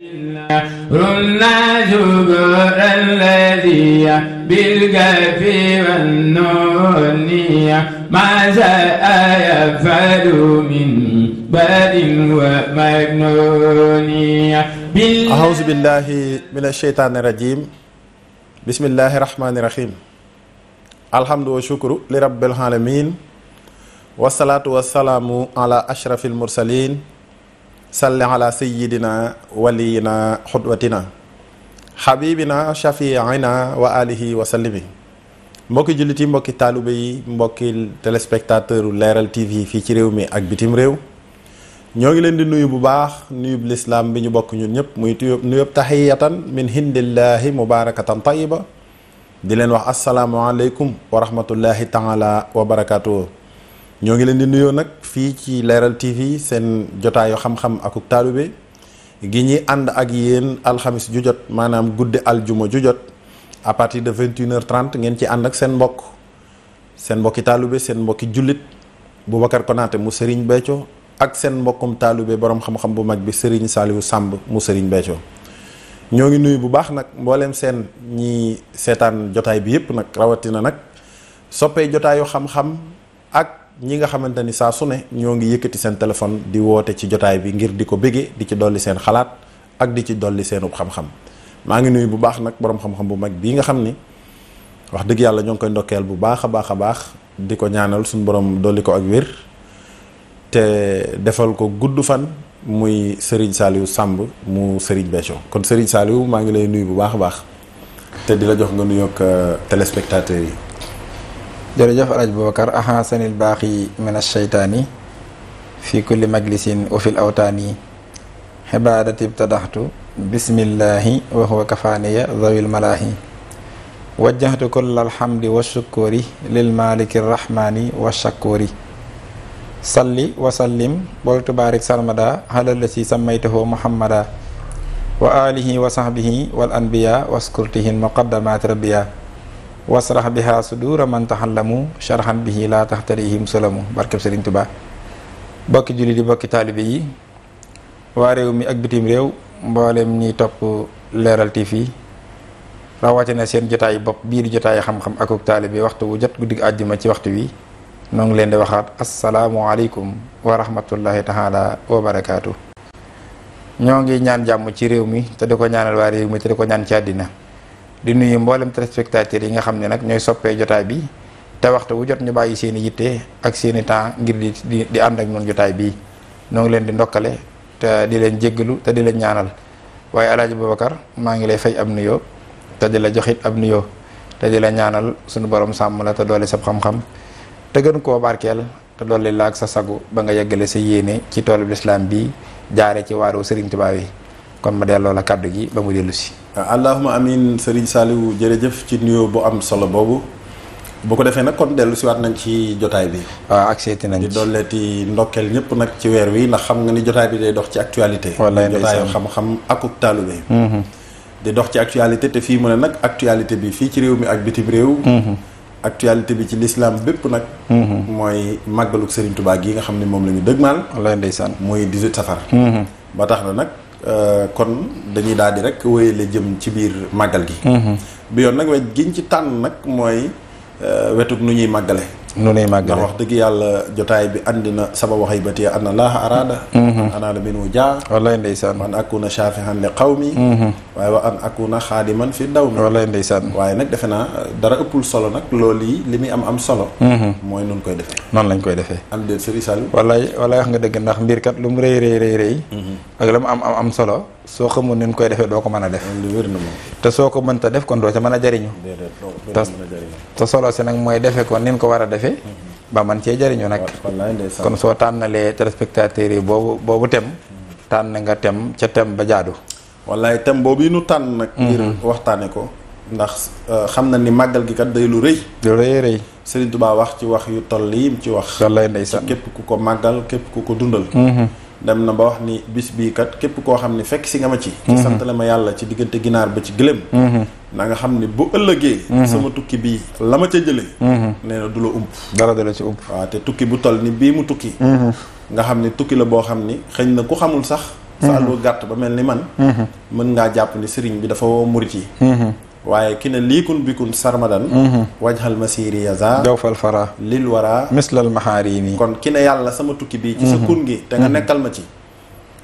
رنا شكر الذي بالكف والنونية ما شاء يفعل من باد ومجنونية. أعوذ بالله من الشيطان الرجيم. بسم الله الرحمن الرحيم. الحمد والشكر لرب العالمين والصلاة والسلام على أشرف المرسلين. salli ala sayyidina waliyina xudwatina xabibina shafiina wa alihi wa sallimi. mbokki jullit yi, mbokki taalibe yi, mbokki téléspectateur leeral TV fii ci réew mi ak bitim réew, ñoo ngi leen di nuyu bu baax nuyub lislaam bi ñu bokk ñun ñëpp, muy nuyub tahiyatan min hindillahi mubarakatan tayiba. di leen wax asalaamualeykum wa rahmatullahi taala wa barakatuh. ñoo ngi leen di nuyoo nag fii ci leeral TV seen jotaayu xam-xam akuk taalube gi ñuy ànd ak yéen alxamis ju jot, maanaam guddi aljuma ju jot à partir de 21h30 ngeen ci ànd ak seen mbokki taalube, seen mbokki jullit Boubacar Konaté mu Serigne Béthio ak seen mbokkum taalube borom xam-xam bu mag bi Serigne Saliou Samb mu Serigne Béthio. ñoo ngi nuyu bu baax nag mbooleem seen ñi seetaan jotaay bi yëpp nag, rawatina nag soppee jotaayu xam-xam ak ñi nga xamante ni saa su ne ñoo ngi yëkkati seen téléphone di woote ci jotaay bi ngir di ko bége, di ci dolli seen xalaat ak di ci dolli seenub xam-xam. maa ngi nuyu bu baax nag borom xam-xam bu mag bii nga xam ni wax dëgg yàlla ñoo ngi koy ndokkeel bu baax a baax di ko ñaanal suñu borom dolli ko ak wér te defal ko gudd fan, muy Serigne Saliou Samb mu Serigne Béthio. kon Serigne Saliou maa ngi lay nuyu bu baax a baax te di la jox nga nuyoog téléspectateurs yi. jërëjëf Alaaji Boubacar. ahasanil baaxi min asheytaani fi kulli majlisin wa fil awtaani xibaadati ibtadaxtu bismillahi wa huwa kafaaniya zawil malaahi wajjahtu kulla alhamdi wa shukuri lil maliki rahmani wa shakuri salli wa sallim wal tubaarik sarmada halallasi sammaytahu muhammada wa alihi wa sahbihi wal anbiya waskurtihin muqaddamaati rabbiya wasrax biha sudura man taxallamu sharxan bihi laa taxtarihim sulamu. barkeb Sëriñ Tuubaa. bokki julli di bokki taalibe yi, waa réew mi ak bitim réew, mboolem ñiy topp leeral TV rawatina seen jotaay bopp bii di jotaay xam-xam akuk taalibe waxtu wu jot guddig àjjuma ci waxtu wi noo ngi leen di waxaat asalaamualeykum wa rahmatullahi taala wa barakaatu. ñoo ngi ñaan jàmm ci réew mi te di ko ñaanal waa réew mi te di ko ñaan ci àddina. di nuyu mboolem téléspectateurs yi nga xam ne nag ñooy soppee jotaay bi te waxtu wu jot ñu bàyyi seen i yitte ak seen i temps ngir di ànd ak ñun jotaay bii. ñoo ngi leen di ndokkale te di leen jéggalu te di leen ñaanal. waaye Alaaji Boubacar maa ngi lay fay ab nuyoo te di la joxit ab nuyoo te di la ñaanal suñu borom sàmm la te doole sa xam-xam te gën koo barkeel te doole la ak sa sagu ba nga yeggale sa yéene ci toolu lislaam bi jaare ci waaru Serigne Touba yi. kon ma delloo la kàddu gi ba mu dellu si. allahuma amin. Serigne Saliou jërëjëf ci nuyoo bu am solo boobu. bu ko defee nag kon dellu si waat nañ ci jotaay bi. waaw ak seeti nañ ci di dolleeti ndokkeel ñëpp nag ci weer wi, ndax xam nga ni jotaay bi day dox ci actualité. wallaay jotaayu xam-xam akuk taalube. di dox ci actualité te fii mu ne nag actualité bi fii ci réew mi ak bitim réew. actualité bi ci l'islam bépp nag. mooy màggaluk Serigne Touba gi nga xam ne moom la ñu dëgmaal. wallaay ndeysaan muy 18 safar. ba tax na nag. kon dañuy daal di rek wéyale jëm ci biir màggal gi. bi yoon nag wet giñ ci tànn nag mooy wetug nu ñuy màggale. nu ñuy màggale ndax wax dëgg yàlla jotaay bi andi na sabab waxay bati anna laaha araada anaala minu jaa wallaay ndeysaan wa an akuna shafihan li qawmi waaye wa an akuna xaadiman fi daw mi wallaay ndeysaan. waaye nag defe naa dara ëppul solo nag loolu yi li muy am solo mooy nun koy defee noonu lañ koy defee am déet Serigne Saliou wallaay wax nga dëgg, ndax mbir kat lu mu rëy ak la mu am solo soo xamul ni ñu koy defee doo ko mën a def. lu wér na moom te soo ko mënta def kon doo ca mën a jariñu. te solo si nag mooy defee ko ni ñu ko war a defee. ba man cee jariñu nag. kon soo tànnalee téléspectateurs yi boobu tem tànn nga tem ca tem ba jaadu. wallaay tem boobu yi nu tànn nag. ngir waxtaane ko ndax xam na ni màggal gi kat day lu rëy. lu rëy. Serigne Touba wax ci wax yu toll yi mu ci wax. wallaay ndeysaan képp ku ko màggal képp ku ko dundal. dem na ba wax ni bis bii kat képp koo xam ni fekk si nga ma ci santale ma yàlla ci diggante ginaar ba ci gëléem na nga xam ni bu ëllëgee sama tukki bii la ma ca jële nee na du la ump dara du la ci ump waaw te tukki bu toll ni bii mu tukki nga xam ni tukki la boo xam ni xëy na ku xamul sax sa àlluwa gàtt ba mel ni man mën ngaa jàpp ni sëriñ bi dafa woo murit yi waaye ki ne liikun bikun sarmadan wajhal masiri yaza jawfal fara lil wara mislal maharini kon ki ne yàlla sama tukki bii ci sa kun gi te nga nekkal ma ci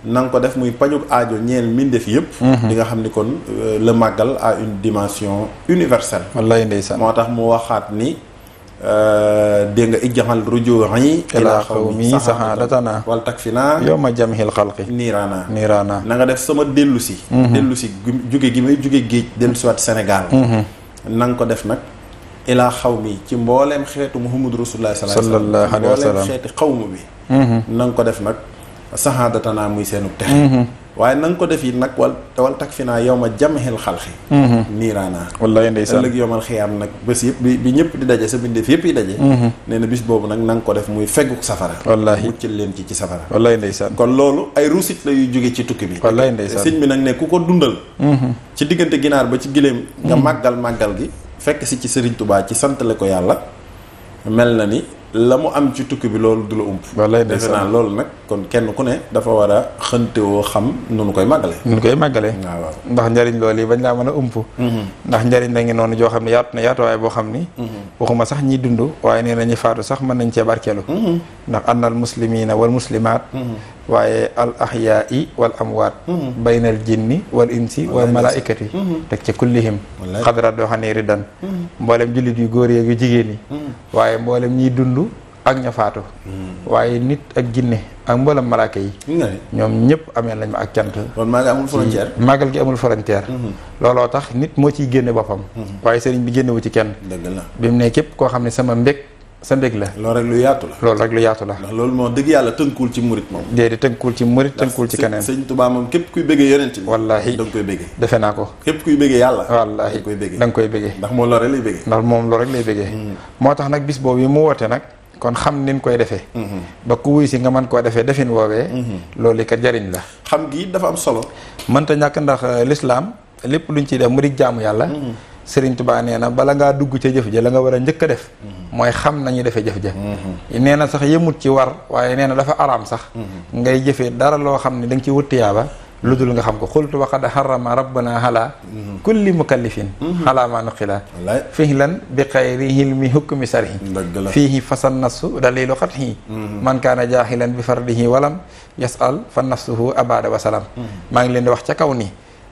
na nga ko def muy pajug aajo ñeel mbindeef yëpp di nga xam ni kon le màggal a une dimension universelle wallaay ndeysaan moo tax mu waxaat ni dégg nga ijjaxal rujuu'i ilaa xawmi saxaadatana wal takfina yawma jamhil xalqi niiraana na nga def sama dellu si jóge gi may jóge géej dellu si waat Sénégal na nga ko def nag ilaa xawmi ci mbooleem xeetu Muhammadu Rasulullah sallallahu alayhi wa sallam mbooleem xeeti xawmu bi na nga ko def nag saxaadatana muy seenu texe waaye na nga ko def yi nag wal tak fi naa yow ma jamxel xalxi niiraana wallaay ndeysaan ëllëg yomal xiyaam nag bés yëpp bi ñëpp di daje sa bindeef yëpp yi daje nee na bis boobu nag na nga ko def muy fegguk safara wallaahi muccal leen ci safara wallaay ndeysaan kon loolu ay ruusit la yuy jóge ci tukki bi wallaay ndeysaan sëñ bi nag ne ku ko dundal ci diggante ginaar ba ci giléem nga màggal gi fekk si ci Sëriñ Tubaa ci santale ko yàlla mel na ni la mu am ci tukki bi loolu du la ump defe naa loolu nag kon kenn ku ne dafa war a xëntewoo xam nu nu koy màggale waaw ndax njariñ loolu yi bañ laa mën a ump ndax njariñ la ngi noonu joo xam ne yaatu na yaatuwaay boo xam ni waxuma sax ñiy dund waaye nee na ñi faatu sax mën nañ cee barkeelu ndax annal muslimina wal muslimaat waaye al ahyaai wal amwaat baynal jinni wal insi wal malaikati teg ca kullihim xadra doo xam ne ridan mboolem jullit yu góor yeeg yu jigéen yi waaye mboolem ñiy dund ak ña faatu waaye nit ak jinne ak mboolem malaaka yi ñoom ñëpp amee nañ ma ak cant kon màggal gi amul frontière looloo tax nit moo ciy génne boppam waaye sëriñ bi génnewu ci kenn bi mu ne képp koo xam ne sama mbég sa mbég la loolu rek lu yaatu la ndax loolu moo dëgg yàlla tënkuwul ci murit moom déedéet tënkuwul ci murit tënkuwul ci keneen sëñ Tuubaa moom képp kuy bëggee yonent bi wallaahi da nga koy bëggee defe naa ko képp kuy bëggee yàlla wallaahi da nga koy bëggee ndax moom loolu rek lay bëggee loolu rek lay bëggee moo tax nag bis boobu yi mu woote nag kon xam nin koy defee ba ku wuy si nga mën koo defee defin woowee loolu kat jariñ la xam gi dafa am solo mënta ñàkk ndax l'islam lépp luñ ciy def mu di jaamu yàlla Sëriñ Tuubaa nee na bala ngaa dugg ca jëf ja la nga war a njëkk a def mooy xam nañu defee jëf ja nee na sax yëmut ci war waaye nee na dafa araam sax ngay jëfee dara loo xam ne da nga ci wut tiyaaba lu dul nga xam ko xultu waqad harrama rabbana ala kulli mukallifin ala ma nuqila fihlan bi xayri hilmi hukmi sarhi fiihi fasan nafsu dalilu xathi man kaana jaahilan bi fardihi walam yasal fa nafsuhu abada wasalam maa ngi leen di wax ca kaw ni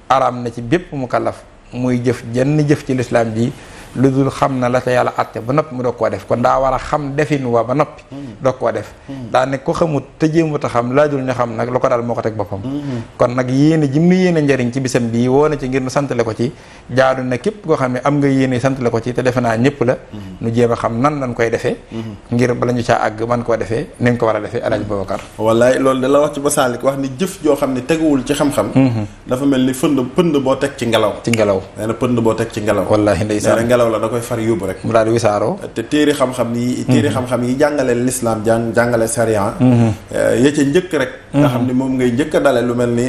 araam na ci bépp mukallaf muy jëf jenn jëf ci lislaam ji lu dul xam na la ca yàlla àtte ba noppi mu doog koo def kon daa war a xam defin wa ba noppi doog koo def daa ne ko xamut te jéemut a xam laajul ñu xam nag lu ko daal moo ko teg boppam kon nag yéene ji mu yéene njariñ ci bisam bii woo na ci ngir nu santale ko ci jaadu na képp koo xam ne am nga yéene santale ko ci te defe naa ñëpp la nu jéem a xam nan lañ koy defee ngir bala ñu caa àgg man koo defee ni nga ko war a defee Alaaji Babacar wallaay loolu da la wax ci Masaalik wax ni jëf joo xam ne teguwul ci xam-xam dafa mel ni pënd boo teg ci ngelaw nee na pënd boo teg ci ngelaw wallaahi ndeysaan ngelaw la da koy far yóbbu rek mu daal di wisaaroo te téere xam-xam yi jàngale l'islam jàngale sariya ya ca njëkk rek nga xam ni moom ngay njëkk a dale lu mel ni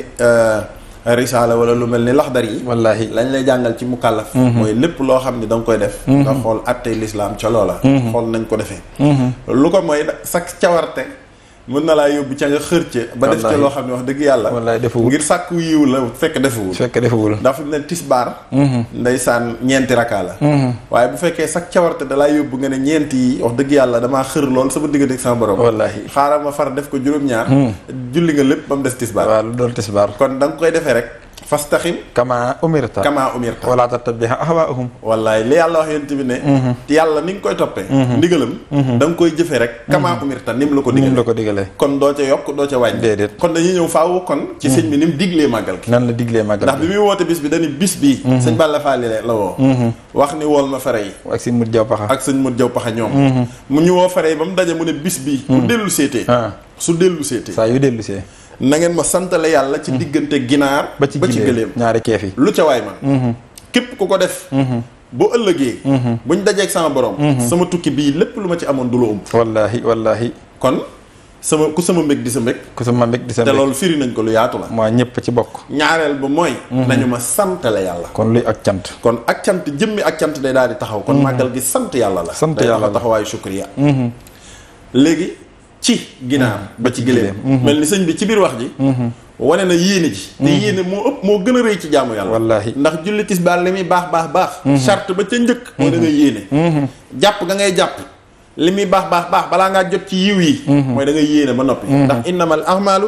risaala wala lu mel ni laxdar yi wallaahi lañ lay jàngal ci mukallaf mooy lépp loo xam ni da nga koy def nga xool attey l'islam ca loola xool nañ ko defee lu ko mooy sa cawarte mën na laa yóbbu ca nga xër ca ba def ca loo xam ne wax dëgg yàlla wallaay defuwul ngir sàkku yiw la fekk defuwul ndax fi mu ne tisbaar ndeysaan ñeenti rakkaa la waaye bu fekkee sax cawarte da laa yóbbu nga ne ñeenti yi wax dëgg yàlla damaa xër lool sama diggante ak sama borom wallaahi xaaral ma far def ko juróom-ñaar julli nga lépp ba mu des tisbaar waaw lu doon tisbaar kon da nga koy defee rek fastaxim kama umirta wala tattabi'a ahwaahum wallaay li yàlla wax yonent bi ne yàlla ni nga koy toppee ndigalam da nga koy jëfee rek kama umirta nim la ko digalee kon doo ca yokk doo ca wàññi déedéet kon dañuy ñëw faaw kon ci sëñ bi ni mu diglee màggal gi nan la diglee màggal ndax bi muy woote bis bi dañu bis bii sëñ Balla Faali la woo wax ni wool ma fare yi ak sëñ Mut Jaw Paxa ñoom mu ñu woo fare yi ba mu daje mu ne bis bii ku dellu seetee su dellu seetee saa yu dellu see na ngeen ma santale yàlla ci diggante ginaar ba ci gëléem ñaari keef yi lu ca waay man képp ku ko def boo ëllëgee buñ dajeeg sama borom sama tukki bii lépp lu ma ci amoon du la ump wallaahi kon sama mbég di sa mbég te loolu firi nañ ko lu yaatu la moo ñëpp ci bokk ñaareel ba mooy nañu ma santale yàlla kon luy ak cant kon ak cant jëmmi ak cant day daal di taxaw kon màggal gi sant yàlla la sant yàlla la taxawaayu shukriya léegi ci ginaar ba ci gëléem mel ni sëñ bi ci biir wax ji wane na yéene ji te yéene moo gën a rëy ci jaamu yàlla wallaahi ndax julli tisbaar li muy baax charte ba ca njëkk moo da ngay yéene jàpp nga ngay jàpp li muy baax balaa ngaa jot ci yiw yi mooy da ngay yéene ba noppi ndax innamal a'malu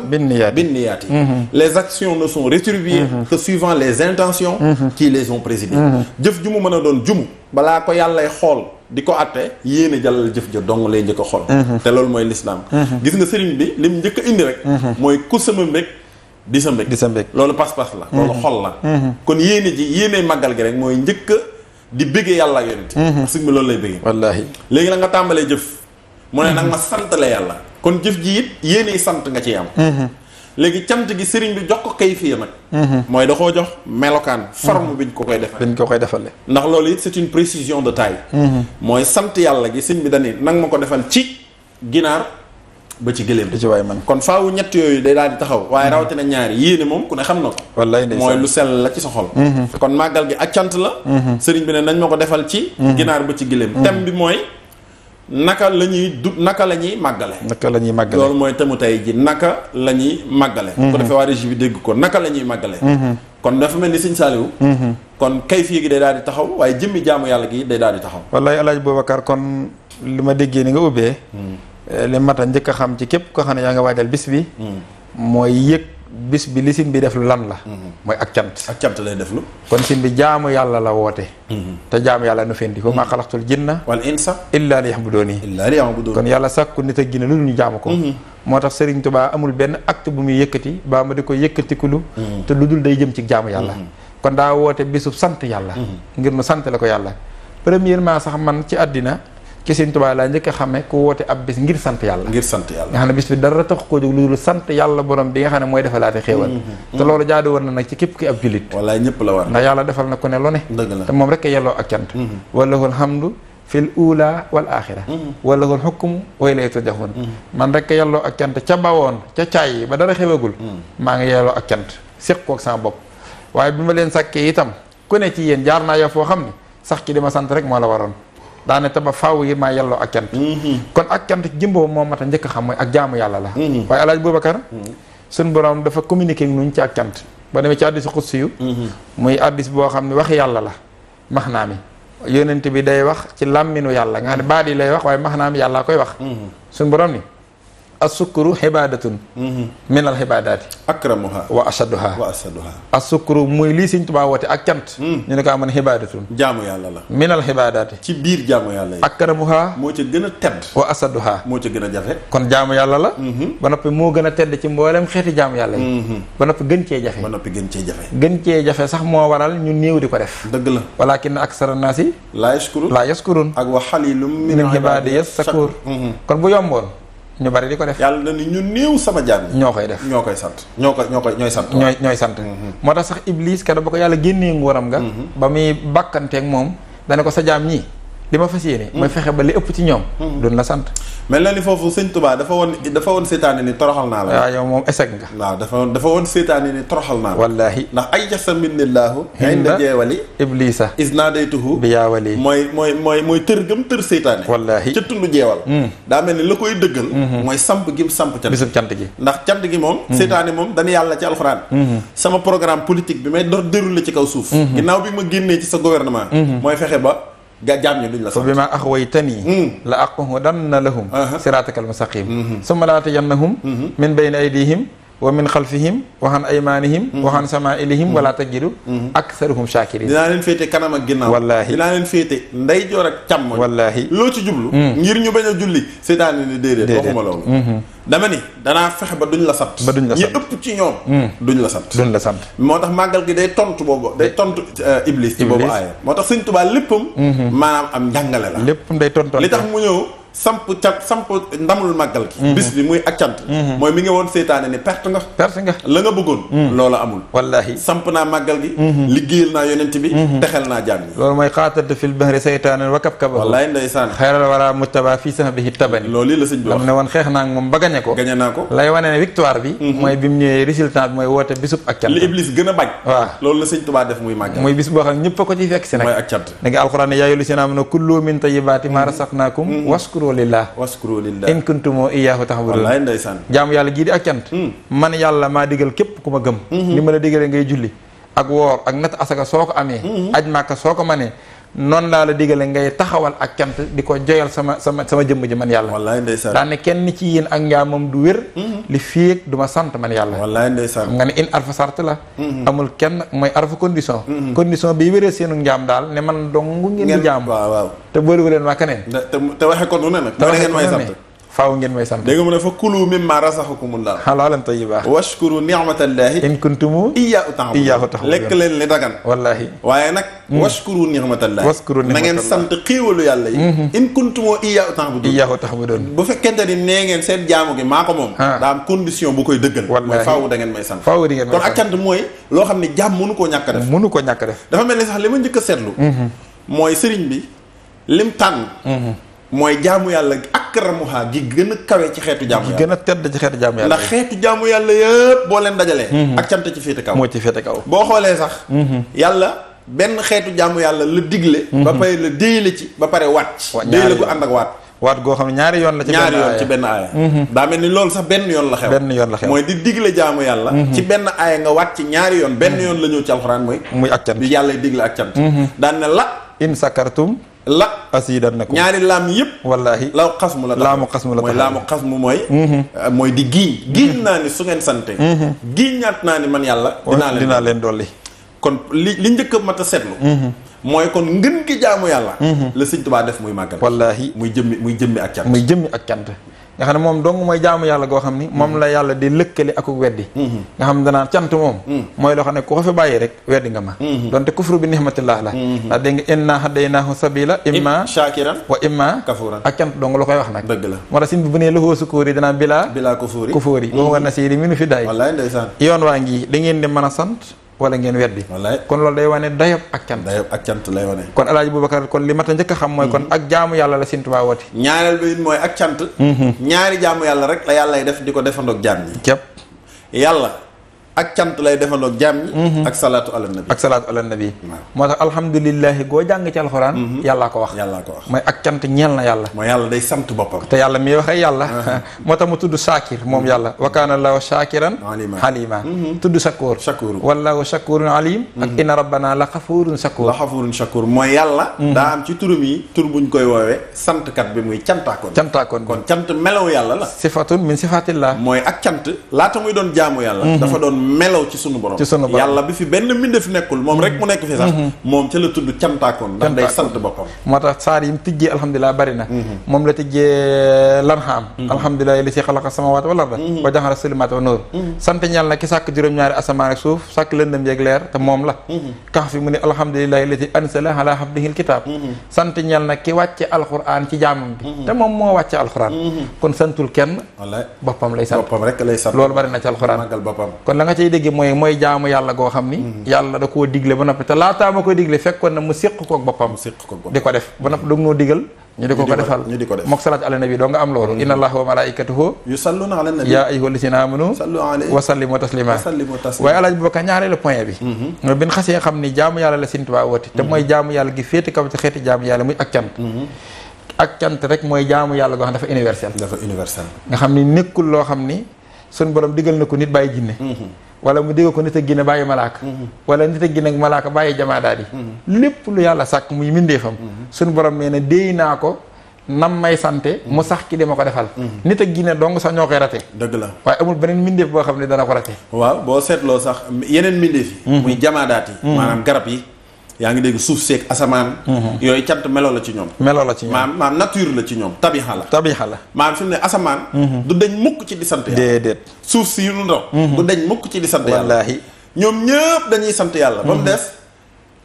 binniyaati les actions ne sont rétribuées que suivant les intentions qui les ont présidées jëf ju mu mën a doon jumu balaa ko yàllay xool di ko atte yéene jàllal jëf ja dong lay njëkk a xool te loolu mooy l'islam gis nga sëriñ bi lim njëkk a indi rek mooy ku sama mbég di sa mbég loolu pas-pas la loolu xol la kon yéene màggal gi rek mooy njëkk di bëggee yàlla ak yonent parce que mi loolu lay bëggee wallaahi léegi la nga tàmbalee jëf mu ne nag ma sant la yàlla kon jëf ji it yéene sant nga ciy am léegi cant gi sëriñ bi jox ko kayfiya nag mooy da koo jox melokaan forme biñ ko koy defale ndax loolu it c'est une précision de taille mooy sant yàlla gi sëriñ bi dañi nag ma ko defal ci ginaar ba ci gëléem ci waay man kon faawu ñett yooyu day daal di taxaw waaye rawatina ñaari yéene moom ku ne xam na ko wallaay mooy lu sell la ci sa xol kon màggal gi ak cant la sëriñ bi ne nañ ma ko defal ci ginaar ba ci gëléem thème bi mooy naka la ñuy màggale loolu mooy thème tey ji naka la ñuy màggale ko defee waa régie bi dégg ko naka la ñuy màggale kon dafa mel ni sëñ Saliou kon kayfiya gi day daal di taxaw waaye jëmmi jaamu yàlla gi day daal di taxaw wallaay Alaaji Boubacar kon li ma déggee ni nga ubbee li mata njëkk a xam ci képp ko xam ne yaa nga waajal bis bi mooy yëg bis bi li sin bi def lu lan la mooy ak cant lay def lu kon sin bi jaamu yàlla la woote te jaamu yàlla nu fendi wa maa xalaqtul jinna wal insa illa liya'buduni kon yàlla sàkku nit ak jinne lu ñu jaamu ko moo tax Serigne Touba amul benn acte bu muy yëkkati baa ma di ko yëkkatikulu te lu dul day jëm ci jaamu yàlla kon daa woote bisub sant yàlla ngir nu sant la ko yàlla premièrement sax man ci àddina ci Sëriñ Tuubaa laa njëkk a xamee ku woote ab bis ngir sant yàlla nga xam ne bis bi dara tax koo jóg lu dul sant yàlla borom bi nga xam ne mooy defalaate xéewal te loolu jaadu war na nag ci képp ki ab jullit wallaay ñëpp la war ndax yàlla defal na ku ne lu ne te moom rek a yelloo ak cant walahul hamdu fil ula wal axira walahul hukmu wa ilayhi turjaxun man rek a yelloo ak cant ca bawoon ca caay yi ba dara xewagul maa ngi yelloo ak cant séq koog sama bopp waaye bi ma leen sàkkee itam ku ne ci yéen jaar naa yow foo xam ne sax ci di ma sant rek moo la waroon daane taba faaw yi maa yelloo ak cant kon ak cant jëmboo moo mat a njëkk a xam mooy ak jaamu yàlla la waaye Alaaji Boubacar suñ borom dafa communiquer ak nuñ ci ak cant ba demee ci hadiisu xudsi yu muy hadiis boo xam ne waxi yàlla la max naa mi yonent bi day wax ci làmminu yàlla nga xam ne baat yi lay wax waaye max naa mi yàllaa koy wax suñ borom ni asukuru xibadatun minal xibadaati akramuha wa asaduha asukuru muy lii Sëriñ Tuubaa woote ak cant ñu ne ko amoon xibadatun jaamu yàlla la minal xibadaati ci biir jaamu yàlla yi akramuha moo ca gën a tedd wa asaduha moo ca gën a jafe kon jaamu yàlla la ba noppi moo gën a tedd ci mboolem xeeti jaamu yàlla yi ba noppi gën cee jafe sax moo waral ñu néew di ko def dëgg la walakin aksara naasi laa yaskurun ak wa xalilum min ibaadiya sakuur kon bu yomboon ñu bari di ko def yàlla na ni ñu néew sama jaam ñoo koy def ñooy sant moo tax sax Iblis keroog ba ko yàlla génnee nguuram nga ba muy bàkkanteeg moom dana ko sa jaam ñii li ma fas yéene mooy fexe ba li ëpp ci ñoom doon la sant mel na ni foofu sëñ Tuubaa dafa woon seetaane ni toroxal naa la waaw yow moom échec nga waaw dafa woon seetaane ni toroxal naa la wallaahi ndax ay jasa minnillaahu inda jeewali iblisa isnaadaytuhu bi yaawali mooy tër gëm tër seetaane wallaahi ca tund jeewal daa mel ni la koy dëggal mooy samp gi samp cant bisub cant gi ndax cant gi moom seetaane moom dañu yàlla ci alxuraan sama programme politique bi may dox déroulé ci kaw suuf ginnaaw bi ma génnee ci sa gouvernement mooy fexe ba jaam ñi duñ la sant bi ma axwaytanii la aqudanna lahum siraatakal mustaqim summa laatiyannahum min bayni aydihim wa min xalfihim wa an aymanihim wa an samaa'ilihim wala tajidu aktharuhum shakirin dinaa leen féete kanam ak ginnaaw wallaahi dinaa leen féete ndeyjoor ak càmmoñ wallaahi loo ci jublu ngir ñu bañ a julli seetaane ni déedéet waxuma loolu dama ni danaa fexe ba duñ la sant ñi ëpp ci ñoom duñ la sant moo tax màggal gi day tontu boobu day tontu Iblis ci boobu aaya moo tax Sëñ Tuubaa léppam maanaam am njàngale la léppam day tontu li tax mu ñëw samp ndamul màggal gi bis bi muy ak cant mooy mi nga woon seetaane ni perte nga la nga bëggoon loola amul wallaahi samp naa màggal gi liggéeyal naa yonent bi texel naa jaam yi loolu mooy xaatartu fil bahri seytaanen wa kab-kaba wallaay ndeysaan xayral wara mujtaba fii sahbihi tabani loolu la sëñ bi wax ne woon xeex naa moom ba gañe naa ko lay wane ne victoire bi mooy bi mu ñëwee résultat bi mooy woote bisub ak cant li Iblis gën a bañ waaw loolu la Sëñ Tuubaa def muy màggal muy bis boo xam ne ñëpp a ko ci fekk si nag mooy ak cant da nga alxuraan ne yaa ayyuhal laziina aamanu kuluu min tayyibaati maa razaqnaakum waskuru lillah in kuntum iyyahu ta'budun. wallaay ndeysaan. jaamu yàlla gii di ak cant. man yàlla maa digal képp ku ma gëm. ni ma la digalee ngay julli ak woor ak natt asaka soo ko amee. aj màkka soo ko manee noonu laa la digale ngay taxawal ak cant di ko joyal sama jëmm ji man yàlla. wallaay ndeysaan. daane kenn ci yéen ak njaamam du wér. li fiig du ma sant man yàlla. wallaay ndeysaan. xam nga ne in arfa sart la. amul kenn mooy arfa condition. condition bi wéree seenu njaam daal ne man dong ngeen di jaam. waaw te boole leen waa keneen. te waxe ko nu ne nag. te ngeen may sant. faaw ngeen may sant. dégg nga mu ne fa kulu mimma razaqakumullah halaalan tayyiba washkuru ni'matallahi in kuntum iyyahu ta'budun. lekk leen li dagan. wallahi waaye nag. washkuru ni'matallahi. na ngeen sant xéewalu yàlla yi. in kuntum iyyahu ta'budun. bu fekkente ni nee ngeen seen jaamu gi maa ko moom. daa am condition bu koy dëggal. mooy faaw da ngeen may sant. faaw di ngeen may sant kon ak cant mooy loo xam ne jaam mënu koo ñàkk a def. mënu koo ñàkk a def. dafa mel ni sax li ma njëkk a seetlu. mooy sëriñ bi lim tànn. mooy jaamu yàlla akramuha gi gën a kawe ci xeetu jaamu yàlla. gi gën a tedd ci xeetu jaamu yàlla. ndax xeetu jaamu yàlla yëpp boo leen dajalee. ak cant ci féete kaw. moo ci féete kaw. boo xoolee sax. yàlla benn xeetu jaamu yàlla la digle. ba pare la déyle ci ba pare wàcc. déyle gu ànd ak waat. waat goo xam ne ñaari yoon la. ci benn aaya daa mel ni loolu sax benn yoon la xew. benn yoon la xew mooy di digle jaamu yàlla. ci benn aaya nga waat ci ñaari yoon. benn yoon la ñëw ci alxuraan muy ak cant bi yàlla digle ak cant. daan ne la. in sakartum la asidannakum. ñaari laam yëpp. wallaahi laaw xasmu la. laamu xasmu la mooy laamu xasmu mooy. mooy di giiñ naa ni su ngeen sante. giiñaat naa ni man yàlla. dinaa leen dolli. kon li njëkk a mat a seetlu. mooy kon ngën gi jaamu yàlla. la Sëñ Tuubaa def muy màggal. wallaahi muy jëmmi ak cant. muy jëmmi ak cant. nga xam ne moom dong mooy jaamu yàlla goo xam ni moom la yàlla di lëkkale ak weddi. nga xam ne danaan cant moom. mooy loo xam ne ku ko fi bàyyi rek weddi nga ma. donte kufru bi nihmatillah la. ndax dégg nga inna hadaynaahu sabila imma shakiran wa imma kafuran. ak cant dong la koy wax nag. dëgg la moo tax sin bi bu nee loxoo sukóor yi danaan bilaa kufóor yi. boo war na siiri minu fi daay. wallaay ndeysaan. yoon waa ngi da ngeen di mën a sant wala ngeen weddi. wallaay kon loolu day wane dayob ak cant. dayob ak cant lay wane. kon Alaaji Boubacar kon li mat a njëkk a xam mooy kon ak jaamu yàlla la Sëñ Tuubaa woote. ñaareel bi mooy ak cant. ñaari jaamu yàlla rek la yàllay def di ko defandoog jaam ñi. képp yàlla ak cant lay defandoog jaam ñi. ak salaatu ala nabi. ak salaatu ala nabi. moo tax alhamdulilahi goo jàng ci alxuraan. yàllaa ko wax. mooy ak cant ñeel na yàlla. mooy yàlla day sant boppam. te yàlla mi waxee yàlla. moo tax mu tudd Shakir moom yàlla. wa kaana llaahu shakiran halima. tudd Shakur. wallaahu shakurun alim. ak inna rabbana la xafurun shakur. mooy yàlla. daa am ci turam yi tur buñ koy woowee santkat bi muy cantaakoon. kon cant melaw yàlla la. sifatun min sifatillah. mooy ak cant laata muy doon jaamu yàlla. dafa doon melaw ci sunu borom. yàlla bi fi benn mbindeef nekkul moom rek mu nekk fi sax. moom ca la tudd cantaakoon. ndax day sant boppam. moo tax saar yi mu tijjee alhamdulilah bari na. moom la tijjee lanxaam. alhamdulilah li si xalaqa samaawaati wal arda wa jaxala sulumaati wa nuur. sant ñal na ki sàkk juróom-ñaari asamaan ak suuf sàkk lëndëm yeeg leer te moom la. kax fi mu ne alhamdulilah li si ansala ala abdihil kitaab. sant ñal na ki wàcce alxuraan ci jaamam bi. te moom moo wàcce alxuraan. kon santul kenn. boppam lay sant. boppam rek lay sant. loolu bari na ci alxuraan. màggal boppam. kon la nga cay dégg mooy jaamu yàlla goo xam ni. yàlla da koo digle ba noppi te laataa ma koy digle fekkoon na mu séq koog boppam. di ko def ba noppi doog noo digal. ñu di ko defal mook salaat ala nabi doo nga am loolu. inna allaha wa malaikatahu yusalluna ala nabi yaa ayyuha llazina amanu wa sallimu taslima. waaye Alaaji Boubacar ñaareelu point bi. mooy bi ñu xasee xam ni jaamu yàlla la Sëñ Tuubaa woote. te mooy jaamu yàlla gi féete kaw ci xeeti jaamu yàlla muy ak cant. ak cant rek mooy jaamu yàlla goo xam dafa universel. nga xam ni nekkul loo xam ni suñ borom digal na ko nit bàyyi jinne wala mu digal ko nit ak jinne bàyyi malaaka wala nit ak jinne ak malaaka bàyyi jamaadaat yi lépp lu yàlla sàkk muy mindeefam suñ borom nee na déy naa ko nam may sante mu sax ki di ma ko defal nit ak jinne dong sax ñoo koy rate. dëgg la waaye amul beneen mindeef boo xam ne dana ko rate. waaw boo seetloo sax yeneen mindeef yi muy jamaadaat yi maanaam garab yi yaa ngi dégg suuf seeg asamaan. yooyu cant melo la ci ñoom. maam nature la ci ñoom tabixa la. maam fi mu ne asamaan. du dañ mukk ci di sant yàlla. déedéet suuf si yu ndox. du dañ mukk ci di sant yàlla. wallaahi ñoom ñëpp dañuy sant yàlla. ba mu des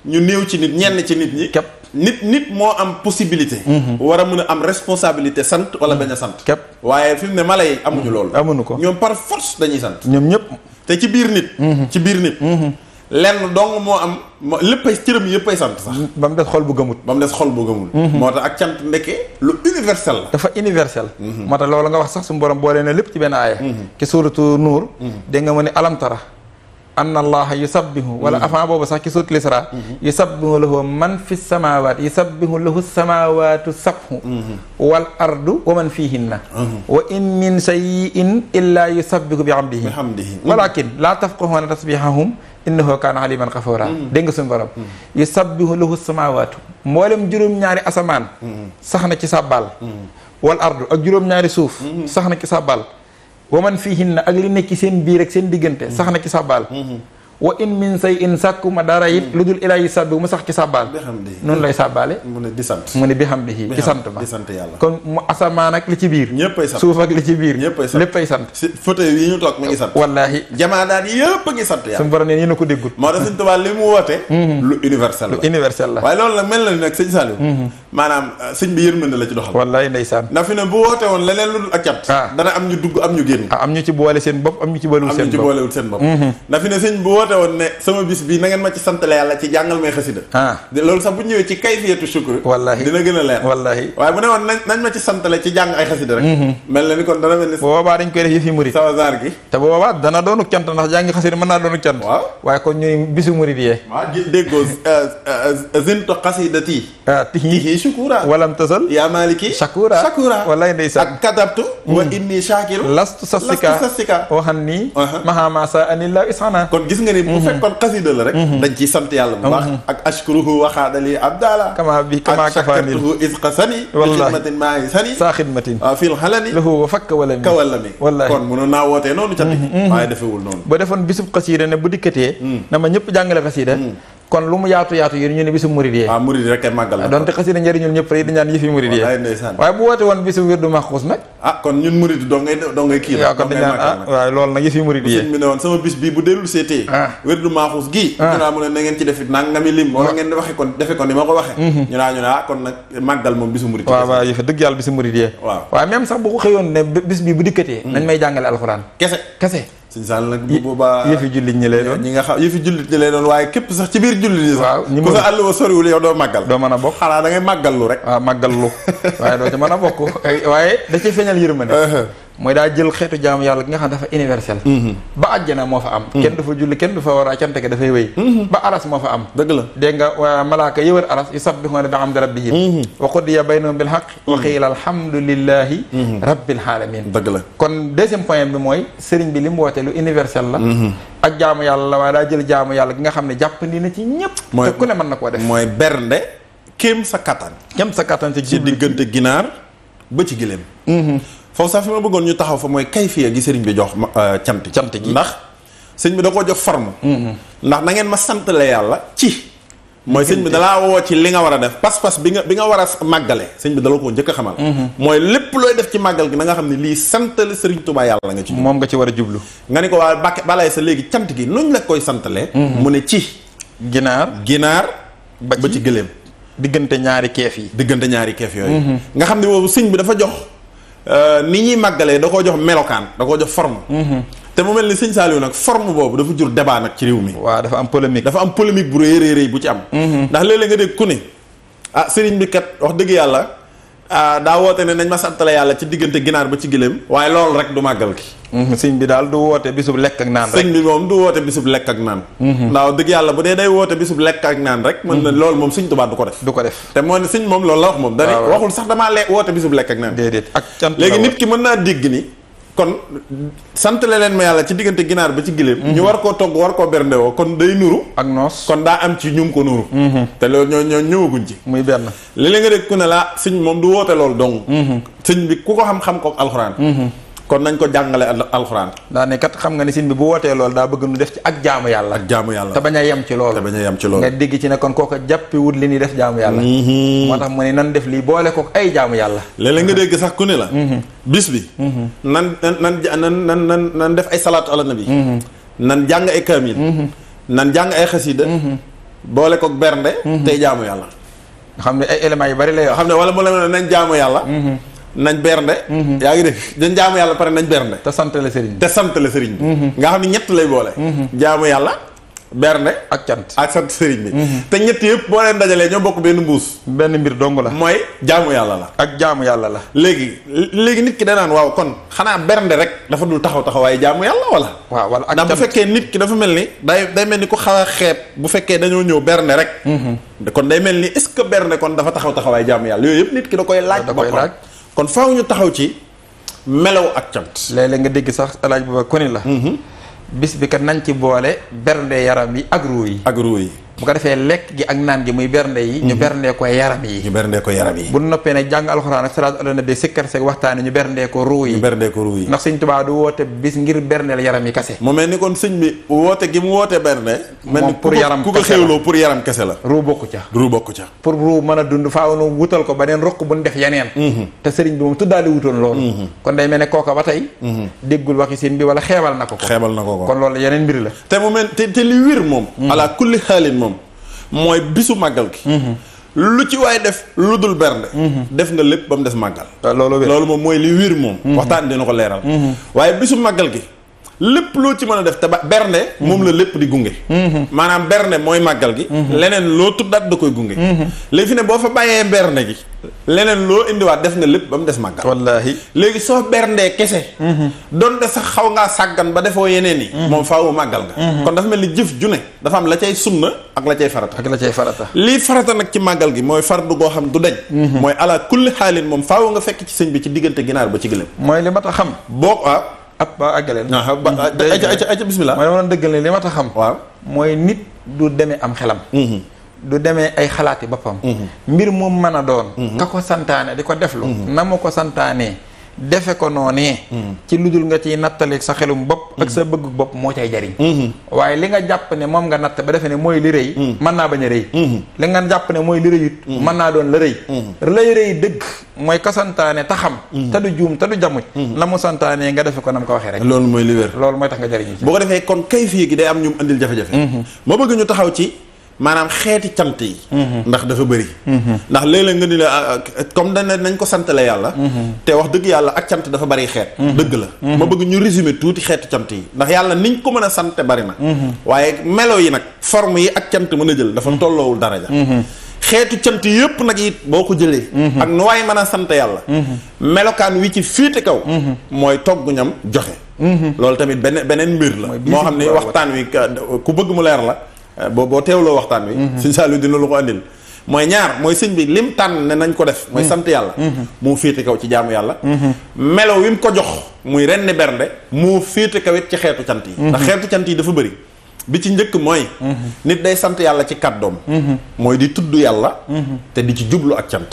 ñu néew ci nit ñenn ci nit ñi. képp nit moo am possibilité. war a mën a am responsabilité sant wala bañ a sant. képp waaye fi mu ne mala yi amuñu loolu. amuñu ko ñoom par force dañuy sant. ñoom ñëpp. te ci biir nit. lenn dong moo am léppay cërëm yëppay sant sax. ba mu des xol bu gëmut. moo tax ak cant ndeke lu universel la. dafa universel. moo tax loolu nga wax sax suñu borom boole na lépp ci benn aaya. ci suuratu Nuur. dégg nga mu ne alam tara anna allaha yusabbihu wala avant boobu sax ci suut lisra yusabbihu lahu man fi samawat yusabbihu lahu samawatu sabhu wal ardu wa man fihinna wa in min shay'in illa yusabbihu bi hamdihi walakin la tafqahuna tasbihahum innahu kaana aliman xafoora dégg nga suñu borom yusabbihu lahu samawatu mboolem juróom-ñaari asamaan sax na ci sàbbaal wal ardu ak juróom-ñaari suuf sax na ci sàbbaal wa man fihinna ak li nekk seen biir ak seen diggante sax na ci sàbbaal wa in min say in sàkkuma dara it lu dul ilaa yu sàbbi mu sax ci sàbbaal noonu lay sàbbaale mu ne di sant mu ne bi xam di ci sant ma di sant yàlla kon mu asamaan ak li ci biir ñëppay sant suuf ak li ci biir ñëppay sant léppay sant si fauteuil yi ñu toog mi ngi sant wallaahi jamaadaat yëpp a ngi sant yàlla suñu borom ne yéen a ko déggul moo tax Sëñ Tuubaa li mu woote lu universel la lu universel la waaye loolu nag mel na ni nag sëñ Saliou maanaam sëñ bi yërmande la ci doxal wallaahi ndeysaan ndax fi ne bu woote woon leneen lu dul ak cat dana am ñu dugg am ñu génn am ñu ci boole seen bopp am ñu ci boolewul seen bopp boolewul seen bopp ndax fi ne sëñ bu woote woon ne sama bis bi na ngeen ma ci santale yàlla ci jàngal may xasida loolu sax bu ñëwee ci kayfiyatu shukr wallaahi dina gën a leer wallaahi waaye bu ne woon nañ ma ci santale ci jàng ay xasida rek mel na ni kon dana mel ni boobaa dañ koy def yëfi murid sawa zaar gi te boobaa dana doonuk cant ndax jàngi xasida mën naa doonuk cant waaw waaye kon ñuy bisu murid yee waaw déggoo zinto xasidati tihi shukura walam tasal yaa maliki shakura wallaahi ndeysaan ak kadabtu wa inni shakiru lastu sasika waxan nii mahamasa anillah ishana kon gis nga ni bu fekkoon xasida la rek dañ ciy sant yàlla bu baax ak ashkuruhu waxaadali abdala kama kafaanil isqasani wallahi xidmatin maa ngi sani saa xidmatin waaw fil xalani lahu wa fakka wala mi kawala mi wallahi kon mënoon naa wootee noonu cant waaye defewul noonu ba defoon bisub xasiida ne bu dikkatee na ma ñëpp jàngale xasiida kon lu mu yaatu yaatu yéen ñu ne bisu murid yee waaw murid rek kay màggal la donte xasida njëriñul ñëpp rek dañu naan yëfi murid yee waaye bu woote woon bisu wirdu maxuus nag kon ñun murid doo ngay kii la kon dañ naan waaye loolu nag yëfi murid yee sëñ bi ne woon sama bis bii bu dellul seetee wirdu maxuus gii ñu naa mu ne na ngeen ci defit nangami lim wala ngeen defe ko ni ma ko waxe ñu naa kon nag màggal moom bisu murid waaw yëfi dëgg yàlla bisu murid yee waaye même sax bu ko xëyoon ne bis bi bu dikkatee nañ may jàngale alxuraan kese sëñ Sall nag bu boobaa yëfi jullit ñi lay doon ñi nga xam yëfi jullit ñi lay doon waaye képp sax ci biir jullit ñi sax ku sa àll ba soriwul yow doo màggal doo mën a bokk xanaa da ngay màggallu rek waaw màggallu waaye doo ci mën a bokk waaye da ciy feeñal yërmande mooy daa jël xeetu jaamu yàlla gi nga xam dafa universel ba àjjana moo fa am kenn du fa julli kenn du fa war a cant ke dafay wéy ba aras moo fa am dëgg la dégg nga malaaka yëwër aras yusabbihuna bi hamdi rabbihim wa qudiya baynahum bil haqq wa qiila alhamdulillahi rabbil alamin dëgg la kon deuxième point bi mooy sëriñ bi li mu woote lu universel la ak jaamu yàlla la waaye daa jël jaamu yàlla gi nga xam ne jàppandi na ci ñëpp te ku ne mën na koo def mooy bernde kéem sa kattan ci diggante ginaar ba ci gileem foofu sax fi ma bëggoon ñu taxaw fa mooy kayfiya gi sëriñ bi jox cant gi ndax sëñ bi da koo jox forme ndax na ngeen ma sant la yàlla ci mooy sëñ bi dalaa woo ci li nga war a def pas-pas bi nga war a màggale sëñ bi dala koo njëkk a xamal mooy lépp looy def ci màggal gi na nga xam ne lii santale sëriñ Tuubaa yàlla nga ci moom nga ci war a jublu nga ni ko waa Mbàkke balay sa léegi cant gi nuñ la koy santalee mu ne ci ginaar ba ci gëléem diggante ñaari keef yooyu nga xam ne boobu sëñ bi dafa jox ni ñuy màggalee da koo jox melokaan da koo jox forme te mu mel ni sëñ Saliou nag forme boobu dafa jur débat nag ci réew mi waaw dafa am polémique bu rëy bu ci am ndax léeg-léeg nga dégg ku ne sëriñ bi kat wax dëgg yàlla daa woote ne nañ ma santale yàlla ci diggante ginaar ba ci gëléem waaye loolu rek du màggal gi sëñ bi daal du woote bisub lekk ak naan rek sëñ bi moom du woote bisub lekk ak naan ndax dëgg yàlla bu dee day woote bisub lekk ak naan rek mën na loolu moom sëñ Tuubaa du ko def te moo ne sëñ moom loolu la wax moom dani waxul sax damaa woote bisub lekk ak naan déedéet ak cant léegi nit ki mën naa dégg ni kon santale leen ma yàlla ci diggante ginaar ba ci giléem ñu war koo togg war koo berndewoo kon day nuru ak noos kon daa am ci ñum ko nuru te loolu ñoo ñëwaguñ ci muy benn léeg-léeg nga dégg ku ne la sëñ moom du woote loolu dong sëñ bi ku ko xam ko alxuraan kon nañ ko jàngale alxuraan daa ne kat xam nga ni sëñ bi bu wootee loolu daa bëgg nu def ci ak jaamu yàlla te bañ a yem ci loolu nga dégg ci ne kon kooka jàppiwut li ñuy def jaamu yàlla moo tax mu ne nan def lii boole ko ay jaamu yàlla léeg-léeg nga dégg sax ku ne la bis bi nan def ay salaatu ala nabi nan jàng ay kaamil nan jàng ay xasida boole ko bernde tey jaamu yàlla nga xam ne ay éléments yu bari la yoo xam ne wala mu la nañ jaamu yàlla nañ bernde yaa ngi dégg dañ jaamu yàlla pare nañ bernde te sant la sëriñ bi nga xam ne ñett lay boole jaamu yàlla bernde ak cant ak sant sëriñ bi te ñett yëpp boo leen dajalee ñoo bokk benn mbuus benn mbir dong la mooy jaamu yàlla la ak jaamu yàlla la léegi nit ki danaan waaw kon xanaa bernde rek dafa dul taxaw waaye jaamu yàlla wala waaw wala ak ndax bu fekkee nit ki dafa mel ni day mel ni ku xaw a xeeb bu fekkee dañoo ñëw bernde rek kon day mel ni est-ce que bernde kon dafa taxaw waaye jaamu yàlla yooyu yëpp nit ki da koy laaj boppam kon faaw ñu taxaw ci melaw ak cant léeg-léeg nga dégg sax alaaj booba koni la bis bi kat nañ ci boole bernde yaram yi ak ruu yi bu ko defee lekk gi ak naan gi muy bernde yi ñu berndee ko yaram yi bu noppee nag jàng alxuraan ak salaatu ala nabi sikkar seeg waxtaane ñu berndee ko ruu yi ndax sëñ Tuubaa du woote bis ngir berndeel yaram yi kese mu mel ni kon sëñ bi woote gi mu woote bernde mel ni pour yaram ku ko xéwloo pour yaram kese la ruu bokku ca pour ruu mën a dund faaw nu wutal ko beneen roq bu ñu def yeneen te sëriñ bi moom tuddaale wutoon loolu kon day mel ne kooka ba tey déggul waxi sëñ bi wala xeebal na ko kon loolu yeneen mbir la te mu mel te li wér moom ala kulli xaalin moom mooy bisu màggal gi lu ci waay def lu dul bernde def nga lépp ba mu des màggal loolu moom mooy li wér moom waxtaan dina ko leeral waaye bisu màggal gi lépp loo ci mën a def te ba bernde moom la lépp di gunge maanaam bernde mooy màggal gi leneen loo tuddaat da koy gunge léegi fi ne boo fa bàyyee bernde gi leneen loo indiwaat def nga lépp ba mu des màggal wallaahi léegi soo berndee kese doonte sax xaw ngaa sàggan ba defoo yeneen yi moom faawu màggal nga kon dafa mel ni jëf ju ne dafa am la cay sunna ak la cay farata lii farata nag ci màggal gi mooy fardu goo xam du dañ mooy ala kulli xaalin moom faawu nga fekk ci sëñ bi ci diggante ginaar ba ci gëléem mooy li ma ta xam boo ba àggaleen aca bismillah mooy dama dëggal ne li ma ta xam waaw mooy nit du demee am xelam du demee ay xalaati boppam mbir mu mën a doon ka ko santaane di ko deflu na ma ko santaanee defe ko noonee ci lu dul nga ciy nattaleeg sa xelum bopp ak sa bëgg bopp moo cay jariñ waaye li nga jàpp ne moom nga natt ba defe ne mooy li rëy mën naa bañ a rëy li nga jàpp ne mooy li rëyut mën naa doon la rëy lay rëy dëgg mooy ka santaane taxam te du juum te du jamuj la mu santaanee nga defe ko nam ko waxee rek loolu mooy li wér loolu mooy tax nga jariñu ci boo ko defee kon kay fii gi day am ñu andil jafe-jafe moo bëgg ñu taxaw ci maanaam xeeti cant yi ndax dafa bëri ndax léeg-léeg nga ni la comme nañ ko santale yàlla te wax dëgg yàlla ak cant dafa bëri xeet dëgg la ma bëgg ñu résumer tuuti xeeti cant yi ndax yàlla niñ ko mën a sante bëri na waaye melo yi nag forme yi ak cant mën a jël dafa tolloowul daraja xeetu cant yëpp nag it boo ko jëlee ak nu waay mën a sant yàlla melokaan wi ci fiite kaw mooy togg ñam joxe loolu tamit beneen mbir la moo xam ne waxtaan wi ku bëgg mu leer la boo teewloo waxtaan wi sëñ Saliou dina lu ko andil mooy ñaar mooy sëñ bi lim tànn ne nañ ko def mooy sant yàlla moo féete kaw ci jaamu yàlla melo wi mu ko jox muy renni bernde moo féete kaw it ci xeetu cant yi ndax xeetu cant yi dafa bëri bi ci njëkk mooy nit day sant yàlla ci kàddoom mooy di tudd yàlla te di ci jublu ak cant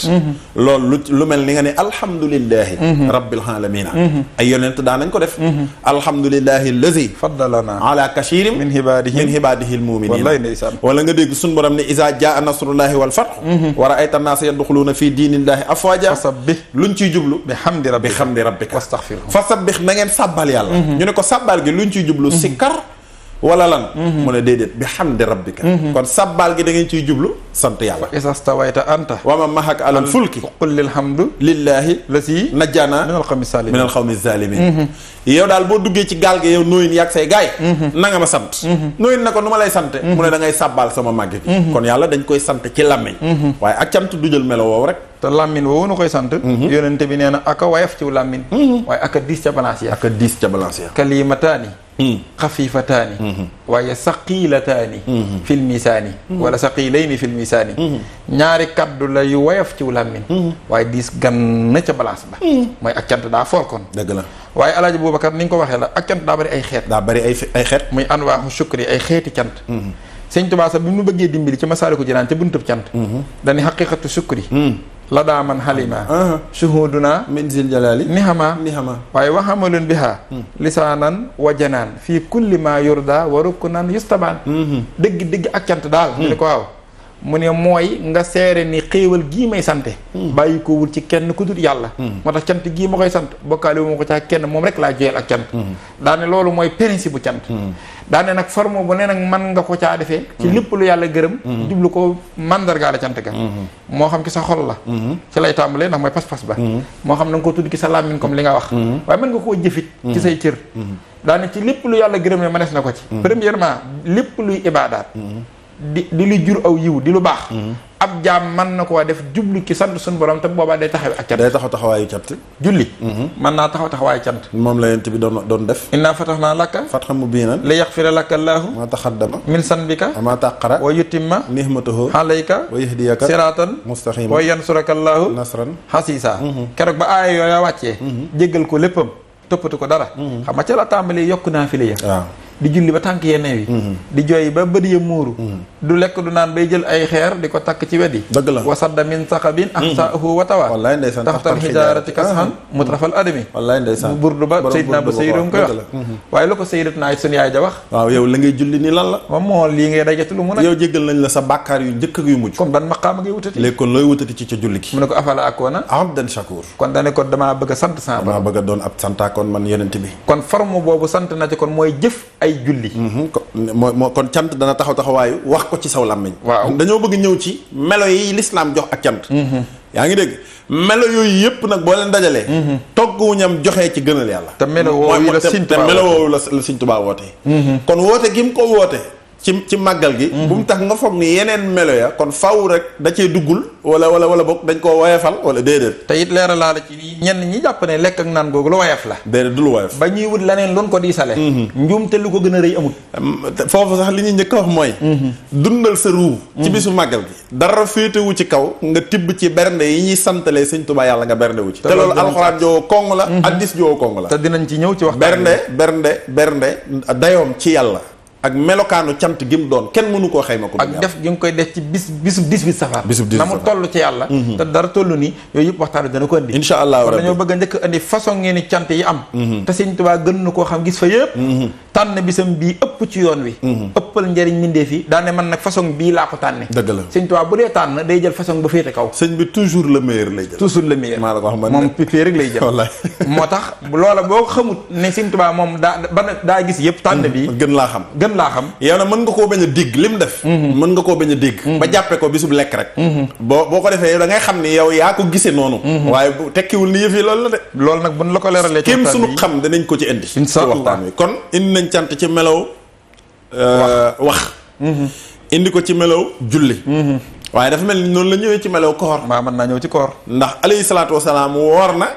loolu lu mel ni nga ne alhamdulillahi rabbil alamina ay yonent daa nañ ko def alhamdulillahi allazi faddalana ala kashirim min ibadihi almuminina wala nga dégg suñu borom ne iza jaa nasrullahi wal fath wa ra'ayta an-nasa yadkhuluna fi dinillahi afwaja fasabbih luñ ciy jublu bi hamdi rabbika wastaghfirhu fasabbih na ngeen sàbbal yàlla ñu ne ko sàbbal gi luñ ciy jublu sikkar wala lan mu ne déedéet bi hamdi rabbika kon sàbbaal gi da ngeen ciy jublu sant yàlla isa stawayta anta wa man mahaka alal fulki qul lilhamdu lillahi lasi najjana minal xawmi zalimin yow daal boo duggee ci gaal gi yow nooyin yàgg say gaay na nga ma sant nooyin na ko nu ma lay sante mu ne da ngay sàbbaal sama màgg gi kon yàlla dañ koy sant ci làmmiñ waaye ak cant du jël melo woowu rek te làmmiñ woowu nu koy sant yonente bi nee na aka wayaf ciw làmmiñ waaye aka diis ca balance ya kalimataani xafifataani waaye saqilataani fil misaani wala saqilayni fil misaani ñaari kaddu la yu woyof ciw làmmiñ waaye diis gan na ca balance ba mooy ak cant daa foor kon dëgg la waaye alaaji Boubacar ni nga ko waxee la ak cant daa bari ay xeet muy anwaaxu shukri ay xeeti cant sëñ Tuubaa sax bi mu bëggee dimbali ci Masaalikul Jinaan ca buntub cant dañu xaqiqatu shukri la daa man xalima shuhuduna min zil jalali nihama waaye waxamalun biha lisaanan wa janaan fii kulli ma yurda wa ruknan yustabaan dëgg ak cant daal mu ne ko waaw mu ne mooy nga seere ni xéewal gii may sante bàyyi ko wul ci kenn ku dul yàlla moo tax cant gii ma koy sant bokkaale wu ma ko caa kenn moom rek laa joyal ak cant daane loolu mooy principe bu cant daane nag forme bu ne nag mën nga ko caa defee ci lépp lu yàlla gërëm jublu ko mandargaale cant ga moo xam ci sa xol la ci lay tàmbalee ndax mooy pas-pas ba moo xam na nga ko tudd ci sa làmmiñ comme li nga wax waaye mën nga koo jëfit ci say cër daane ci lépp lu yàlla gërëm ne mënees na ko ci premièrement lépp luy ibaadaat di lu jur aw yiw di lu baax ab jaam mën na koo def jublu ci sant suñu borom te boobaa day taxaw ak cant day taxawaayu cant julli mën naa taxawaayu cant moom la yent bi doon def innaa fatahnaa laka fathan mubiinan li yaxfira laka llaahu maa taxaddama min sanbika maa taqara wa yutimma nihmatahu alayka wa yahdiyaka siraatan mustaqima wa yansuraka llaahu nasran hasiisa keroog ba aaya yooya wàccee jéggal ko léppam toppatu ko dara xam nga ca la tàmbali yokk naa fi la ya waaw di julli ba tànk yenn wi di jooy ba bët ya muuru du lekk du naan bay jël ay xeer di ko takk ci wet yi dëgg la wasadda min saxabin axsaahu wa tawa wallaay ndeysaan taxtal xijaarati kasxan mutrafal adami wallaay ndeysaan burdu ba Seydina ba Seydou koy wax waaye lu ko Seydatuna ay sunu yaay ja wax waaw yow la ngay julli ni lan la moom moo lii ngay dajati lu mu nag yow jéggal nañ la sa bàkkaar yu njëkk ak yu mujj kon ban maqaama ngay wutati léegi kon looy wutati ci ca julli gi mu ne ko afala akoona abdan shakur kon dane ko damaa bëgg a sant sa damaa bëgg a doon ab santaakoon man yonent bi kon forme boobu sant na ci kon mooy jëf ay julli moo kon cant dana taxawaayu wax ko ci saw làmmiñ waaw dañoo bëgg ñëw ci melo yi lislaam jox ak cant yaa ngi dégg melo yooyu yëpp nag boo leen dajalee togg wu ñam joxee ci gënal yàlla te melo woowu la Sëñ Tuubaa woote kon woote gi mu ko woote ci màggal gi bu mu tax nga foog ni yeneen melo ya kon faw rek da cee duggul wala boog dañ koo woyefal wala déedéet te it leeral laa la ci ñenn ñi jàpp ne lekk ak naan googu lu woyef la déedéet du lu woyef ba ñuy wut leneen loon ko diisale njuum te lu ko gën a rëy amul foofu sax li ñuy njëkk a wax mooy dundal sa ruu ci bisu màggal gi dara féetewu ci kaw nga tibb ci bernde yi ñuy santalee Sëñ Tuubaa yàlla nga bernde wu ci te loolu alxuraan joo kong la addis joo kong la te dinañ ci ñëw ci wax bernde dayoom ci yàlla ak melokaanu cant gi mu doon kenn mënu koo xayma ko ak def gi nga koy def ci bisub 18 safar na mu toll ci yàlla te dara toll nii yooyu yëpp waxtaan dana ko indi insha allah kon dañoo bëgg a njëkk indi façon ngeen ni cant yi am te Sëñ Tuubaa gën na koo xam gis fa yëpp tànn bisam bii ëpp ci yoon wi ëppal njëriñ mindee fi daane man nag façon bii laa ko tànne dëgg la Sëñ Tuubaa bu dee tànn day jël façon ba féete kaw sëñ bi toujours le meilleur lay jël toujours le meilleur maa la ko wax man moom pipee rek lay jël wallaay moo tax loola boo xamut ne Sëñ Tuubaa moom daa gis yëpp tànn bi gën laa xam mën nga koo bañ a dégg lim def mën nga koo bañ a dégg ba jàppee ko bisub lekk rek boo ko defee yow da ngay xam ni yow yaa ko gisee noonu waaye bu tekkiwul ni yëf yi loolu la de loolu nag buñ la ko leeralee kéem suñu xam danañ ko ci indi ci waxtaan wi kon indi nañ cant ci melow wax indi ko ci melow julli waaye dafa mel ni noonu la ñëwee ci melow koor maa mën naa ñëw ci koor ndax alayhi salaatu wasalaam woor na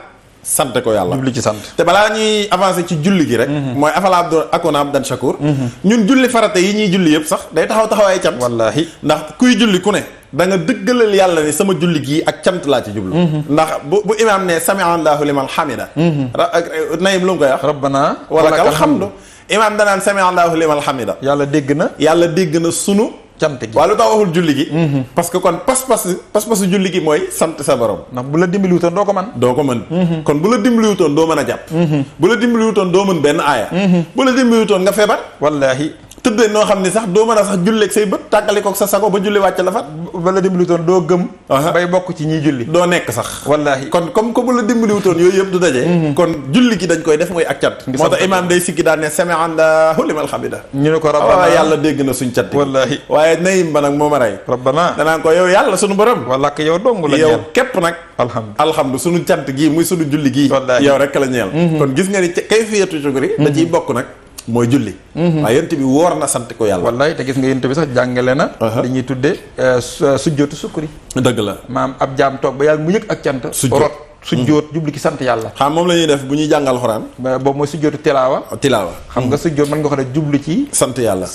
sant ko yàlla jubli ci sant te balaa ñuy avancer ci julli gi rek mooy afala akoona abdan shakur ñun julli farata yi ñuy julli yëpp sax day taxawaay cant wallaahi ndax kuy julli ku ne da nga dëggalal yàlla ne sama julli gii ak cant laa ci jublu ndax bu imaam ne sami allahu liman hamida nayim lu mu koy wax rabbana walakal hamdu imaam danaan sami allahu liman hamida yàlla dégg na sunu cant gi waaw lu tax waxul julli gi parce que kon pas-pasu julli gi mooy sant sa borom ndax bu la dimbaliwutoon doo ko mën kon bu la dimbaliwutoon doo mën a jàpp bu la dimbaliwutoon doo mën benn aaya bu la dimbaliwutoon nga feebar wallaahi tëddee noo xam ni sax doo mën a sax julleeg say bët tàggalikook sa sago ba julli wàcc la fat ba la dimbaliwutoon doo gëm bay bokk ci ñiy julli doo nekk sax wallaahi kon comme que bu la dimbaliwutoon yooyu yëpp du daje kon julli gi dañ koy def mooy ak cat moo tax imaam day sikki daan ne sami allahu liman hamida ñu ne ko rabbana yàlla dégg na suñ cat wallaahi waaye nayim ba nag moo ma rey rabbana danaan ko yow yàlla suñu borom walla ak yow dong la yow képp nag alhamdu suñu cant gii muy suñu julli gii yow rek la ñeel kon gis nga ni kayfiyatu shukri da ciy bokk nag mooy julli waaye yent bi woor na sant ko yàlla wallaay te gis nga yent bi sax jàngale na li ñuy tudde sujjootu sukkuri dëgg la maam ab jaam toog ba yàgg mu yëg ak cant rot sujjóot jubli ci sant yàlla xam moom la ñuy def bu ñuy jàngal xoraan boobu mooy sujjóotu tilaawa xam nga sujjóot mën nga ko def jubli ci sant yàlla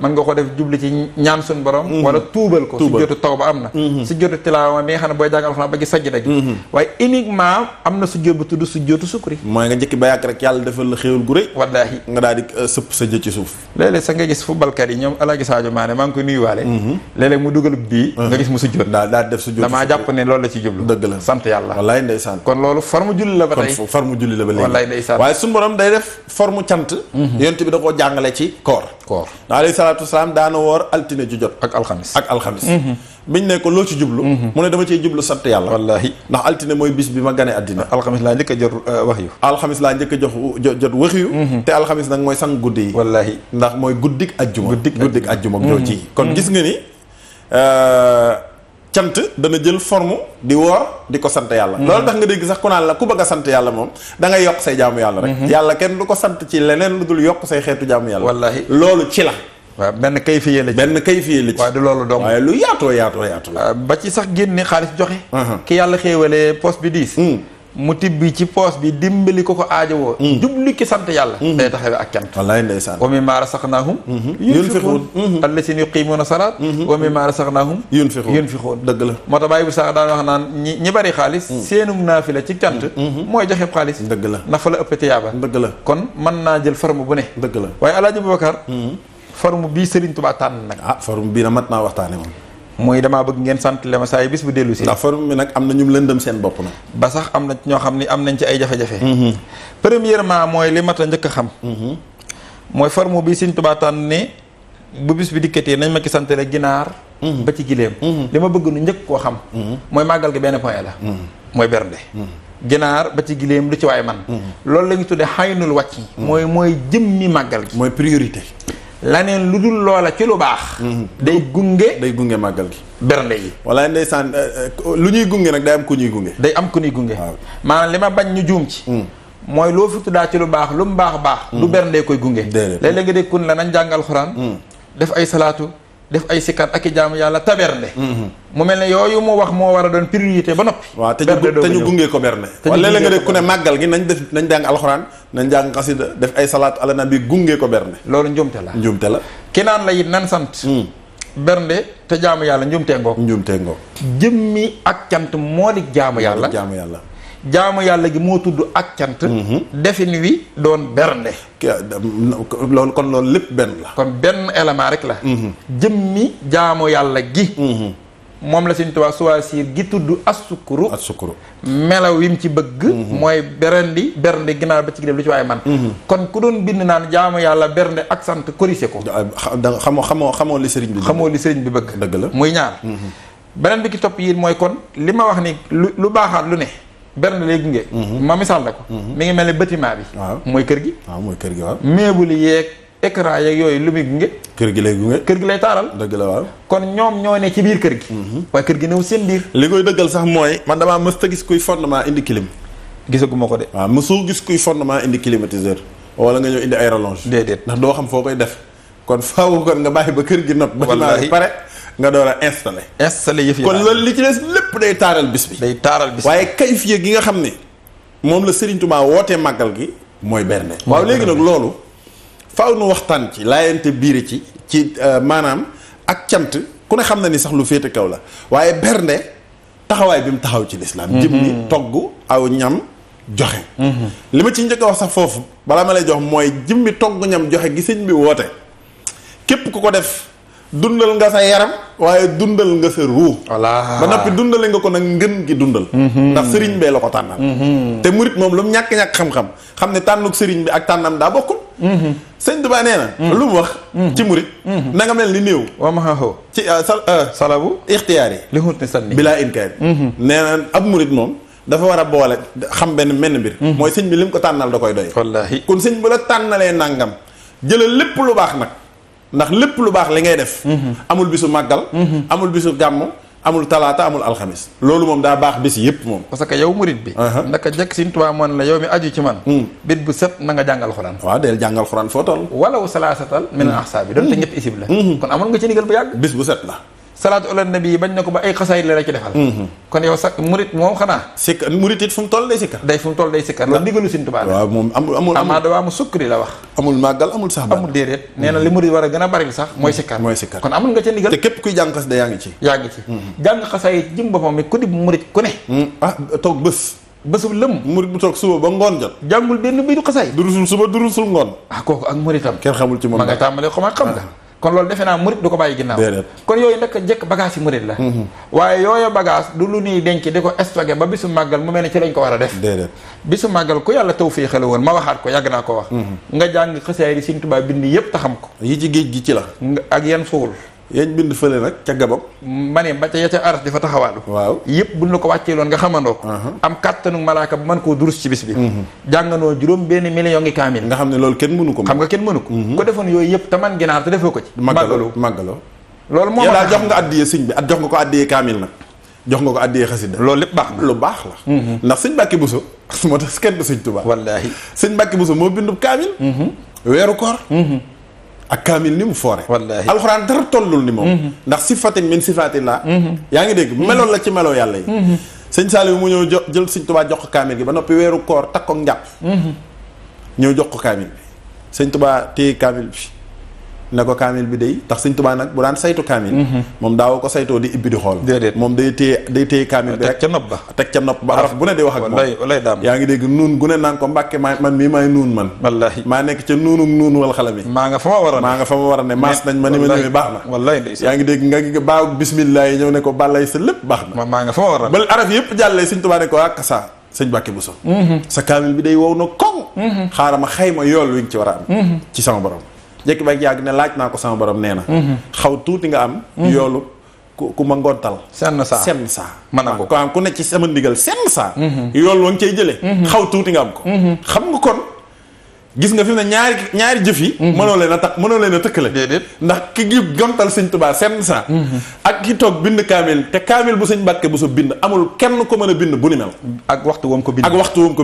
mën nga ko def jubli ci ñaan suñu borom wala tuubal ko sujjóotu tawba am na sujjóotu tilaawa bi nga xam ne booy jàngal xoraan ba gi sajjda gi waaye uniquement am na sujjóot bu tudd sujjóotu sukri mooy nga njëkki ba yàgg rek yàlla defal la xéewal gu rëy wallaahi nga daal di sëpp sa jë ci suuf léeg-léeg sax nga gis footballkat yi ñoom Alaaji Sadio Mané maa ngi koy nuyuwaale léeg-léeg mu dugal bii nga gis mu sujjóot daal def sujjóot damaa jàpp ne loolu la ci jublu dëgg la sant yàlla wallaay ndeysaan. kon loolu forme julli la ba tey. kon forme julli la ba léegi. wallaay ndeysaan. waaye suñu borom day def forme cant. yonent bi da koo jàngale ci koor. alayhi salaatu wasalaam daana woor altine ju jot. ak alxamis. biñ ne ko loo ci jublu. mu ne dama cee jublu sant yàlla. wallaahi ndax altine mooy bis bi ma gane àddina. alxamis laa njëkk a jot wax yu. alxamis laa njëkk a jot wax yu. te alxamis nag mooy sang guddi yi. wallaahi ndax mooy guddik ajjuma. guddik ajjuma ak joo ci. kon gis nga ni cant dana jël forme di woor di ko sant yàlla. loolu tax nga dégg sax ku naan la ku bëgg a sant yàlla moom da ngay yokk say jaamu yàlla rek. yàlla kenn du ko sant ci leneen lu dul yokk say xeetu jaamu yàlla. wallaahi loolu ci la. waaw benn kayfiye la ci. waaye du loolu dong. waaye lu yaatoo la. ba ci sax génne xaalis joxe. ki yàlla xéewalee poos bi diis. mu tibbi ci poos bi dimbali ko aajowoo. jubli ki sant yàlla. day taxawee ak cant. wallaay ndeysaan. wa mimmaa razaqnaahum yunfiquun allaziina yuqiimuuna salaat wa mimmaa razaqnaahum yunfiquun. dëgg la. moo tax bàyyi bu sax daan wax naan ñi bari xaalis. seenum naafila ci cant. mooy joxe xaalis. dëgg la ndax fa la ëpp tiyaaba. dëgg la kon mën naa jël forme bu ne. dëgg la waaye Alaaji Boubacar. forme bii Serigne Touba tànn nag. forme bii na mat naa waxtaane moom. mooy damaa bëgg ngeen sant le ma saa yi bis bu dellu si. ndax forme bi nag am na ñu lëndëm seen bopp nag. ba sax am na ñoo xam ni am nañ ci ay jafe-jafe. premièrement mooy li mat a njëkk a xam. mooy forme bi Serigne Touba tànn ne bu bis bi dikkatee nañ ma ki santale ginaar. ba ci gileem. li ma bëgg nu njëkk koo xam. mooy màggal gi benn point la. mooy bernde. ginaar ba ci gileem lu ci waay man. loolu la ñu tuddee xaynul wàcc. mooy jëmmi màggal gi. mooy priorité. laneen lu dul loola ci lu baax. day gunge màggal gi. bernde yi. wala ndeysaan lu ñuy gunge nag day am ku ñuy gunge. waaw maanaam li ma bañ ñu juum ci. mooy loo fi tuddaa ci lu baax lu mu baax. du berndee koy gunge. léeg-léeg nga dégg kun la nañ jàng alxuraan. def ay salaatu def ay sikkat ak i jaamu yàlla ta bernde. mu mel ne yooyu mu wax moo war a doon priorité ba noppi. waaw te ñu gungee ko bernde. wala léeg-léeg nga dégg ku ne màggal gi nañ jàng alxuraan nañ jàng xasida def ay salaatu ala nabi gungee ko bernde. loolu njumte la. ki naan la it nan sant. bernde te jaamu yàlla njumtee ngoog. jëmmi ak cant moo di jaamu yàlla. jaamu yàlla gi moo tudd ak cant. defin wi doon bernde. loolu lépp benn la. kon benn élément rek la. jëmmi jaamu yàlla gi. moom la Sëriñ Tuubaa choisir gi tudd assukuru. melaw wi mu ci bëgg. mooy bernde ginnaaw ba ci ginnaaw lu ci waaye man. kon ku doon bind naan jaamu yàlla bernde ak sant corrigé ko. xamoo li sëriñ bi bëgg. dëgg la muy ñaar. beneen bi ki topp yi mooy kon li ma wax ni lu baaxaat lu ne. bernde lay gunge. ma misaal la ko. mi ngi mel ne bâtiment bi. waaw mooy kër gi. waaw. meuble yeeg écran yeeg yooyu lu muy gunge. kër gi lay taaral. dëgg la waaw. kon ñoom ñoo ne ci biir kër gi. waaye kër gi new seen biir. li koy dëggal sax mooy man damaa mës ta gis kuy fondement indi clim. gisaguma ko de. waaw mësul gis kuy fondement indi climatiseur. wala nga ñëw indi ay rallonge. déedéet ndax doo xam foo koy def. kon faaw kon nga bàyyi ba kër gi nopp. wallaahi ba pare nga door a installé yëf yi kon loolu li ci des lépp day taaral bis bi. waaye kayfiye gi nga xam ne moom la Serigne Touba wootee màggal gi mooy bernde. waaw léegi nag loolu faaw nu waxtaan ci laayante biire ci maanaam ak cant ku ne xam na ni sax lu féete kaw la waaye bernde taxawaay bi mu taxaw ci lislaam jëmmi togg aw ñam joxe. li ma ci njëkk a wax sax foofu balaa ma lay jox mooy jëmmi togg ñam joxe gi sëñ bi woote képp ku ko def. dundal nga sa yaram waaye dundal nga sa ruu. voilà ba noppi dundale nga ko nag ngën gi dundal. ndax sëriñ bee la ko tànnal. te murit moom lu mu ñàkk xam ne tànnuk sëriñ bi ak tànnam daa bokkul. sëñ Tuubaa nee na. lu mu wax. ci murit. na nga mel ni néew. wa ma xaw ci salabu. ixtiyaar yi. li xut ni sànni. bilaa inkaar. nee na ab murit moom dafa war a boole xam menn mbir. mooy sëñ bi lim ko tànnal da koy doy. wallaahi kon sëñ bu la tànnalee nangam jëlal lépp lu baax nag. ndax lépp lu baax li ngay def. amul bisu màggal. amul bisu gàmm amul talaata amul alxamis. loolu moom daa baax bis yëpp moom. parce que yow murit bi. ndaka jekk Sëriñ Tuubaa moon la yow mi aju ci man. bit bu set na nga jàngal xuraan. waaw del jàngal xuraan foo toll. walaw salaasatal min ahsaabi doon te ñetti isib la. kon amoon nga ci ndigal bu yàgg. bis bu set la. salaatu ala nabi bañ na ko ba ay xasaayid la ci defal. kon yow sax murit moom xanaa. sikka murit it fu mu toll day sikkar. loolu ndigalu Sëriñ Tuubaa la. waaw moom amul amaada mu sukkri la wax. amul màggal amul sax ba. amul déedéet nee na li murit war a gën a bari sax mooy sikkar. kon amul nga ca ndigal. te képp kuy jàng xasida yaa ngi ci. jàng xasaayid jëm boppam mi ku di murit ku ne. toog bésub lëm. murit bu toog suba ba ngoon jot. jàngul benn bii du xasaayid. du rusul suba du rusul ngoon. kooku ak muritam. kenn xamul ci moom ma nga tàmbalee xam nga. kon loolu defe naa murit du ko bàyyi ginnaaw. déedéet kon yooyu nag jëkk bagage yi murit la. waaye yooyu bagage du lu ñuy denc di ko stocké ba bisu màggal mu mel ne ci lañ ko war a def. déedéet bisu màggal ku yàlla taw fii xel woon ma waxaat ko yàgg naa ko wax. nga jàng xasaay yi Sëñ Tuubaa bind yépp te xam ko. yi ci géej gi ci la. ak yan suul. yañ bind fële nag ca Gabon. ma ne ba ca ya ca aras di fa taxawaalu. waaw yëpp buñ la ko wàccee loon nga xamandoo ko. am kàttanu malaaka bu mën koo durus ci bis bi. jànganoo juróom benn million ngi kaamil. nga xam ne loolu kenn mënu ko. xam nga kenn mënu ko. ko defoon yooyu yëpp te man ginaar te defoo ko ci. màggaloo loolu moo ma jox nga addiyee sëñ bi jox nga ko addiyee kaamil nag. jox nga ko addiyee xasida. loolu lépp baax na lu baax la. ndax sëñ Mbàkke Buso moo tax kenn du sëñ Tuubaa. wallaahi sëñ Mbàkke Buso moo bindub kaamil. weeru koor. ak kaamil ni mu foore. wallaahi alxuraan dara tollul ni moom. ndax sifatin min sifatillah. yaa ngi dégg meloon la ci meloo yàlla yi. sëñ Saliou mu ñëw jël sëñ Tuubaa jox ko kaamil gi ba noppi weeru koor takk ko njàpp. ñëw jox ko kaamil bi sëñ Tuubaa téye kaamil bi ne ko kaamil bi day tax sëñ Tuubaa nag bu daan saytu kaamil. moom daaw ko saytoo di ibbi di xool. déedéet moom day téye kaamil bi rek teg ca nopp ba. teg ca nopp ba araf bu ne di wax ak moom. wallaahi daam yaa ngi dégg nuun gu ne naan ko Mbàkke man mii maay nuun man. wallaahi maa nekk ca nuun wal xala mi. maa nga fa ma war a ne maas nañ ma ni ma ñëwee baax na. wallaahi ndeysaan yaa ngi dégg nga baaw bismillah yi ñëw ne ko bàllay sa lépp baax na. maa nga fa ma war a ba araf yëpp jàllee sëñ Tuubaa ne ko ak sa sëñ Mbàkke Buso sa kaamil bi day wow na koŋ. xaaral ma xayma yool wi nga ci war a am. ci sama borom jekki ba yàgg ne laaj naa ko sama borom nee na. xaw tuuti nga am. yoolu ku ma ngontal. senn saa mën na ko am ku ne ci sama ndigal senn saa. yool wa nga cay jëlee. xaw tuuti nga am ko. xam nga kon gis nga fi mu ne ñaari jëf yi. mënoo leen a tëkkale. déedéet ndax ki gi gontal sëñ Tuubaa senn saa. ak ki toog bind kaamil te kaamil bu sëñ Mbàkke Buso bind amul kenn ko mën a bind bu ni mel. ak waxtu woom ko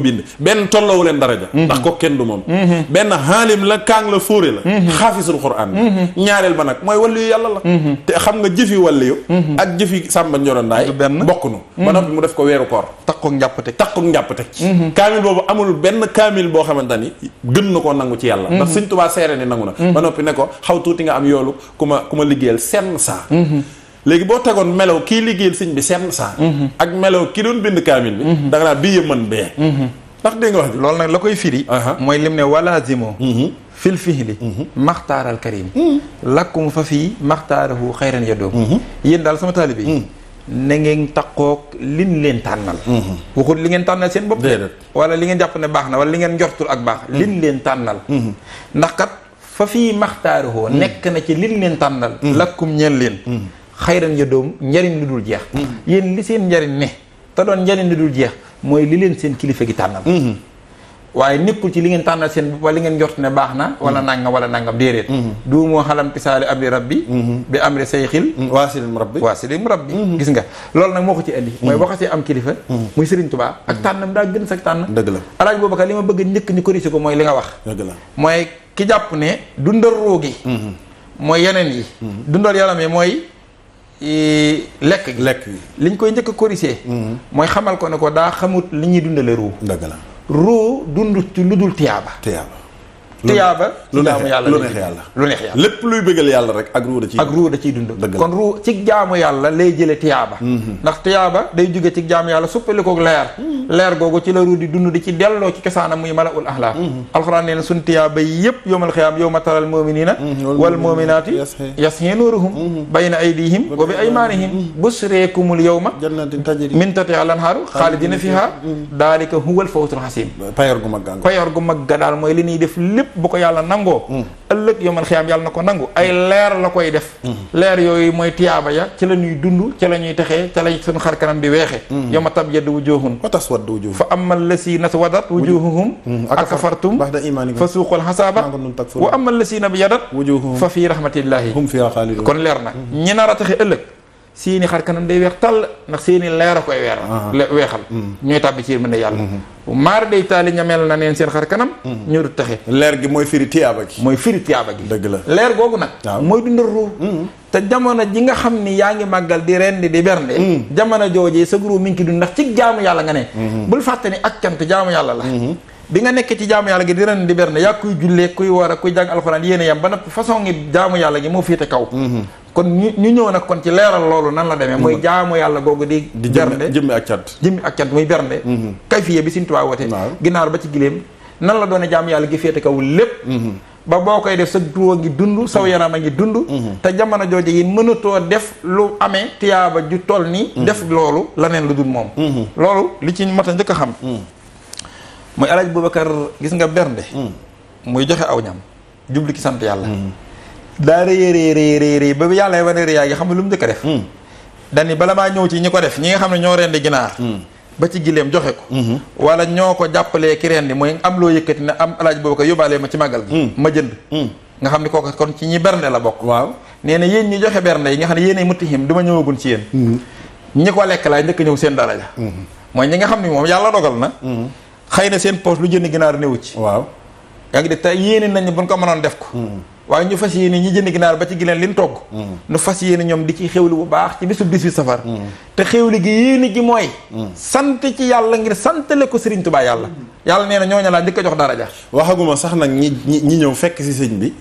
bind. benn tolloowu leen daraja. ndax ko kenn du moom. benn xaalim la kaang la fóore la. xaafisul Qur'aan. ñaareel ba nag mooy wàllu yu yàlla la. te xam nga jëfi wàllu yu. ak jëfi Sàmba Njorondaay. benn bokk nu. ba noppi mu def ko weeru koor. takkook njàpp teg. kaamil boobu amul benn kaamil boo xamante ni gën na koo nangu ci yàlla. ndax sëñ Tuubaa seere ni nangu na. ba noppi ne ko xaw tuuti nga am yoolu ku ma liggéeyal senn saa. léegi boo tegoon melaw kii liggéeyal sëñ bi senn saa. ak melaw ki doon bind kaamil bi. da nga naa bii yëpp mën bee. ndax dégg nga wax ji. loolu nag la koy firi. mooy lim ne walazimo. fil fihli. maxtaaral karim. lakkum fa fii maxtaarahu xayran yadoom. yéen daal sama taalibe yi. na ngeen takkook liñ leen tànnal. waxut li ngeen tànnal seen bopp. wala li ngeen jàpp ne baax na wala li ngeen njortul ak baax. liñ leen tànnal. ndax kat fa fii maxtaaroo nekk na ci liñ leen tànnal. lakkum ñeen leen. xayran ya doom njariñ lu dul jeex. yéen li seen njariñ ne te doon njariñ lu dul jeex mooy li leen seen kilifa gi tànnal. waaye nekkul ci li ngeen tànnal seen bopp wala li ngeen njort ne baax na wala nangam wala nangam déedéet. du moo xalam pisaali abdi rabbi bi amri sayxil waasilim rabbi gis nga loolu nag moo ko ci indi mooy boo xasee am kilifa muy Sëriñ Tuubaa ak tànnam daa gën sax tànn. dëgg la alaaj boobu li ma bëgg njëkk ñu corrigé ko mooy li nga wax. dëgg la mooy ki jàpp ne dundal ruu gi mooy yeneen yi dundal yaram yi mooy lekk gi liñ koy njëkk a corrigé mooy xamal ko ne ko daa xamut li ñuy dundale ruu. dëgg la ruu dund ci lu dul tiyaaba. lu neex yàlla lépp luy bëggal yàlla rek ak ruu da ciy dund. kon ruu ci jaamu yàlla lay jële tiyaaba. ndax tiyaaba day jóge ci jaamu yàlla suppalikook leer googu ci la ruu di dund di ci delloo ci cosaanam muy malaul axlaa. alxuraan nee na suñ tiyaaba yi yëpp yawmal xiyaam yawma taral mu'miniina wal mu'minaati yas'aa nuuruhum bayna aydihim wa bi aymaanihim bushreekumul yawma min tahtihaa al-anhaaru xaalidiina fiihaa daalika huwal fawzul hasiim. payoor gu mag ga daal mooy li ñuy def lépp bu ko yàlla nangoo ëllëg yomal xiyaam yàlla na ko nangu ay leer la koy def. leer yooyu mooy tiyaaba ya ci la ñuy dund ci la ñuy texee ci la suñu xar kanam bi weexe yawma tabyaddu wujuuhun wa taswaddu wujuuhun fa ammal lasiina swadat wujuuhuhum akafartum fa suuqul hasaaba wa ammal lasiina byadat wujuuhuhum fa fii rahmatillahi hum fiihaa xaaliduun. kon leer na ñi nar a taxe ëllëg seeni xar kanam day weex tàll ndax seeni leer a koy weexal ñooy tàbbi ci mën ne yàlla maar day taali ñamel na neen seen xar kanam ñu du taxe leer gi mooy firi tiyaaba gi dëgg la leer googu nag mooy dundal ruu te jamono ji nga xam ni yaa ngi màggal di rendi di bernde jamono joojee sa ruu mi ngi dund ndax ci jaamu yàlla nga ne bul fàtte ni ak cant jaamu yàlla la bi nga nekk ci jaamu yàlla gi di rendi di bernde yaa kuy jullee kuy war a kuy jàng alxuraan yéen a yam ba nag façon ngi jaamu yàlla gi moo féete kaw kon ñu ñëw nag kon ci leeral loolu nan la demee mooy jaamu yàlla googu di bernde jëmmi ak cant muy bernde kayfiye bi Sëriñ Tuubaa woote ginaar ba ci giléem nan la doone jaamu yàlla gi féete kaw lépp ba boo koy def sa tuwa ngi dund saw yaram a ngi dund te jamono jooju yi mënatoo def lu amee tiyaaba ju toll ni def loolu laneen lu dul moom loolu li ci mat a njëkk a xam mooy Alaaji Boubacar gis nga bernde muy joxe aw ñam jubli ki sant yàlla daa rëy ba yàlla wane rëy yaa ngi xam ne lu mu njëkk a def dani bala maa ñëw ci ñi ko def ñi nga xam ne ñoo rendi ginaar ba ci gileem joxe ko wala ñoo ko jàppalee ki rendi mooy am loo yëkkati ne am Alaaji Boubacar yóbbaalee ma ci màggal gi ma jënd nga xam ne kooku kon ci ñi bernde la bokk waaw nee na yéen ñi joxe bernde yi nga xam ne yéenay mutihim du ma ñëwagun ci yéen ñi ko lekk laay njëkk ñëw seen daraja mooy ñi nga xam ne moom yàlla dogal na xëy na seen poche lu jënd ginaar néew ci waaw yaa ngi de te yéene nañ buñ ko mënoon def ko waaye ñu fas yéene ñi jënd ginaar ba ci gileen liñ togg ñu fas yéene ñoom di ci xewli bu baax ci bisu 18 safar te xewli gi yéene gi mooy sant ci yàlla ngir santale ko Serigne Touba yàlla nee na ñooñu laa njëkk a jox daraja waxaguma sax nag ñi ñëw fekk si sëñ bi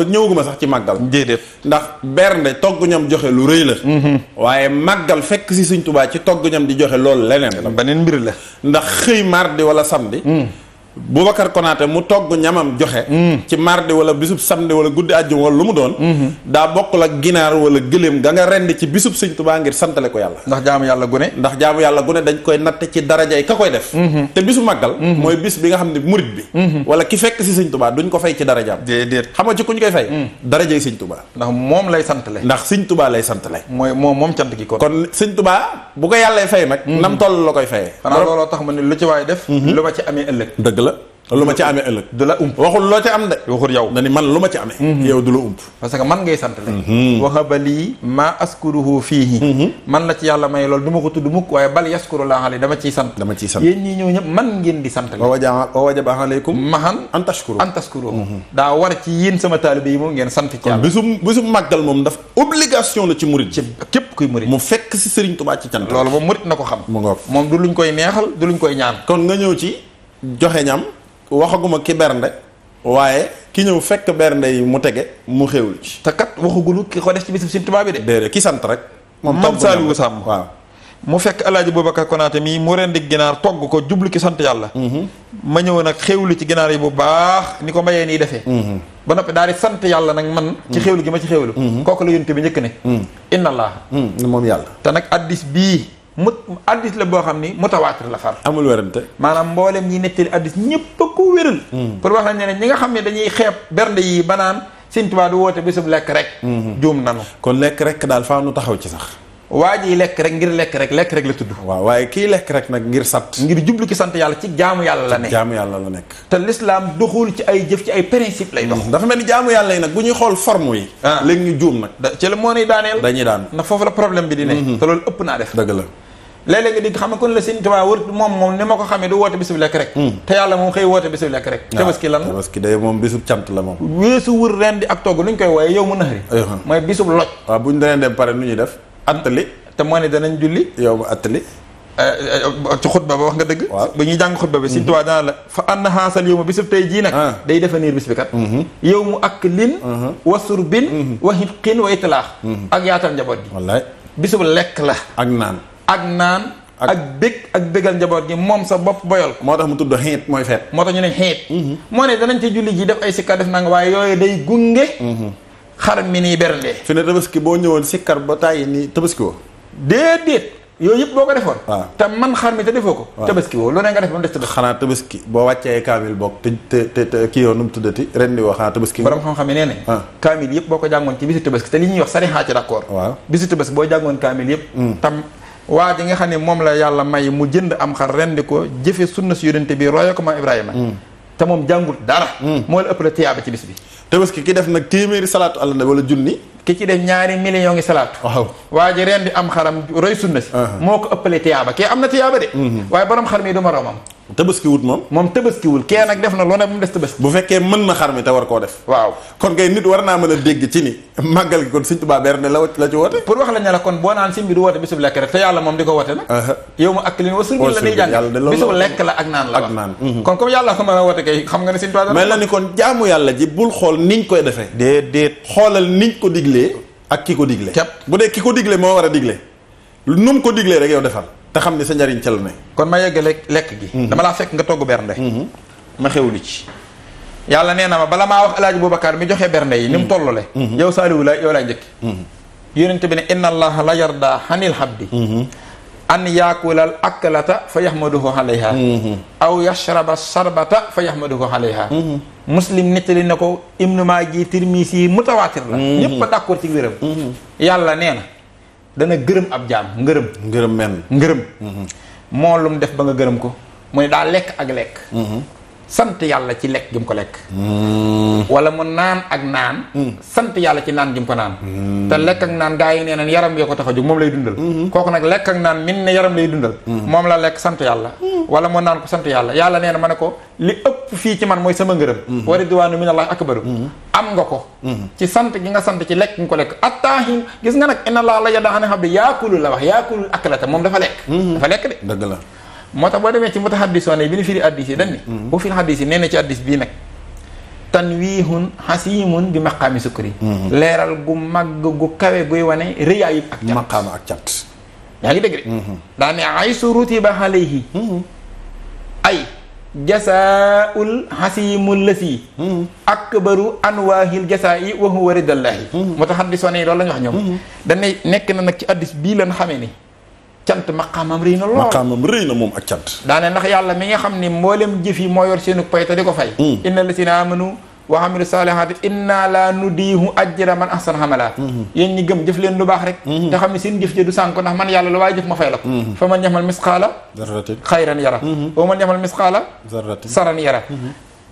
ñëwaguma sax ci màggal déedéet ndax bernde togg ñam joxe lu rëy la waaye màggal fekk si sëñ Touba ci togg ñam di joxe loolu leneen la beneen mbir la ndax xëy mardi wala samedi Boubacar Konaté mu togg ñamam joxe ci mardi wala bisub samedi wala guddi àjjuma wala lu mu doon daa bokkul ak ginaar wala gëléem ga nga rend ci bisub sëñ Tuubaa ngir santale ko yàlla ndax jaamu yàlla gune dañ koy natte ci darajay ka koy def te bisu màggal mooy bis bi nga xam ne murit bi wala ki fekk si sëñ Tuubaa duñ ko fay ci darajaam déedéet xam nga ci ku ñu koy fay darajay sëñ Tuubaa ndax moom lay santale ndax sëñ Tuubaa lay santale mooy moom cant gi kon sëñ Tuubaa bu ko yàllay fay nag nam toll la koy fayee xanaa looloo tax ma ne lu ci waay def lu ma ci amee ëllëg dëgg la lu ma ci amee ëllëg du la ump waxul loo ci am de waxul yow na ni man lu ma ci amee yow du la ump parce que man ngay sant le waxaba lii maa askuruhu fiihi man la ci yàlla may loolu du ma ko tudd mukk waaye bal yaskuru laa xale dama ciy sant yéen ñii ñëw ñëpp man ngeen di sant le wa wajaba alaykum mahan an tashkuru daa war ci yéen sama taalibe yi moom ngeen sant ci yàlla bisu màggal moom daf obligation la ci murit ci képp kuy murit mu fekk si Serigne Touba ci cant loolu moom murit na ko xam mu ngoog moom du luñ koy neexal du luñ koy ñaan kon nga ñëw ci joxe ñam waxaguma ki bernde waaye ki ñëw fekk bernde yi mu tege mu xewul ci te kat waxagulu ki ko def ci bisub Sëriñ Tuubaa bi de déedéet ki sant rek moom Saliou Samb waaw mu fekk Alaaji Boubacar Konaté mii mu rendi ginaar togg ko jublu ki sant yàlla ma ñëw nag xewlu ci ginaar yi bu baax ni ko mbayee nii defee ba noppi daal di sant yàlla nag man ci xewlu gi ma ci xewlu kooku la yonent bi njëkk ne inna allah moom yàlla te nag addis bii addis la boo xam ni mutawaatir la far amul werante maanaam mboolem ñi nettali addis ñëpp a ko wéral pour wax nañ ne ñi nga xam ne dañuy xeeb bernde yi ba naan Sëriñ Tuubaa du woote bisub lekk rek juum nanu kon lekk rek daal faa nu taxaw ci sax waa ji lekk rek ngir lekk rek la tudd waaw waaye kii lekk rek nag ngir sant ngir jublu ki sant yàlla ci jaamu yàlla la nekk jaamu yàlla la nekk te l'islam doxul ci ay jëf ci ay principe lay dox dafa mel ni jaamu yàlla yi nag bu ñuy xool forme yi léegi ñu juum nag ci la moo nuy daaneel dañuy daan ndax foofu la problème bi di ne te loolu ëpp naa def dëgg la léeg-léeg nga di xam ne kon la Sëriñ Tuubaa wër moom ni ma ko xamee du woote bisub lekk rek te yàlla moom xëy woote bisub lekk rek tabaski lan tabaski day moom bisub cant la moom weesu wër ren di ak togg lu ñu koy wooye yow mu naxari mooy bisub loj waaw bu ñu daneen dem pare nu ñuy def attali te moo ne danañ julli yow mu attali ci xutba ba wax nga dëgg ba ñuy jàng xutba bi Sëriñ Tuubaa dana la fa ann xaasal yow ma bisub tey jii nag day définir bis bi kat yow mu ak lin wa surbin wa hitqin wa itlaax ak yaatal njaboot gi wallaay bisub lekk la ak naan ak bégal njaboot gi moom sa bopp boyal moo tax mu tudd xiit mooy feet moo tax ñu ne xiit moo ne danañ ci julli ji def ay sikka def nanga waaye yooyu day gunge xar mi nii berndee fi ne tabaski boo ñëwoon sikkar ba tàyyi nii tabaski woo déedéet yooyu yëpp boo ko defoon waaw te man xar mi te defoo ko tabaski woo lu ne nga def ba mu des tabaski xanaa tabaski boo wàccee kaamil bokk te kii yoon nu mu tuddati ren di woo xanaa tabaski borom xam-xam yi nee ne kaamil yëpp boo ko jàngoon ci bisu tabaski te li ñuy wax sarixaa ci d'accord waaw bisu tabaski boo jàngoon kaamil yëpp tam waa ji nga xam ne moom la yàlla may mu jënd am xar rendi ko jëfe sunna si yonente bi roye ko maam Ibrahima te moom jàngul dara moo la ëpp la tiyaaba ci bis bi tabaski ki def nag téeméeri salaatu àlla na wala junni ki ci def 2 millions ngi salaatu waaw waa ji rendi am xaram roy sunna si moo ko ëppale tiyaaba kee am na tiyaaba de waaye borom xar mi du moroomam tabaski wut moom tabaskiwul kee nag def na lu ne bu mu des tabaski bu fekkee mën na xar mi te war koo def waaw kon kay nit war naa mën a dégg ci ni màggal gi kon Sëriñ Tuubaa bernde la ci woote pour wax la ne la kon boo naan sëñ bi du woote bisub lekk rek te yàlla moom di ko woote nag yow ma ak li wa surbin la day jàng bisub lekk la ak naan la wax kon comme yàlla ko mën a woote kay xam nga ne Sëriñ Tuubaa mel na ni kon jaamu yàlla ji bul xool niñ koy defee déedéet xoolal niñ ko diglee ak ki ko digle képp bu dee ki ko digle moo war a digle nu mu ko diglee rek yow defal te xam ni sa njariñ ca la ne kon ma yeggale lekk gi dama laa fekk nga togg bernde ma xewlu ci yàlla nee na ma bala maa wax El Hadj Boubacar mi joxe bernde yi ni mu tollule yow Saliou la yow laay njëkk yonente bi ne inna allaha la yarda hanil habdi an yaakulal aklata fa yahmaduhu alayha aw yashraba sharbata fa yahmaduhu alayha muslim nettali na ko ibnu maaji tirmisi mutawaatir la ñépp a d'accord ci wéram yàlla nee na dana gërëm ab jaam ngërëm moo lum def ba nga gërëm ko mu ne daa lekk ak lekk sant yàlla ci lekk gi mu ko lekk wala mu naan ak naan sant yàlla ci naan gi mu ko naan te lekk ak naan gaa yi nee nañ yaram yoo ko tax a jóg moom lay dundal kooku nag lekk ak naan min ne yaram lay dundal moom la lekk sant yàlla wala mu naan ko sant yàlla yàlla nee na ma ne ko li ëpp fii ci man mooy sama ngërëm wa ridwaanu minallahi akbaru am nga ko ci sant gi nga sant ci lekk gi nga ko lekk attaahin gis nga nag inna allaha la yarda an habdi yaakulu la wax yaakulul aklata moom dafa lekk dafa lekk de dëgg la moo tax boo demee ci mutahaddisoon yi bi ñu firi addis yi dañ ni bu fil addis yi nee na ci addis bii nag tanwiihun xasiimun bi maqaami sukkuri leeral gu màgg gu kawe guy wane rëyaayib ak cat maqaama ak cat yaa ngi dégg de daa ne ay su rutiba alayhi ay jasaaul xasiimul lasi akbaru anwaahil jasaa yi wa huwa ridallaahi mutahaddisoon yi loolu la ñu wax ñoom dañ ne nekk na nag ci addis bii lan xamee ni cant maqaamam rëy na lool maqaamam rëy na moom ak cant daane ndax yàlla mi nga xam ni mboolem jëf yi moo yor seenu pay te di ko fay inna lasina amanu wa amilu saalihaati inna la nudiihu ajra man ahsana amala yéen ñi gëm jëf leen lu baax rek te xam ne seen jëf ji du sànk ndax man yàlla lu waaye jëf ma fay la ko fa man yaxmal misqaala xayran yara wa man yaxmal misqaala saran yara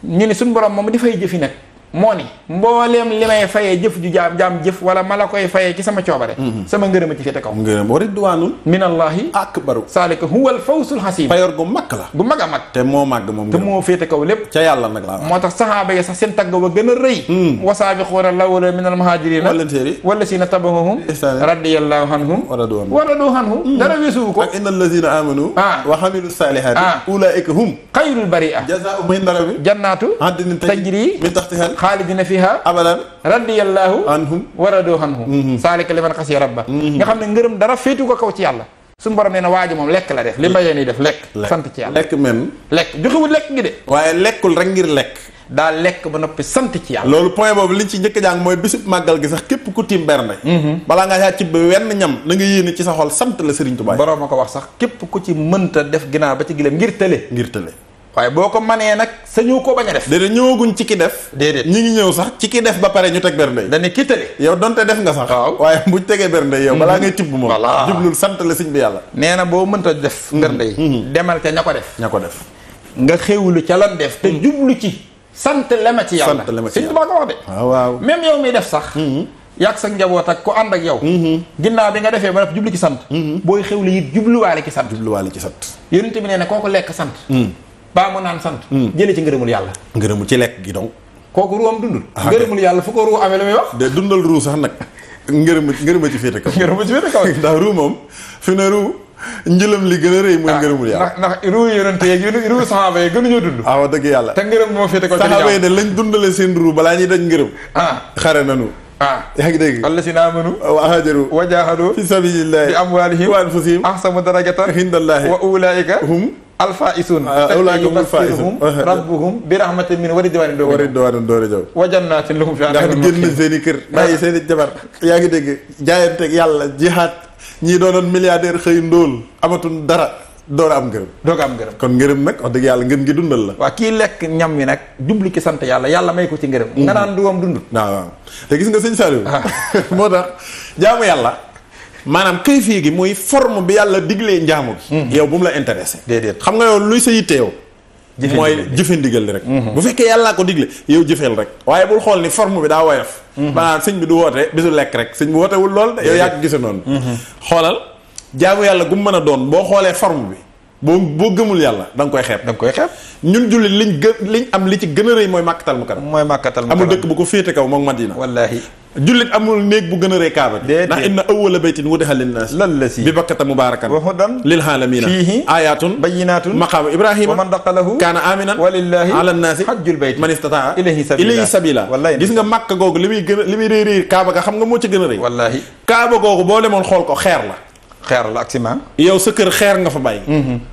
ñu ne suñ borom moom di fay jëfi nag moo ni mbooleem li may fayee jëf ju jaam jëf wala ma la koy fayee ci sama coobare sama ngërëm a ci féete kaw ngërëm wa ridwaanun minallahi akbaru saalika huwal fawsul xasiim payor gu mag la gu mag a mag te moo màgg moom te moo féete kaw lépp ca yàlla nag laa moo tax saxaaba yi sax seen tagg wa gën a rëy wasaabiquuna lawwaluna minal muhaajiriina wallazina tabauhum radiyallahu anhum wa radu anhu dara weesuwu ko ak innal lazina amanu wa amilu saalihaati ulaa'ika hum xayrul bari'a jazaa'uhum inda rabbihim jannaatu tajri min tahtiha xaalidina fiha abadan radiyallahu anhum wa radu anhu saalika liman xasiya rabba nga xam ne ngërëm dara féetu ko kaw ci yàlla suñu borom nee na waaji moom lekk la def li mbayee nii def lekk sant ci yàlla lekk men lekk joxewul lekk gi de waaye lekkul rek ngir lekk daa lekk ba noppi sant ci yàlla loolu point boobu liñ ci njëkk a jàng mooy bisub màggal gi sax képp ku tiim bernde balaa ngaa saa ci ba wenn ñam na nga yéene ci sa xol sant la Sëriñ Tuubaa borom a ko wax sax képp ku ci mënta def ginaar ba ci gileem ngir tële waaye boo ko manee nag sañu ko bañ a def déedéet ñëwaguñ ci ki def déedéet ñi ngi ñëw sax ci ki def ba pare ñu teg bernde yi dañu ki tële yow donte def nga sax waaw waaye buñ tegee bernde yi yow balaa ngay tibb moom jublul sant la sëñ bi yàlla nee na boo mënta def bernde yi demal ca ña ko def nga xéwlu ca lan def te jublu ci sant lema ci yàlla sëñ Tuubaa ko wax de waaw même yow miy def sax yàgg sa njaboot ak ku ànd ak yow ginnaaw bi nga defee ba def jublu ci sant booy xéwlu it jubluwaale ci sant yonent bi nee na kooku lekk sant baa mu naan sant jëlee ci ngërëmul yàlla ngërëmu ci lekk gi donc kooku ruwam dundul ngërëmul yàlla fu ko ruu amee la muy wax de dundal ruu sax nag ngërëma ci féete kaw ndax ruu moom fi ne ruu njëlam li gën a rëy mooy ngërëmul yàlla ndax ruu yonente yeeg ruu saxaaba yi gënuñoo dund waaw dëgg yàlla te ngërëm moo féete kaw saxaaba yi de lañ dundale seen ruu balaa ñuy daj ngërëm xare nanu yaa ngi dégg allazina amanu wa hajaru wa jahadu fi sabilillahi bi amwalihim wa anfusihim ahsanu darajatan indallahi wa ulaika hum alfaa'isuun ulaa'ika humul faa'izuun rabbuhum bi rahmatin min wa ridwaanin doore jaw wa jannaatin lahum fiihaa nga xam génn seen i kër bàyyi seen i jabar yaa ngi dégg jaayanteeg yàlla jihaad ñii doonoon milliardaire xëy ndóol amatul dara door a am ngërëm kon ngërëm nag wax dëgg yàlla ngën gi dundal la waaw kii lekk ñam wi nag jubli ki sant yàlla may ko ci ngërëm nga naan duwam dund waaw te gis nga sëñ Saliou moo tax jaamu yàlla maanaam kayfie gi muy forme bi yàlla diglee njaamu gi yow bu mu la intéressé déedéet xam nga yow luy sa yitte yow mooy jëfe ndigal li rek bu fekkee yàllaa ko digle yow jëfeel rek waaye bul xool ni forme bi daa woyof maanaam sëñ bi du woote bisu lekk rek sëñ bi wootewul lool de yow yaa ko gise noonu xoolal jaamu yàlla gu mu mën a doon boo xoolee forme bi boo gëmul yàlla da nga koy xeeb ñun jullit liñ am li ci gën a rëy mooy màkkatal mukarram amul dëkk bu ko féete kaw moom Madina wallaahi jullit amul néeg bu gën a rëy kaaba bi ndax inna awwala baytin wudi'a linnaas lallazii bi bakkata mubaarakan wa hudan lil aalamiina fiihi aayaatun bayyinaatun maqaamu ibrahima wa man daxalahu kaana aaminan walillaahi ala nnaasi hajjul bayti man istataa ilayhi sabiila gis nga màkk googu li muy rëy rëy kaaba ga xam nga moo ci gën a rëy wallaahi kaaba googu boo demoon xool ko xeer la ak ciment yow sa kër xeer nga fa bàyyi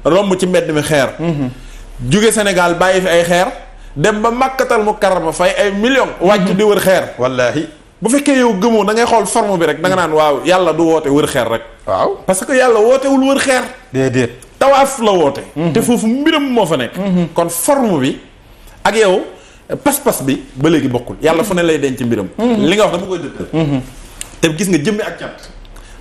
romb ci mbedd mi xeer jóge Sénégal bàyyi fi ay xeer dem ba màkkatal mu karama fay ay millions wàcc di wër xeer wallaahi bu fekkee yow gëmoo da ngay xool forme bi rek da nga naan waaw yàlla du woote wër xeer rek waaw parce que yàlla wootewul wër xeer déedéet tawaaf la woote te foofu mbiram moo fa nekk kon forme bi ak yow pas-pas bi ba léegi bokkul yàlla fu ne lay denc mbiram li nga wax dama koy dëggal te gis nga jëmmi ak cat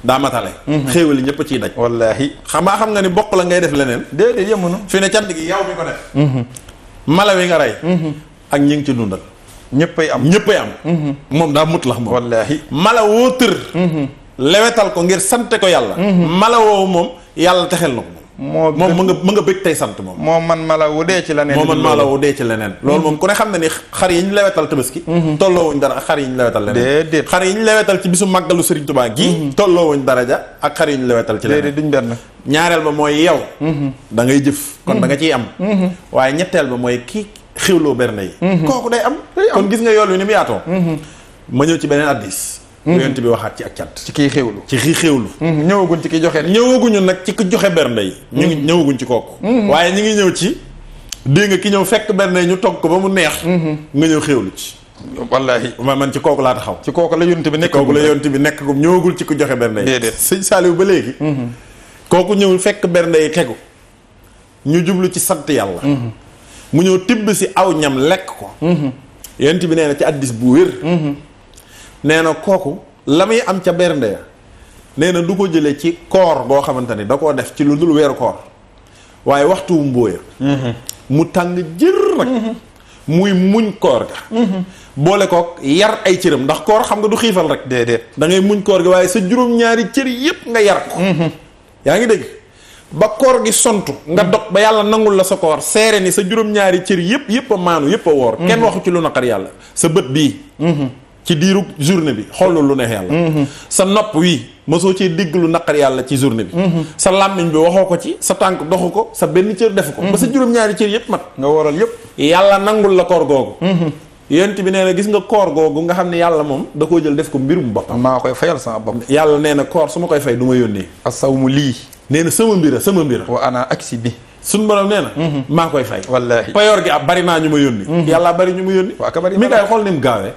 daa matale xéewali ñëpp ciy daj wallaahi xam nga ni bokk la ngay def leneen déedéet yemunu fi ne cant gi yow mi ko def mala wi nga rey ak ñi ngi ci dundal ñëppay am moom daa mut lax moom wallaahi mala woo tër lewetal ko ngir sante ko yàlla mala woowu moom yàlla texel na ko moom ma nga bëgg tey sant moom moo man mala wu dee ci leneen loolu moom ku ne xam ne ni xar yi ñu lewetal tabaski tolloowuñ dara ak xar yi ñu lewetal leneen déedéet xar yi ñu lewetal ci bisu màggalu Sëriñ Tuubaa gi tolloowuñ daraja ak xar yi ñu lewetal ci leneen déedéet duñ benn ñaareel ba mooy yow da ngay jëf kon da nga ciy am waaye ñetteel ba mooy kii xewloo bernde yi kooku day am kon gis nga yool wi ni mu yaatoo ma ñëw ci beneen addis yonent bi waxaat ci ak cant ci kii xewlu ñëwaguñ ci ki joxe ñëwaguñu nag ci ki joxe bernde yi ñu ngi ñëwaguñ ci kooku waaye ñu ngi ñëw ci dégg nga ki ñëw fekk bernde yi ñu togg ko ba mu neex nga ñëw xewlu ci wallaahi man ci kooku laa taxaw ci kooku la yonent bi nekk kooku la yonent bi nekk ko ñëwagul ci ku joxe bernde yi déedéet sëñ Saliou ba léegi kooku ñëw fekk bernde yi tegu ñu jublu ci sant yàlla mu ñëw tibb si aw ñam lekk ko yonent bi nee na ci addis bu wér nee na kooku la muy am ca bernde ya nee na du ko jëlee ci koor boo xamante ni da koo def ci lu dul weeru koor waaye waxtu wu mbóoya mu tàng jër nag muy muñ koor ga boole kook yar ay cëram ndax koor xam nga du xiifal rek déedéet da ngay muñ koor gi waaye sa juróom-ñaari cër yépp nga yar ko yaa ngi dégg ba koor gi sontu nga dog ba yàlla nangul la sa koor seere ni sa juróom-ñaari cër yépp a maanu yépp a woor kenn waxu ci lu naqar yàlla sa bët bii ci diiru journée bi xoolul lu neex yàlla sa nopp wi mosoo cee dégg lu naqar yàlla ci journée bi sa làmmiñ bi waxoo ko ci sa tànk doxu ko sa benn cër defu ko ba sa juróom-ñaari cër yépp mat nga waral yépp yàlla nangul la koor googu yonent bi nee na gis nga koor googu nga xam ne yàlla moom da koo jël def ko mbirum boppam maa koy fayal sama bopp yàlla nee na koor su ma koy fay du ma yónnee asawmu lii nee na sama mbira wa ana aksi bi suñu borom nee na maa koy fay wallaahi payoor gi bari naa ñu ma yónni yàlla bari ñu ma yónni mi ngay xool ni mu gaawee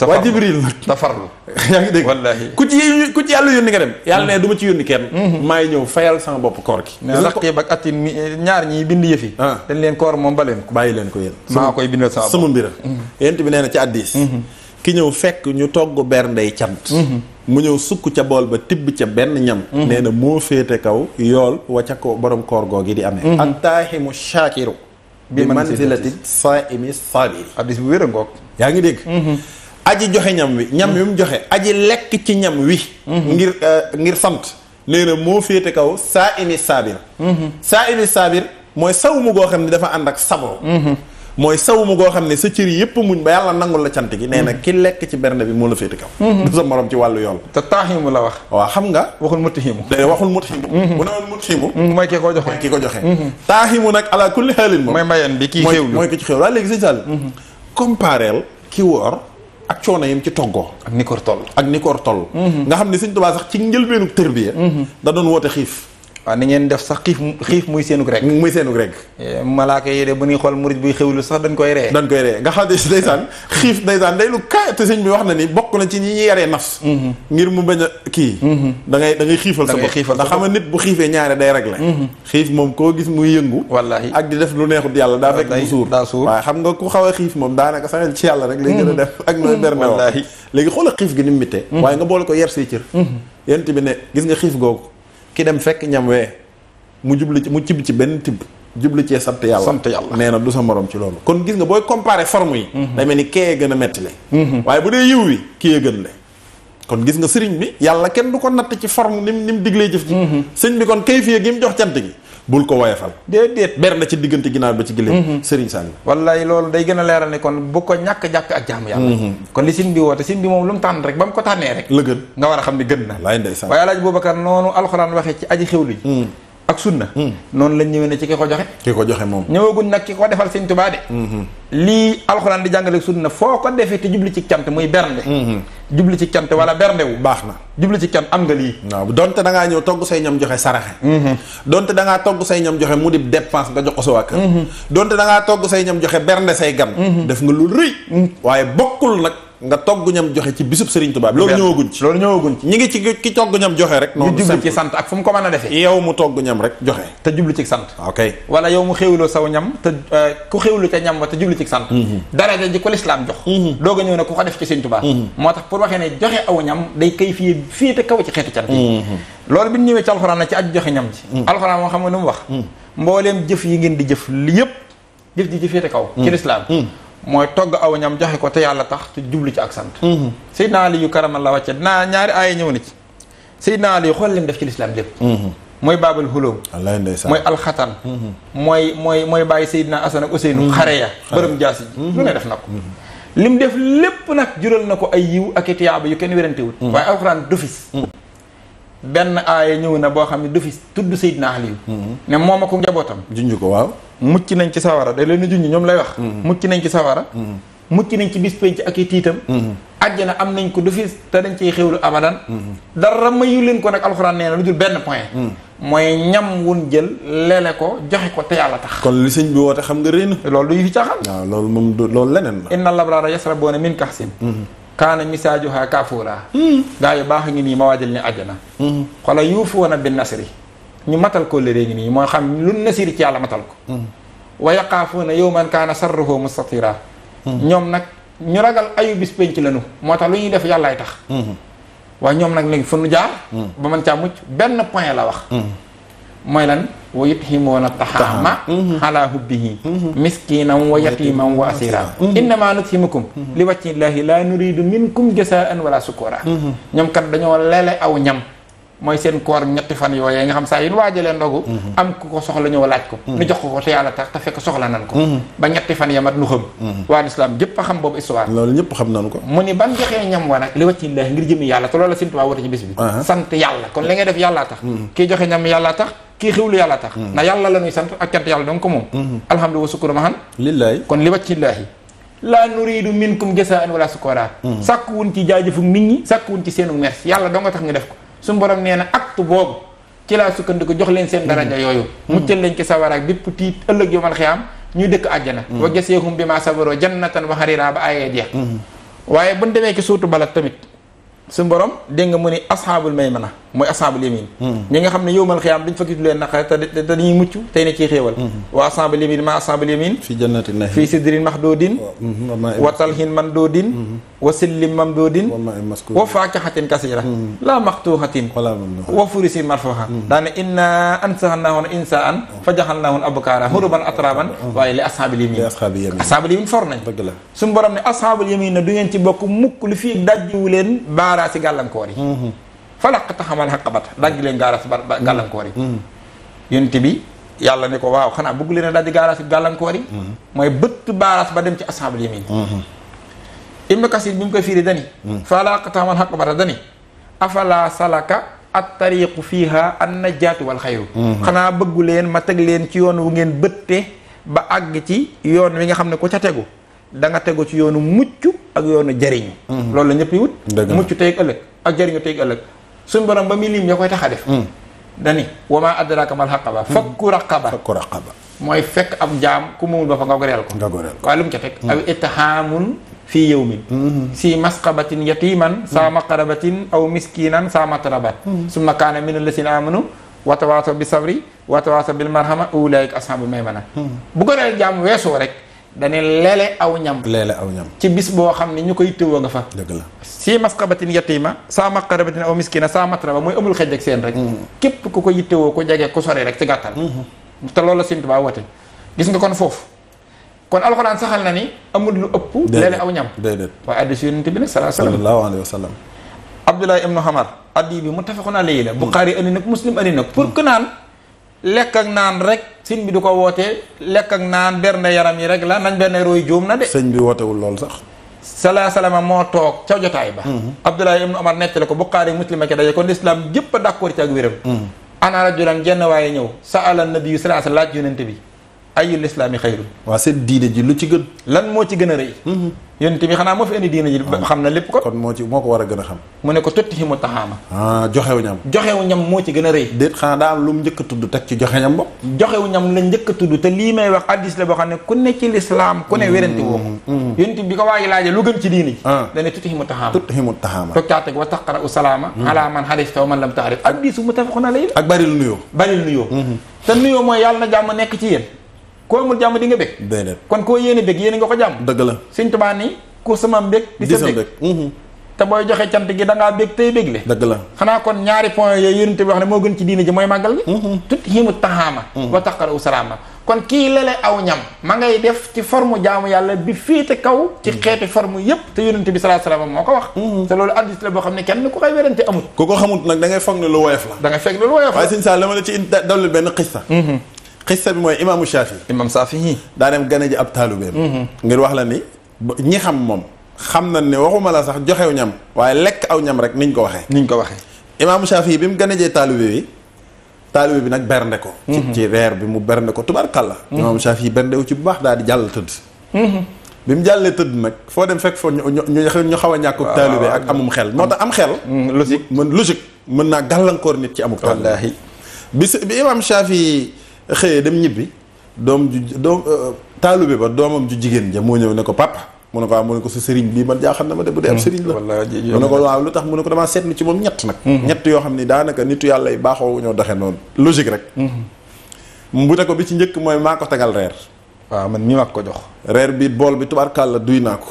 waa Jibril nag tafarlu yaa ngi dégg wallaahi ku ci yàlla yónni nga dem yàlla ne du ma ci yónni kenn maay ñëw fayal sama bopp koor gi mais raqib ak atin ñaar ñi bind yëf yi dañ leen koor moom ba leen ko bàyyi leen ko yéen maa koy bindal sama mbira yent bi nee na ci addis ki ñëw fekk ñu togg berndey cant mu ñëw sukk ca bool ba tibb ca benn ñam nee na moo féete kaw yool wa ca ko borom koor googi di amee ak taaximu shaakiru bi manzilati saa'imi saabiri addis bu wér a ngoog yaa ngi dégg aji joxe ñam wi ñam wi mu joxe aji lekk ci ñam wi ngir sant nee na moo féete kaw saa'imi saabir saa'imi saabir mooy sawmu goo xam ne dafa ànd ak sabro mooy sawmu goo xam ne sa cër yépp muñ ba yàlla nangul la cant gi nee na ki lekk ci bernde bi moo la féete kaw du sa morom ci wàllu yool te taaximu la wax waaw xam nga waxul mutihimu day waxul mutihimu bu ne woon mutihimu mooy ki ko joxe mooy ki ko joxe taaximu nag ala kulli xaalin moom mooy mayen bi kii xewlu mooy ki ci xewlu waaye léegi sëñ Sall compareel ki woor ak coono yim ci toggoo ak ni ko toll nga xam ne sëñ Tuubaa sax ci njëlbeenu tërbiya da doon woote xiif waaw ni ngeen def sax xiif muy seenug rek malaaka yi de bu ñuy xool murid buy xewlu sax dañ koy ree nga xam ne ndeysaan xiif ndeysaan day lu kaay te sëñ bi wax na ni bokk na ci ñi ñuy yaree nafs ngir mu bañ a kii da ngay xiifal sa bopp ndax xam nga nit bu xiifee ñaare day régler xiif moom koo gis muy yëngu wallaahi ak di def lu neexut yàlla daa fekk mu suur waaye xam nga ku xaw a xiif moom daanaka saxel ci yàlla rek lay gën a def ak nooy berne wallaahi léegi xoola xiif gi ni mu mittee waaye nga boole ko yer say cër yent bi ne gis nga xiif googu ki dem fekk ñam wee mu cibb ci benn tibb jublu cee sant yàlla nee na du sa morom ci loolu kon gis nga booy comparer forme yi day mel ni kee gën a metti le waaye bu dee yiw wi kii gën le kon gis nga sëriñ bi yàlla kenn du ko natt ci forme ni mu diglee jëf ji sëriñ bi kon kayfiya gi mu jox cant gi bul ko woyefal déedéet ber na ci diggante ginnaaw ba ci giléem sëriñ Sall wallaay loolu day gën a leeral ni kon bu ko ñàkk jàpp ak jaamu yàlla kon li sëriñ bi woote sëriñ bi moom lu mu tànn rek ba mu ko tànnee rek la gën nga war a xam ni gën na laay ndeysaan waaye Alaaji Boubacar noonu alxuraan waxee ci aji xewlu ji ak sunna noonu lañ ñëwee ne ci ki ko joxe ki ko joxe moom ñëwaguñ nag ki ko defal sëñ Tuubaa de lii alxuraan di jàngale sunna foo ko defee te jubli ci cant muy bernde jubli ci cant wala berndewu baax na jubli ci cant am nga lii waaw donte da ngaa ñëw togg say ñam joxe saraxe donte da ngaa togg say ñam joxe mu di dépense nga jox ko sa waa kër donte da ngaa togg say ñam joxe bernde say gan def nga lu rëy waaye bokkul nag nga togg ñam joxe ci bisub Serigne Touba loolu ñëwaguñ ci ñi ngi ci ki togg ñam joxe rek noonu jubli ci sant ak fu mu ko mën a defee yow mu togg ñam rek joxe te jubli ci sant ok wala yow mu xéwloo saw ñam te ku xéwlu ca ñam wa te jubli ci sant daraja ji ko lislaam jox doog a ñëw ne ku ko def ci Serigne Touba moo tax pour waxee ne joxe aw ñam day kay fii te kaw ci xeetu cant yi loolu bi ñu ñëwee ci alxuraan na ci aju joxe ñam ci alxuraan moo xam nga nu mu wax mbooleem jëf yi ngeen di jëf yëpp jëf ji ci féete kaw ci lislaam mooy togg aw ñam joxe ko te yàlla tax te jublu ci ak sant Seydina Ali yu karamallahu wàcce dinaa ñaari aaya ñëw na ci Seydina Ali yu xool lim def ci lislaam lépp mooy baabal xulóom mooy alxatan mooy bàyyi Seydina Asan ak Useynu xare ya bërëm jaasi ji lu ne def na ko lim def lépp nag jural na ko ay yiw ak i tiyaaba yu kenn wérantewut waaye alxuraan dofis benn aaya ñëw na boo xam ne dofis tudd Seydina Ali yu ne moom ak njabootam junj ko waaw mucc nañ ci sawara da leen junj ñoom lay wax mucc nañ ci sawara mucc nañ ci bis penc ak i tiitam àjjana am nañ ko du fi te dañ ciy xewlu abadan dara mayu leen ko nag alxuraan nee na lu dul benn point mooy ñam wun jël leele ko joxe ko te yàlla tax kon li sëñ bi woote xam nga réen loolu du yu fi caaxaan waaw loolu moom loolu leneen la inna labraara yasrabuuna min kaxsin kaana misaajuha kaafuura gaa yu baax a ngi nii ma waajal ni àjjana xoola yuufuuna bin nasri ñu matal ko léegi ngi nii moo xam lu nasiri ci yàlla matal ko wa yaqaafuuna yawman kaana sarruhu mustatira ñoom nag ñu ragal ayu bis penc lañu moo tax lu ñuy def yàllaay tax waaye ñoom nag léegi fu nu jaar ba mën caa mucc benn point la wax mooy lan wa yuthimuuna taxaama ala hubbihi miskinan wa yatiman wa asira innama nuthimukum li wajhillahi la nuridu minkum jasaan wala sukura ñoom kat dañoo leele aw ñam mooy seen koor ñetti fan yooyee nga xam saa yu ñu waajalee ndogu am ku ko soxla ñëw laaj ko nu jox ko te yàlla tax te fekk soxla nan ko ba ñetti fan yamat nu xam waa lislaam gépp a xam boobu histoire loolu ñëpp xam nañu ko mu ni ban joxee ñam wa nag li wàccillaahi ngir jëmi yàlla te loolu la Sëñ Tuubaa woote ci bis bi sant yàlla kon li ngay def yàllaa tax kii joxe ñam yàllaa tax kii xiwlu yàllaa tax na yàlla la ñuy sant ak cant yàlla donc ko moom alhamdulilah wa sukuru mahan lillahi kon li wàccillaahi laa nuriidu minkum jasaan wala sukura sàkkuwun ci jaajëfu nit ñi sàkkuwun ci seenu merci yàlla doo nga tax nga def ko suñu borom nee na acte boobu ci laa sukkandiku jox leen seen daraja yooyu muccal leen ci sawara ak bépp tiit ëllëg yomal xiyaam ñuy dëkk àjjana wa jaseehum bi ma sabaroo jannatan wa harira ba ayee jeex waaye buñ demee ci suurtu Balad tamit suñu borom dégg nga mu ni ashaabul maymana mooy ashaabul yamin ñi nga xam ne yowmal xiyaam dañ fa gis leen naqare te dañuy mucc tey ne ciy xéewal wa ashaabul yamin ma ashaabul yamin fi jannatin nahim fii sidrin maxdoodin wa talhin mandoodin wa sillim mamdoodin wa faakihatin kasira la maqtuuhatin wa furisin marfuha daane inna ansahnahun insaan fa jaxalnahun abkaara huruban atraban waaye li ashaabul yamin ashaabul yamin for nañ suñu borom ne ashaabul yamin na du ngeen ci bokk mukk lu fii dajjiwu leen baaraa si gàllankoor yi falaq taxamal xaqabata dajji leen gaaraas gàllankoor yi yonent bi yàlla ne ko waaw xanaa bëgg leen a dajji gaaraas gàllankoor yi mooy bëtt baaraas ba dem ci ashaabul yamin Ibnu Kasir bi mu koy fiiri dani falaq taxamal xaqabata dani afala salaka at tariqu fiiha an najaatu wal xayru xanaa bëggu leen ma teg leen ci yoon wu ngeen bëtte ba àgg ci yoon wi nga xam ne ku ca tegu da nga tegu ci yoonu mucc ak yoonu jariñu loolu la ñëpp yi wut mucc tey ëllëg ak jariñu tey ëllëg suñu borom ba muy lim ya koy tax a def dani wa ma adraka mal xaqaba fakku raqaba mooy fekk ab jaam ku mumul ba fa nga goreel ko waaye lu mu ca teg aw itihaamun fii yawmin si masqabatin yatiman saa maqarabatin aw miskinan saa matrabat summa kaana min allasina amanu watawaasaw bi sabri watawaasaw bil marhama ulaika ashabul maymana bu goreel jaam weesoo rek dane leele aw ñam ci bis boo xam ne ñu koy tëwa nga fa dëgg la si masqabatin yatima saa maqarabatin aw miskina saa matraba mooy amul xej ak seen rek képp ku ko yittewoo ku jege ku sori rek ci gàttal te loolu la Sëñ Tuubaa woote gis nga kon foofu kon alxuraan saxal na ni amul lu ëpp leele aw ñam waaye addi si yonent bi nag sallallahu alayhi wa sallam Abdullah ibnu Hamar addi bi muttafaqun alayhi la Buxaari andi nag Muslim andi nag pour que naan lekk ak naan rek sëñ bi du ko wootee lekk ak naan bernde yaram yi rek la nañ benn roy jóom na de sëñ bi wootewul lool sax salama moo toog ca jotaay ba Abdullah ibnu Umar nettali ko Buxaari Muslim ak daje kon lislaam jëpp a d'accord ci ak wéram ana rajulan jenn waaye ñëw sa'ala nabi sallallahu alayhi wasallam laaj yonente bi ayul islaami xayrun. waaw seen diine ji lu ci gën. lan moo ci gën a rëy. yonente bi xanaa moo fi indi diine ji. xam na lépp kon moo ko war a gën a xam. mu ne ko tuthimu taxaama. joxewu ñam. joxewu ñam moo ci gën a rëy. déet xanaa daa am lu mu njëkk a tudd teg ci joxe ñam ba. joxewu ñam la njëkk a tudd te lii may wax addis la boo xam ne ku ne ci lislaam ku ne wérante woo ko. yonente bi ko waaji laaje lu gën ci diine ji. dane tuthimu taxaama. tuthimu taxaama. toog caa teg wa taqra'u salaama. ala man harista wa man lam ta'rif. addis muttafaqun alayhi. ak bari lu nuyoo. bari lu nuyoo. te nuyoo mooy yàlla na jàmm nekk ci yéen. koo amul jàmm di nga bég. déedéet kon koo yéene bég yéene nga ko jàmm. dëgg la Sëñ Tuubaa ni ku sama mbég di sa bég. te booy joxe cant gi da ngaa bég tey bégle. dëgg la xanaa kon ñaari point yooyu yonent bi wax ne moo gën ci diine ji mooy màggal gi. tuthimu taxaama. wa taqra'u salaama. kon kii lele aw ñam ma ngay def ci forme jaamu yàlla bi féete kaw ci xeeti forme yépp te yonent bi sallallahu alayhi wasallam moo ko wax. te loolu hadiis la boo xam ne kenn ku koy werante amut. ku ko xamut nag da ngay foog ne lu woyof la. da ngay fekk lu woyof la. waaye sëñ Sall dama la ci dolli benn xissa. xissa bi mooy imaamu Shaafi. imam Shaafi daa dem gane ji ab taalubeem. ngir wax la ni ñi xam moom xam na ne waxuma la sax joxew ñam waaye lekk aw ñam rek niñ ko waxee. imaamu Shaafi bi mu gane jee taalube bi nag bernde ko. ci reer bi mu bernde ko tubaarkàlla. imaamu Shaafi bernde wu ci bu baax daal di jàll tëdd. bi mu jàllee tëdd nag foo dem fekk foo ñu xaw a ñàkk taalube ak amum xel moo tax am xel. logique mën naa gàllankoor nit ci amuk taalube. wallaahi bi imaam Shaafi xëyee dem ñibbi taalube ba doomam ju jigéen ja moo ñëw ne ko papa mu ne ko waaw mu ne ko sa sëriñ bii man jaaxal na ma de bu dee ab sëriñ la mu ne ko waaw lu tax mu ne ko damaa seetlu ci moom ñett nag ñett yoo xam ni daanaka nitu yàlla yi baaxoo ñoo doxe noonu logique rek mu te ko bi ci njëkk mooy maa ko tegal reer waaw man mii maa ko jox reer bi bool bi tubaarkàlla duy naa ko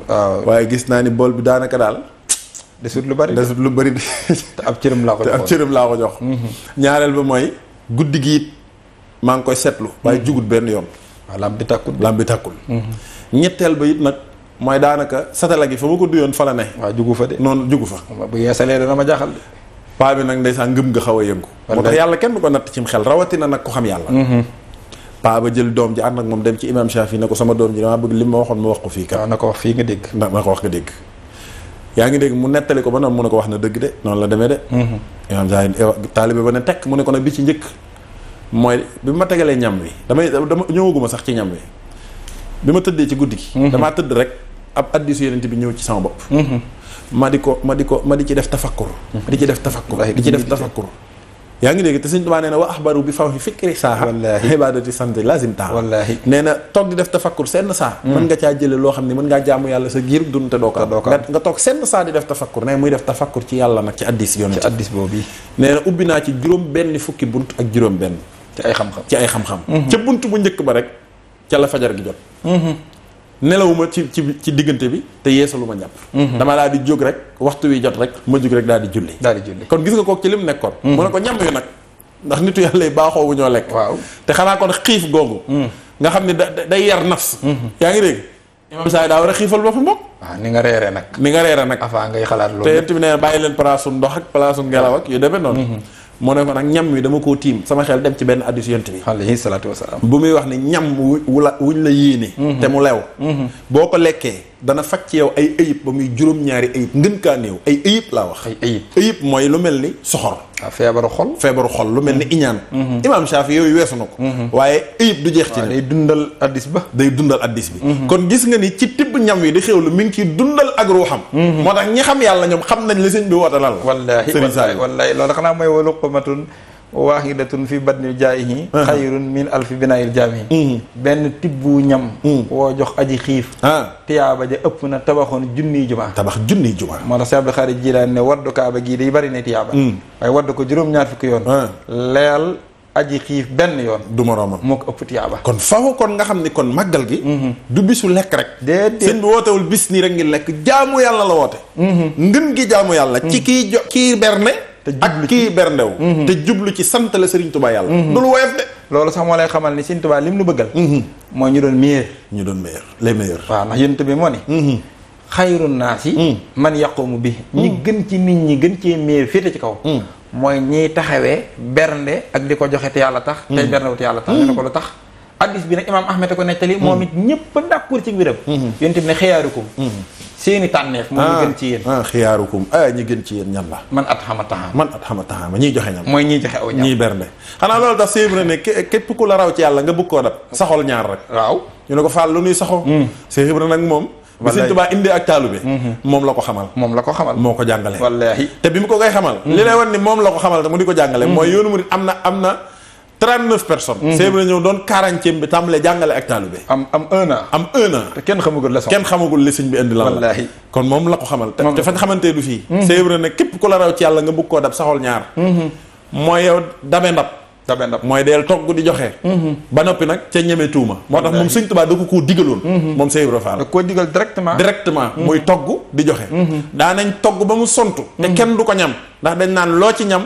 waaw waaye gis naa ni bool bi daanaka daal desut lu bari te ab cërëm laa ko jox ñaareel ba mooy guddi gi it maa ngi koy seetlu waaye jugut benn yoon waaw lam bi tàkkul ñetteel ba it nag mooy daanaka satala gi fa ma ko duyoon fa la ne waaw jugu fa de noonu jugu fa bu yeesalee dana ma jaaxal de paa bi nag ndeysaan ngëm nga xaw a yëngu moo tax yàlla kenn du ko natt cim xel rawatina nag ko xam yàlla paa ba jël doom ji ànd ak moom dem ci imam Shafi ne ko sama doom ji damaa bëgg li ma waxoon ma wax ko fii kat waaw na ko wax fii nga dégg ndax na ko wax nga dégg yaa ngi dégg mu nettali ko ba noonu mu ne ko wax na dëgg de noonu la demee de imam Shafi taalibe ba ne tekk mu ne ko nag bi ci njëkk mooy bi ma tegalee ñam wi dama ñëwaguma sax ci ñam wi bi ma tëddee ci guddi gi damaa tëdd rek ab hadiisu Yonent bi ñëw ci sama bopp ma di ci def tafakkur di ci def tafakkur yaa ngi dégg te Sëñ Tuubaa nee na wa axbaru bi faw fi fikri saaha ibadati sant lazim taa wallaahi nee na toog di def tafakkur senn saa mën nga caa jële loo xam ne mën ngaa jaamu yàlla sa giir dund te doo ko nga toog senn saa di def tafakkur nee muy def tafakkur ci yàlla nag ci hadiis Yonent ci hadiis boobu nee na ubbi naa ci juróom benn fukki bunt ak juróom benn ci ay xam-xam ca bunt bu njëkk ba rek ca la fajar gi jot nelawuma ci diggante bi te yeesaluma njàpp dama daal di jóg rek waxtu wi jot rek ma jóg rek daal di julli kon gis nga kook ci lim nekkoon mu ne ko ñam yu nag ndax nitu yàlla yi baaxoo wu ñoo lekk waaw te xanaa kon xiif googu nga xam ne day yar nafs yaa ngi dégg imam saa daa war a xiifal boppam bokk waaw ni nga reere nag avant ngay xalaat loolu te yent bi nee bàyyi leen palaasu ndox ak palaasu ngelaw ak yu demee noonu mu ne ko nag ñam wi dama koo tiim sama xel dem ci benn hadiis Yonent bi alayhi salaatu wasalaam bu muy wax ne ñam wuñ la yéene te mu lew boo ko lekkee dana faj ci yow ay ayib ba muy juróom-ñaari ayib ngën kaa néew ay ayib laa wax ay ayib mooy lu mel ni soxor waaw feebaru xol lu mel ni iñaan imaam Shaafi yooyu weesu na ko waaye ayib du jeex ci ne day dundal addis bi kon gis nga ni ci tibb ñam wi di xewlu mi ngi ciy dundal ak ruuxam moo tax ñi xam yàlla ñoom xam nañ li sëñ bi woote lan la wallaahi loolu xanaa mooy wa luqmatun waahidatun fi badnil jaayihi xayrun min alfi binaayil jaamihi benn tibbu ñam woo jox aji xiif tiyaaba ja ëpp na tabaxoon junniy jumaa moo tax Seex Abdul Xaadir Jilaani ne waddu kaaba gii day bari ne tiyaaba waaye waddu ko juróom-ñaar fukki yoon leel aji xiif benn yoon du moroomam moo ko ëpp tiyaaba kon faw kon nga xam ni kon màggal gi du bisu lekk rek déedéet sëñ bi wootewul bis nii rek ngi lekk jaamu yàlla la woote ngën gi jaamu yàlla ci kii berne ak kii berndew te jublu ci sant la Sëriñ Tuubaa yàlla du lu woyof de loolu sax moo lay xamal ni Sëriñ Tuubaa lim nu bëggal mooy ñu doon meilleur les meilleurs waaw ndax Yonent bi moo ni xayru naasi man yaqumu bi ñi gën ci nit ñi gën cee meilleur féete ci kaw mooy ñiy taxawee bernde ak di ko joxe te yàlla tax tey bernde wu te yàlla tax ñu ne ko lu tax addis bi nag imaam Ahmed ko nettali moom it ñëpp a d'accord ci biram yonent bi ne xiyaarukum seeni tànneef moo ñu gën ci yéen xiyaarukum ñi gën ci yéen ñan la man at xama taxaama ñiy joxe ñam mooy ñiy joxe aw ñam ñiy bernde xanaa loolu tax séebra ne képp ku la raw ci yàlla nga bëgg koo dab saxol ñaar rek waaw ñu ne ko faal lu nuy saxo séebra nag moom bi Sëñ Tuubaa indi ak taalube moom la ko xamal moo ko jàngale wallaahi te bi mu ko koy xamal li lay wan ni moom la ko xamal te mu di ko jàngale mooy yoonu murid am na 39 personnes séebra ñëw doon 40e bi tàmbalee jàngale ak taalube am 1 an te kenn xamagul li sëñ bi indi lan la kon moom la ko xamal te fañ xamantee du fii séebra ne képp ku la raw ci yàlla nga bëgg koo dab saxol ñaar mooy yow dabe ndab mooy deel togg di joxe ba noppi nag ca ñeme tuuma moo tax moom Sëñ Tuubaa da ko koo digaloon moom Cheikh Ibra Fall da koo digal directement muy togg di joxe daanañ togg ba mu sontu te kenn du ko ñam ndax dañ naan loo ci ñam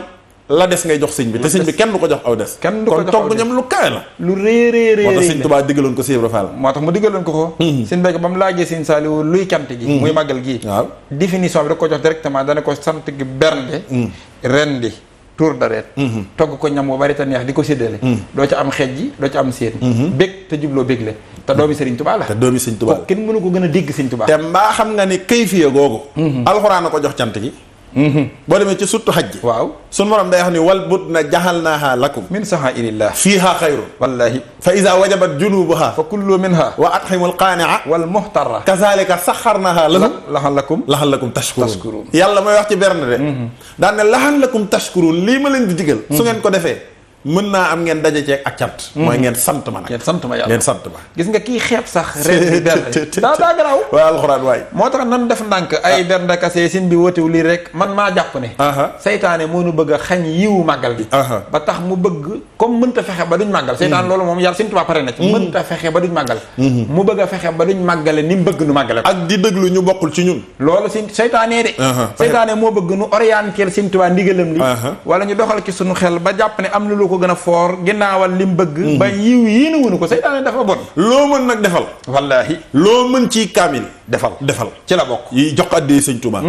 la des ngay jox sëñ bi te sëñ bi kenn du ko jox aw des kon togg ñam lu kawe la lu réeréeré moo tax Sëñ Tuubaa digaloon ko Cheikh Ibra Fall moo tax mu digaloon ko sëñ Béthio ba mu laajee sëñ Saliou luy cant gi muy màggal gi waaw définition bi da ko jox directement dana ko sant gi bernde rendi tour dareet togg ko ñam bu bari te neex di ko séddale doo ca am xeej ji doo ca am séen bég te jubloo bégle te doomi Sëriñ Tuubaa la ko kenn mënu ko gën a dégg Sëriñ Tuubaa te mbaa xam nga ni kayfiya googu alxuraan a ko jox cant gi boo demee ci surtout xaj ji waaw suñu borom day wax ni wal but na jaxalnaaha lakum min saxaa'irillah fiiha xayrun wallahi fa iza wajabat junubuha fa kullu minha wa atximul qaania wal muxtarra kazalika saxarnaha laxallakum tashkurun yàlla mooy wax ci berne de daan ne laxallakum tashkurun lii ma leen di digal su ngeen ko defee mën naa am ngeen daje ceeg ak cant mooy ngeen sant ma nag ngeen sant ma yàlla ngeen sant ma gis nga kii xeeb sax ren bi bernde daa garaaw waaye alxuraan waay moo tax nan def ndànk ay bernde kase sin bi wóotewu lii rek man maa jàpp ne seytaane moo nu bëgg a xañ yiwu màggal gi ba tax mu bëgg comme mënta fexe ba duñ màggal seytaane loolu moom yàlla Sëñ Tuubaa pare na ci mënta fexe ba duñ màggal mu bëgg a fexe ba duñ màggale ni mu bëgg nu màggale ak di déglu ñu bokkul ci ñun loolu si seytaane de seytaane moo bëgg nu orienté Sëñ Tuubaa ndigalam li wala ñu doxal ci suñu xel ba jàpp ne am na lu ko gën a foor ginnaawal lim bëgg ba yiw yii na wunu ko seytaane dafa bon loo mën nag defal wallaahi loo mën ci kaamil defal ci la bokk yi jox ko addiyee Sëñ Tuubaa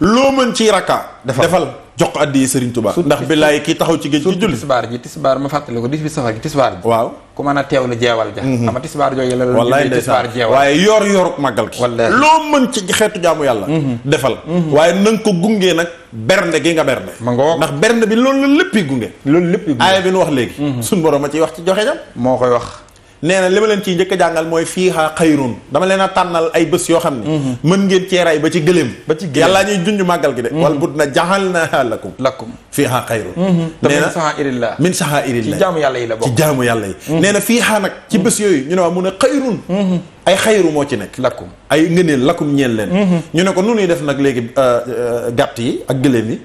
loo mën ci rakka defal jox ko addiyee Sëriñ Tuubaa ndax billaay kii taxaw ci géej ci julli tisbaar ma fàttali ko 18 safar gi tisbaar ji waaw ku mën a teewlu jeewal ja ama tisbaar jooju la wallaay tisbaar jeewal waaye yoruk màggal gi loo mën ci xeetu jaamu yàlla defal waaye na nga ko gungee nag bernde gi nga bernde ma nga ndax bernde bi loolu la léppi gunge aaya bi nu wax léegi suñ borom a ciy wax ci joxe ñam moo koy wax nee na li ma leen ciy njëkk a jàngal mooy fiihaa xayrun dama leen a tànnal ay bés yoo xam ne mën ngeen cee ray ba ci gëléem yàllaa ñuy junj màggal gi de wal but na jaxalnaahaa lakum fiihaa xayrun nee na min saxaa'irillah ci jaamu yàlla yi la bokk ci jaamu yàlla yi nee na fiihaa nag ci bés yooyu ñu ne waa mu ne xayrun ay xayru moo ci nekk lakum ay ngëneel lakum ñeel leen ñu ne ko nu ñuy def nag léegi gàtt yi ak gëléem yi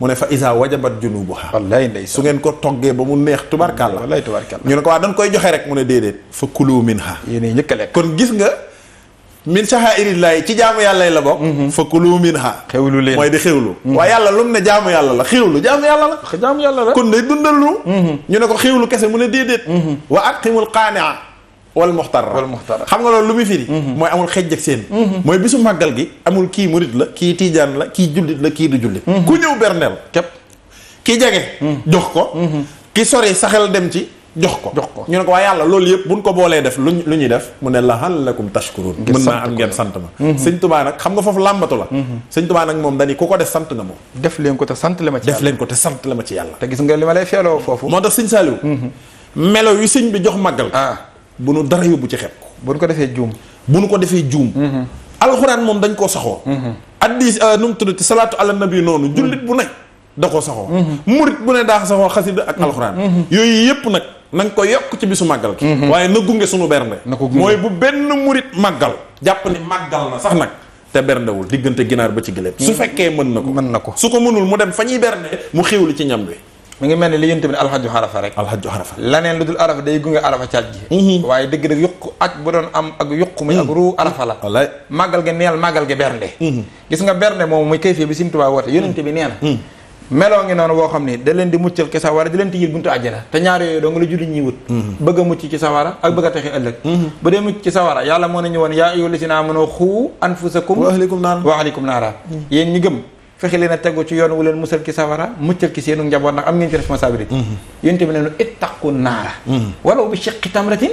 mu ne fa isa wajabat junubuha wallaay ndey su ngeen ko toggee ba mu neex tubarkàlla wallaay tubarkàlla ñu ne ko waa dañ koy joxe rek mu ne déedéet fa kulu minha yéen njëkk a lekk kon gis nga min sha'airillahi ci jaamu yàlla yi la bokk fa kulu minha xewlu leen mooy di xewlu waaye yàlla lu mu ne jaamu yàlla la xewlu jaamu yàlla la kon day dundallu ñu ne ko xewlu kese mu ne déedéet wa atqimul qaania wal muxtar xam nga loolu lu muy firi mooy amul xejj ak seen mooy bisu màggal gi amul kii murit la kii tiijaan la kii jullit la kii du jullit ku ñëw berneel képp ki jege jox ko ki sori saxel dem ci jox ko ñu ne ko waaye yàlla loolu yëpp buñ ko boolee def lu ñuy def mu ne lahallakum tashkurun mën naa am ngeen sant ma Sëñ Tuubaa nag xam nga foofu làmbatu la Sëñ Tuubaa nag moom dañi ku ko def sant nga moom def leen ko te sant la ma ci yàlla te gis nga li ma lay feeloo foofu moo tax Sëñ Saaliw melo yu sëñ bi jox màggal bu nu dara yóbbu ci xeeb ko bu nu ko defee juum alxuraan moom dañ koo saxoo addis nu mu tuddati salaatu ala nabi noonu jullit bu ne da koo saxoo murit bu ne daa saxoo xasida ak alxuraan yooyu yëpp nag na nga ko yokk ci bisu màggal gi waaye na gunge sunu bernde mooy bu benn murit màggal jàpp ni màggal na sax nag te berndewul diggante ginaar ba ci gëléem su fekkee mën na ko su ko mënul mu dem fa ñuy bernde mu xéwli ci ñam bi mi ngi mel ni li yonent bi alxaju xarafa rek laneen lu dul arafa day gunge arafa caaj gi waaye dëgg-dëgg yuq ak bu doon am ak yuq muy ak ruu arafa la wallaay màggal gi neel màggal gi bernde gis nga bernde moom muy kayfee bi Sëñ Tuubaa woote yonent bi nee na meloo ngi noonu boo xam ni da leen di muccal ci sawara di leen tijjil buntu àjjana te ñaar yooyu doo nga la julli ñuy wut bëgg a mucc ci sawara ak bëgg a texe ëllëg bu dee mucc ci sawara yàlla moo nañu woon yaa ayyuhal lazina aamanu xuu anfusakum wa ahlikum naara yéen ñi gëm fexe leen a tegu ci yoon wu leen musal ki sawara muccal ki seenu njaboot ndax am ngeen ci responsabilité yéen tamit ne ittaqu naara walaw bi shiqqi tamratin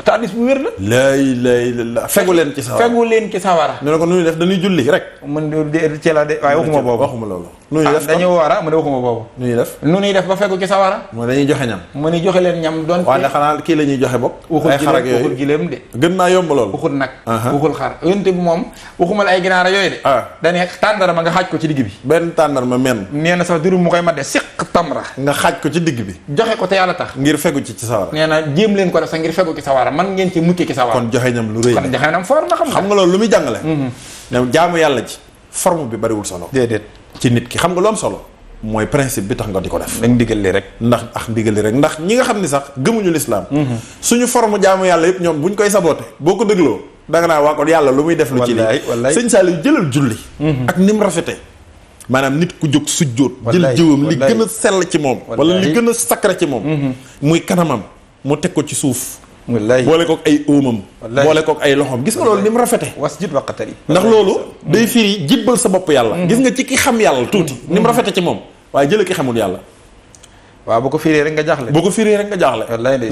te hadiis bu wér la laa ilaaha illallaah fegu leen ci sawara ñu ne ko nu ñuy def dañuy julli rek mën ci la de waaye waxuma boobu waxuma loolu nu ñuy def dañu war a mu ne waxuma boobu nu ñuy def nu ñuy def ba fegu ci sawara mooy dañuy joxe ñam mu ne joxe leen ñam doon waaye xanaa kii la ñuy joxe bopp ay xar ak yooyu waxul giléem de gën naa yomb loolu waxul nag waxul xar yonte bi moom waxuma la ay ginaara yooyu de dane tàndara ma nga xaaj ko ci digg bi benn tàndarma men nee na sax dirum mu koy mat de siq tamra nga xaaj ko ci digg bi joxe ko te yàlla tax ngir fegu ci sawara nee na jéem leen ko def sax ngir fegu ci sawara man ngeen ci mucce ci sawara kon joxe ñam lu rëy kon joxe ñam foor na xam nga loolu lu muy jàngale ne jaamu yàlla ji forme bi bariwul solo déedéet ci nit ki xam nga lu am solo mooy principe bi tax nga di ko def dañ ndigal li rek ndax ñi nga xam ni sax gëmuñu lislaam suñu forme jaamu yàlla yëpp ñoom buñ koy saboote boo ko dégloo danga naa waa kon yàlla lu muy def lu ci lii sëñ Saliou jëlal julli ak ni mu rafetee maanaam nit ku jóg sujjóot jël jëwam li gën a sell ci moom wala li gën a sacré ci moom muy kanamam mu teg ko ci suuf boole kook ay óomam boole kook ay loxoom gis nga loolu ni mu rafete wasjud waqtari ndax loolu day firi jibbal sa bopp yàlla gis nga ci ki xam yàlla tuuti ni mu rafete ci moom waaye jële ki xamul yàlla waaw bu ko firee rek nga jaaxle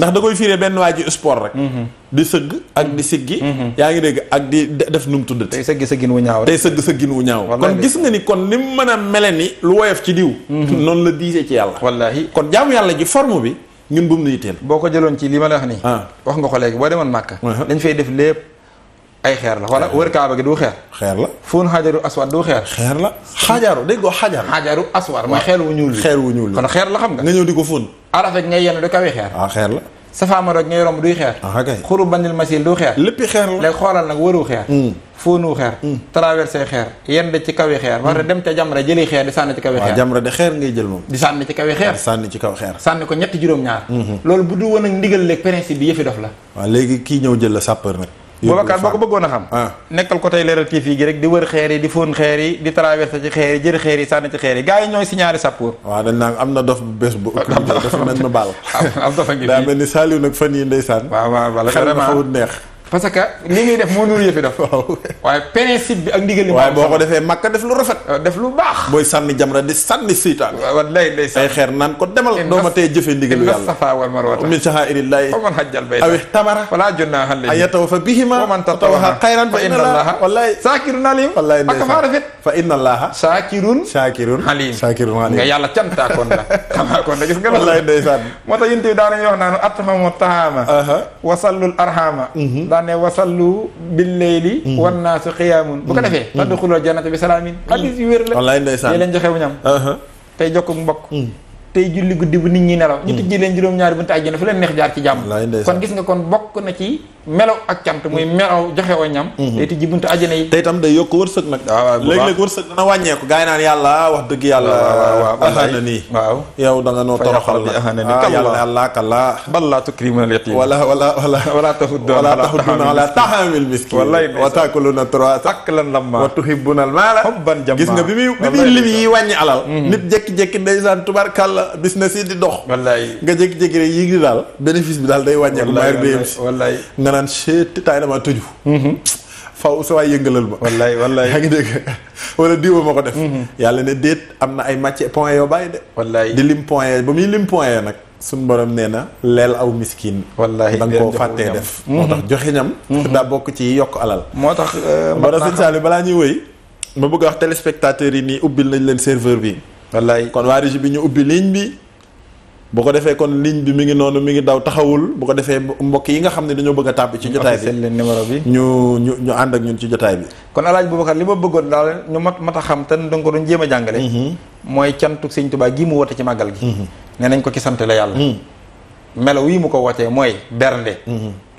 ndax da koy firee benn waa ji sport rek di sëgg ak di siggi yaa ngi dégg ak di def nu mu tuddati tey sëggin wu ñaaw kon gis nga ni kon ni mu mën a mele ni lu woyof ci diw noonu la diisee ci yàlla wallaahi kon jaamu yàlla ji forme bi ñun bu mu nuy teel boo ko jëloon ci li ma la wax nii wax nga ko léegi boo demoon Màkka dañ fay def lépp ay xeer la wala wër kaaba gi du xeer la fóon xaajaru aswad du xeer la xaajaru dégg nga xaajaru aswad mooy xeer wu ñuul kon xeer la xam nga ñëw di ko fóon arafek ngay yenn du kawe xeer la Safa Marwa ngay romb duy xeer xuru bandil masil du xeer léppi xeer la léegi xoolal nag wëru xeer fóonu xeer traversé xeer yenn ci kawe xeer war dem ca jamra jëli xeer di sànni ci kawe xeer jamra de xeer ngay jël moom di sànni ci kawe xeer sànni ko ñetti juróom-ñaar loolu bu du woon ak ndigal léeg principe bi yëfi dof la waaw léegi kii ñëw jël la sapeur nag Boubacar boo ko bëggoon a xam nekkal ko tey Leral TV gi rek di wër xeer yi di fóon xeer yi di traversé ci xeer yi jëri xeer yi sànni ci xeer yi gars yi ñooy si ñaari sappoor waaw dañ naan am na dof bu bees bu dafa mel na baal am dofa ngi daa mel ni Saliou nag fan yi ndeysaan waaw xel na xawut neex parce que li ngay def moo nuru yëfi def waaye principe bi ak ndigal li waaye boo ko defee Makka def lu rafet def lu baax booy sànni jamra di sànni seytaan wallaay ndeysaan ay xeer naan ko demal dooma tey jëfee ndigalu yàlla Safa wal Marwa min sha'airillahi wa man hajjal bayta aw ihtamara wala junaaha alayhi ayatawafa bihima wa man tatawwaha khayran fa inna allaha wallahi saakirun alim wallahi ak fa rafet fa inna allaha saakirun alim nga yàlla cantaakoon la xamaakoon la gis nga wallahi ndeysaan moo tax yéen daanañu wax naanu atfamu tahama wasallul arhama daane wasallu bil layli wan naasu qiyaamun bu ko defee tadxulul jannata bi salaamin xadiis yu wér la wallaay ndeysaan tey leen joxe wu ñam tey jokk mbokk tey julli guddi bu nit ñi nelaw ñu tijji leen juróom-ñaari buntu àjjana fu leen neex jaar ci jàmm kon gis nga kon bokk na ci melaw ak cant muy melaw joxe wa ñam day tijji buntu àjjana yi tey itam day yokk wërsëg nag léeg-léeg wërsëg dana wàññeeku gaa yi naan yàlla wax dëgg yàlla ahana nii yow da nga noo toroxal yàlla kalla bal laa tukrimuna al-yatim wala tahudduna ala ta'amil miskin wa takuluna turata aklan lamma wa tuhibbuna al-mala hubban jamma gis nga bi muy lim yi wàññi alal nit jékki-jékki ndeysaan tubarkàlla business yi di dox wallaay nga jékki-jékki rek yi ngi daal bénéfice bi daal day wàññeeku mayer BM si wallaay nga naan seet taay dama tëju faw sa waay yëngalal ma wallaay yaa ngi dégg wala diwa ma ko def yàlla ne déet am na ay matière point yoo bàyyi de wallaay di lim point ba muy lim point nag suñ borom nee na leel aw miskin wallaay da nga koo fàttee def moo tax joxe ñam daa bokk ci yokk alal moo tax sëñ Saliou balaa ñuy wëy ma bëgg a wax téléspectateurs yi nii ubbil nañ leen serveur bi wallaay kon waa régie bi ñu ubbi ligne bi bu ko defee kon ligne bi mi ngi noonu mi ngi daw taxawul bu ko defee mbokk yi nga xam ne dañoo bëgg a tàbbi ci jotaay bi leen numéro bi ñu ànd ak ñun ci jotaay bi kon Alaaji Boubacar li ma bëggoon daal ñu mat a xam te danga ko doon jéem a jàngale mooy cantuk Sëñ Tuubaa gii mu woote ci màggal gi ne nañ ko ci sant la yàlla melo wii mu ko wootee mooy bernde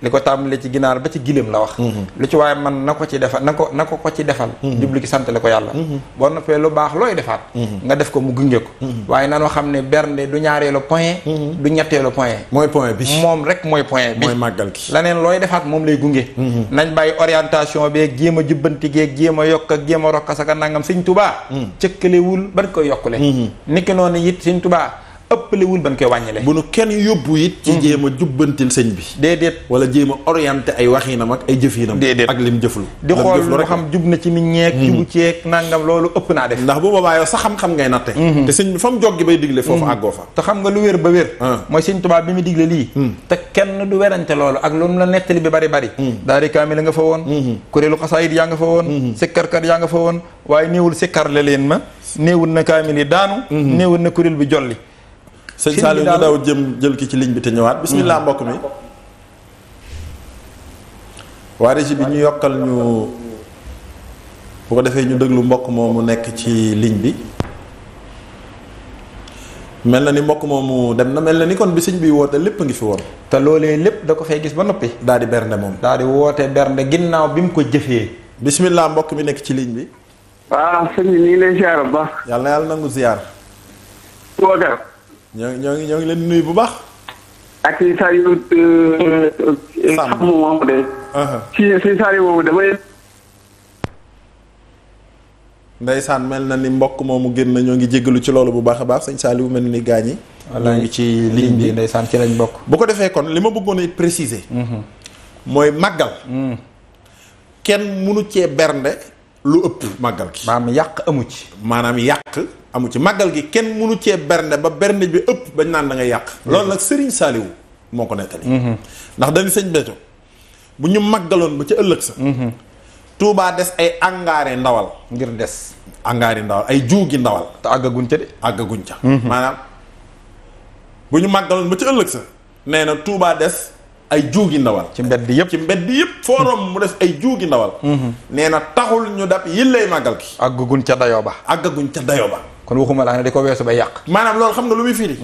li ko tàmbalee ci ginaar ba ci giléem la wax lu ci waaye man na ko ci defal na ko ci defal jublu ci santale ko yàlla boo noppee lu baax looy defaat nga def ko mu gunge ko waaye nanoo xam ne bernde du ñaareelu point du ñetteelu point mooy point bi moom rek mooy point bi mooy màggal gi laneen looy defaat moom lay gunge nañ bàyyi orientation bi ak jéem a jubbanti gi ak jéem a yokk ak jéem a rokkas ak nangam Sëñ Tuubaa cëkkalewul ban koy yokkule niki noonu it Sëñ Tuubaa ëppalewul ban koy wàññile. bu nu kenn yóbbu it ci jéem a jubbantil sëñ bi. déedéet. wala jéem a orienté ay waxinam ak ay jëfinam. déedéet ak lim jëflu. di xool lu xam jub na ci nit ñeek jubu ceek nangam loolu ëpp naa def. ndax bu boobaa yow sa xam-xam ngay natte. te sëñ bi fa mu joggi bay digle foofu àggoo fa. te xam nga lu wér ba wér. mooy sëñ Tuubaa bi mu digle lii. te kenn du werante loolu ak loolu la nettali bi bari. daari kaamil nga fa woon. kuréelu xasaayid yaa nga fa woon. sikkarkat yaa nga fa woon. waaye néewul sikkarle leen ma. néewul na kaamil yi daanu. néewul na kuréel bi jolli. sëñ Saliou ñu daw jël ki ci ligne bi te ñëwaat bismillah mbokk mi. waa régie bi ñu yokkal ñu bu ko defee ñu déglu mbokk moomu nekk ci ligne bi. mel na ni mbokk moomu dem na mel na ni kon bi sëñ bi woote lépp a ngi fi woon. te loolee lépp da ko fay gis ba noppi. daal di bernde moom. daal di woote bernde ginnaaw bi mu ko jëfee. bismillah mbokk mi nekk ci ligne bi. waaw sëñ bi ñu ngi lay ziar bu baax. yàlla na yàlla nangu ziar. Boubacar. ñoo ngi leen nuyu bu baax. ak si Saliou. Samb moomu de. si Saliou moomu damay. ndeysaan mel na ni mbokk moomu génn ñoo ngi jéggalu ci loolu bu baax a baax sëñ Saliou mel ni gaañi. ñoo ngi ci ligne bi ndeysaan ci lañ bokk. bu ko defee kon li ma bëggoon a préciser. mooy màggal. kenn mënu cee bernde lu ëpp màggal gi. maanaam yàq amu ci. maanaam yàq amu ci màggal gi kenn mënu cee bernde ba bernde bi ëpp bañ naan da ngay yàq. loolu nag Serigne Saliou moo ko nettali. ndax dañu sëñ Béthio bu ñu màggaloon ba ca ëllëg sa. Touba des ay angaare ndawal. ngir des. angaari ndawal ay juugi ndawal. te àggaguñ ca de. àggaguñ ca. maanaam bu ñu màggaloon ba ca ëllëg sa. nee na Touba des. ay juugi ndawal ci mbedd yëpp ci mbedd yëpp forom mu des ay juugi ndawal. nee na taxul ñu dab yillay màggal gi. àggaguñ ca dayoo ba. àggaguñ ca dayoo ba. kon waxuma laa ne di ko weesu ba yàq. maanaam loolu xam nga lu muy firi.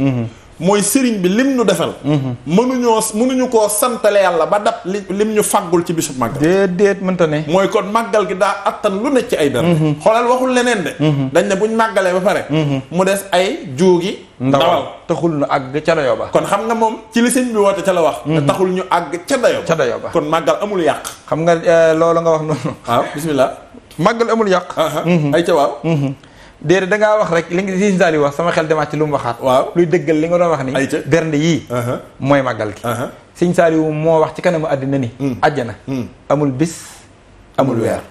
mooy sëriñ bi lim ñu defal. mënuñu koo santale yàlla ba dab lim ñu faggul ci bisub màggal. déedéet mënta ne. mooy kon màggal gi daa attan lu ne ci ay benn. xoolal waxul leneen de. dañ ne buñ màggalee ba pare. mu des ay juugi. ndawal taxul ñu àgg ca dayoo ba. kon xam nga moom ci li sëñ bi woote ca la wax. te taxul ñu àgg ca dayoo ba. ca dayoo ba kon màggal amul yàq. xam nga loolu nga wax noonu. waaw bismillah. màggal amul yàq. ay ca waaw. déedéet dangaa wax rek li nga si daal di wax sama xel demaat ci lu mu waxaat. waaw luy dëggal li nga doon wax ni. ayca bernde yii. mooy màggal gi. sëñ Saliou moo wax ci kanamu àddina ni. àjjana. amul bis amul weer.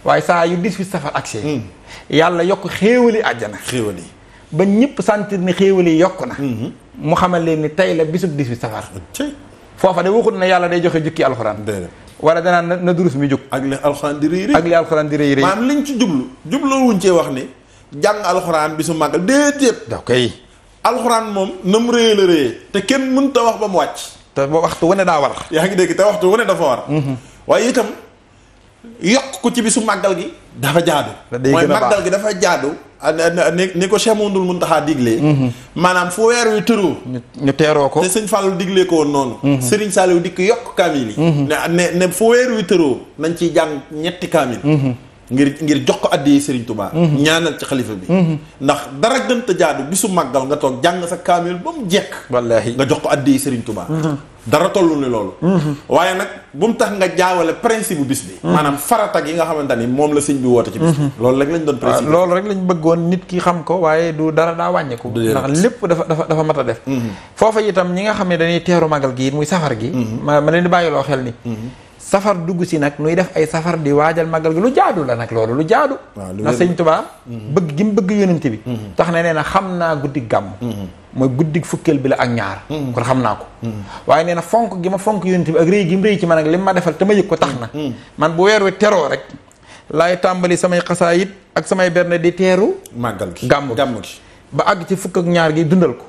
waaye saa yu 18 safar agsee. yàlla yokk xéewali àjjana. xéewali ba ñëpp sentir ni xéewali yokk na. mu xamal leen ni tey la bisub 18 safar. foofa de waxut na yàlla day joxe jukki alxuraan. wala danaan na durus mi jóg. ak li alxuraan di rëy rëy. ak li alxuraan di rëy rëy. maanaam liñ ci jubloo wuñ cee wax ni. jàng alxuraan bi su màggal déedéet. ok alxuraan moom na mu rëyee la rëyee. te kenn mënut a wax ba mu wàcc. te ba waxtu wane daa war. yaa ngi dégg te waxtu wane dafa war. waaye itam yokk ko ci bisu màggal gi. dafa jaadu. mooy màggal gi dafa jaadu. ni ko Cheikh Mouhamadoul Mountakha diglee. maanaam fu weer wi tëroo. ñu teeroo ko. te sëñ Fallou diglee ko woon noonu. Serigne Saliou dikk yokk kaamil yi. ne fu weer wi tëroo nañ ciy jàng ñetti kaamil. ngir jox ko addi Serigne Touba. ñaanal ci xalifa bi. ndax dara gënta jaadu bisu màggal nga toog jàng sa kaamil ba mu jekk. wallaahi nga jox ko addi Serigne Touba. dara tollu ni loolu. waaye nag bu mu tax nga jaawale principe bu bis bi. maanaam farata gi nga xamante ni moom la sëñ bi woote ci bis bi. loolu rek lañ doon préciser. loolu rek lañ bëggoon nit ki xam ko waaye du dara daa wàññeeku. ndax lépp dafa mat a def. foofa itam ñi nga xam ne dañuy teeru màggal gi it muy safar gi. ma leen di bàyyiloo xel ni. safar dugg si nag nuy def ay safar di waajal màggal gi lu jaadu la nag loolu lu jaadu. ndax sëñ Tuubaa bëgg gi mu bëgg yonent bi. tax na nee na xam naa guddi gàmm. mooy guddi fukkeel bi la ak ñaar. kon xam naa ko. waaye nee na fonk gi ma fonk yonent bi ak rëy gi mu rëy ci man ak li ma defal te ma yëg ko tax na. man bu weer wi teroo rek laay tàmbali samay xasaayit ak samay berne di teeru. màggal gi gàmm gi ba àgg ci fukk ak ñaar gi dundal ko.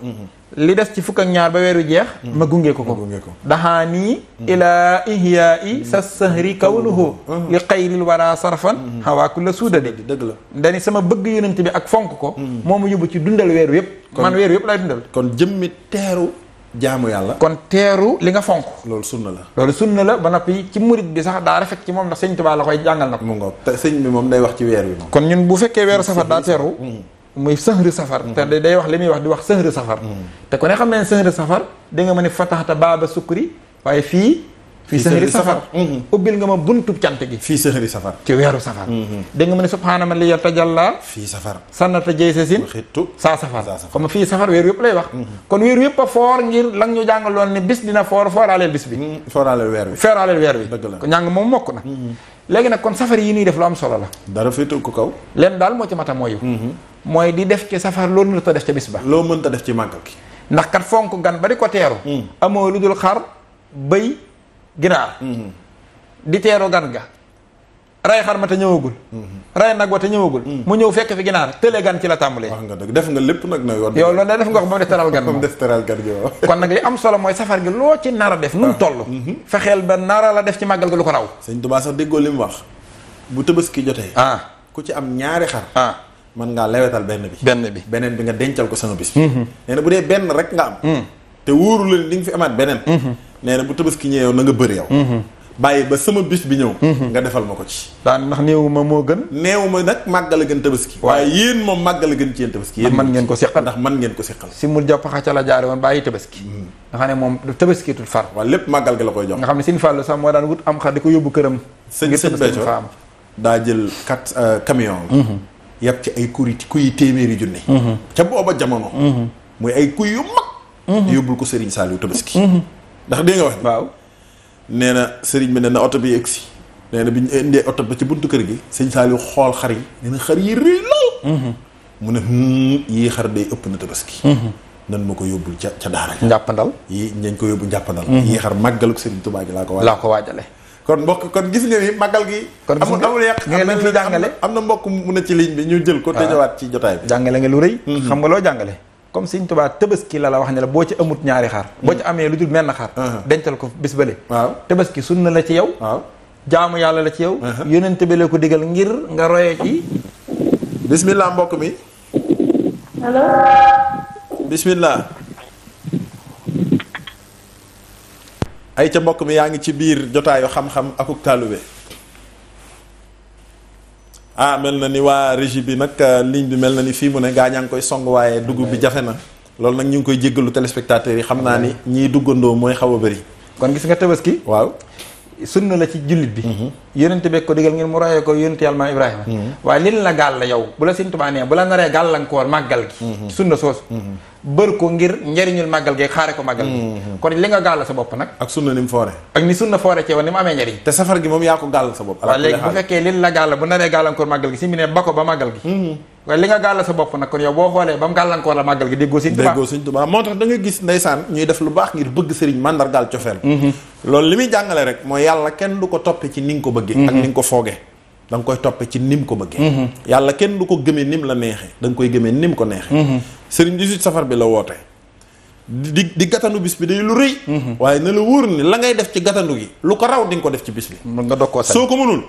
li des ci fukk ak ñaar ba weeru jeex. ma gunge ko daxaanii ilaa ihyaai sa sahri kawnuhu li xayril wara sarfan xawaa kulla suudade dëgg la dani sama bëgg yonent bi ak fonk ko moo ma yóbbu ci dundal weeru yëpp man weeru yëpp lay dundal kon jëmmi teeru jaamu yàlla kon teeru li nga fonk loolu sunna la ba noppi ci murit bi sax daa rafet ci moom ndax sëñ Tuubaa la koy jàngal na ko mu ngoog te sëñ bi moom day wax ci weer wi moom kon ñun bu fekkee weeru safar daa teeru muy sëhri safar te day wax li muy wax di wax sëhri safar te ku ne xam ne sëhri safar da nga mën a fataxta baaba sukkuri waaye fii fii sahri safar ubbil nga ma buntub cant gi fii sahri safar ci weeru safar dégg nga ma ne subhaana man li yatajalla fii safar sannata jëy sa sin xittu saa safar comme fii safar weeru yëpp lay wax kon weeru yëpp a foor ngir lang ñu jàngaloon ne bis dina fooraaleel bis bi fooraaleel weer wi fooraaleel weer wi dëgg la ko njàng moom mokk na léegi nag kon safar yi ñuy def lu am solo la dara féetu ko kaw leen daal moo ci mata mooyu mooy di def ci safar loolu mënta def ca bis ba loo mënta def ci màggal gi ndax kat fonk gan ba di ko teeru amoo lu dul xar bëy ginaar di teeru gan ga ray xar ma te ñëwagul ray nag wa te ñëwagul mu ñëw fekk fi ginaar tële gan ci la tàmbalee wax nga dëgg def nga lépp nag na yoon yow loolu def nga ko ba mu def teral gan moom def teral gan gi waaw kon nag li am solo mooy safar gi loo ci nar a def nu mu toll fexeel ba nara la def ci màggal gi lu ko raw sëñ Tuubaa sax déggoo li mu wax bu Tabaski jotee ku ci am ñaari xar mën ngaa lewetal benn bi beneen bi nga dencal ko sama bis bi nee na bu dee benn rek nga am te wóoru la di nga fi amaat beneen nee na bu Tabaski ñëwee na nga bëri yow bàyyi ba sama bis bi ñëw nga defal ma ko ci daan ndax néewuma moo gën néewuma nag màggal a gën Tabaski waaye yéen moom màggal a gën ci yéen Tabaski yéen man ngeen ko seqal ndax man ngeen ko seqal si mu jàppaxa ca la jaare woon bàyyi Tabaski nga xam ne moom Tabaski tut far waaw lépp màggal gi la koy jox nga xam ne Sëñ Fallu sax moo daan wut am xar di ko yóbbu këram sëñ Béthio daa jël 4 camion yàpp ci ay kuy téeméeri junne ca booba jamono muy ay kuy yu mag yóbbul ko Serigne Saliou Tabaski ndax dégg nga wax waaw nee na Serigne bi nee na oto bi egsi nee na bi ñu indee oto ba ci buntu kër gi Serigne Saliou xool xar yi nee na xar yi rëy lool mu ne yii xar day ëpp na Tabaski nan ma ko yóbbul ca daara ja njàppandal yii nañ ko yóbbu njàppandal yii xar màggaluk Serigne Touba gi laa ko waajale kon mbokk kon gis nga ni màggal gi amul yàq nga fi jàngale am na mbokk mu ne ci ligne bi ñu jël ko te ñëwaat ci jotaay bi jàngale nga lu rëy xam nga loo jàngale comme Sëñ Tuubaa Tabaski la wax ne la boo ci amut ñaari xar boo ci amee lu dul menn xar dencal ko bis bële waaw Tabaski sunna la ci yow waaw jaamu yàlla la ci yow yonent bi la ko digal ngir nga royee ci bismillah mbokk mi allo bismillah ay ca mbokk mi yaa ngi ci biir jotaayu xam-xam akuk taalube mel na ni waa régie bi nag ligne bi mel na ni fii mu ne gaa ñaa ngi koy song waaye dugub bi jafe na loolu nag ñu ngi koy jéggalu téléspectateurs yi xam naa ni ñiy duggandoo mooy xaw a bëri kon gis nga Tabaski waaw sunna la ci jullit bi yonente beeg ko digal ngeen mu royee ko yonente yàlla maa Ibrahima waaye lin la gàll la yow bu la Sëñ Tuubaa nee bu la naree gàllankoor màggal gi sunna soosu bër ko ngir njëriñul màggal gi xaare ko màggal gi kon li nga gàll sa bopp nag ak sunna ni mu foore ak ni sunna foore ci woon ni mu amee njëriñ te safar gi moom yaa ko gàll sa bopp waaw léegi bu fekkee lin la gàll bu naree gàllankoor màggal gi si mu ne ba ko ba màggal gi waaye li nga gàll sa bopp nag kon yow boo xoolee ba mu gàllankoor la màggal gi déggoo Sëñ Tuubaa moo tax da nga gis ndeysaan ñuy def lu baax ngir bëgg sëriñ màndargaal cofeel loolu li muy jàngale rek mooy yàlla kenn du ko toppe ci ni nga ko bëggee ak ni nga ko foogee da nga koy toppe ci nim ko bëggee yàlla kenn du ko gëmee nim la neexee da nga koy gëmee nim ko neexee sëriñ 18 safar bi la woote di gàttandu bis bi day lu rëy waaye na la wóor ni la ngay def ci gàttandu gi lu ko raw di nga ko def ci bis bi nga dog koo soo ko mënul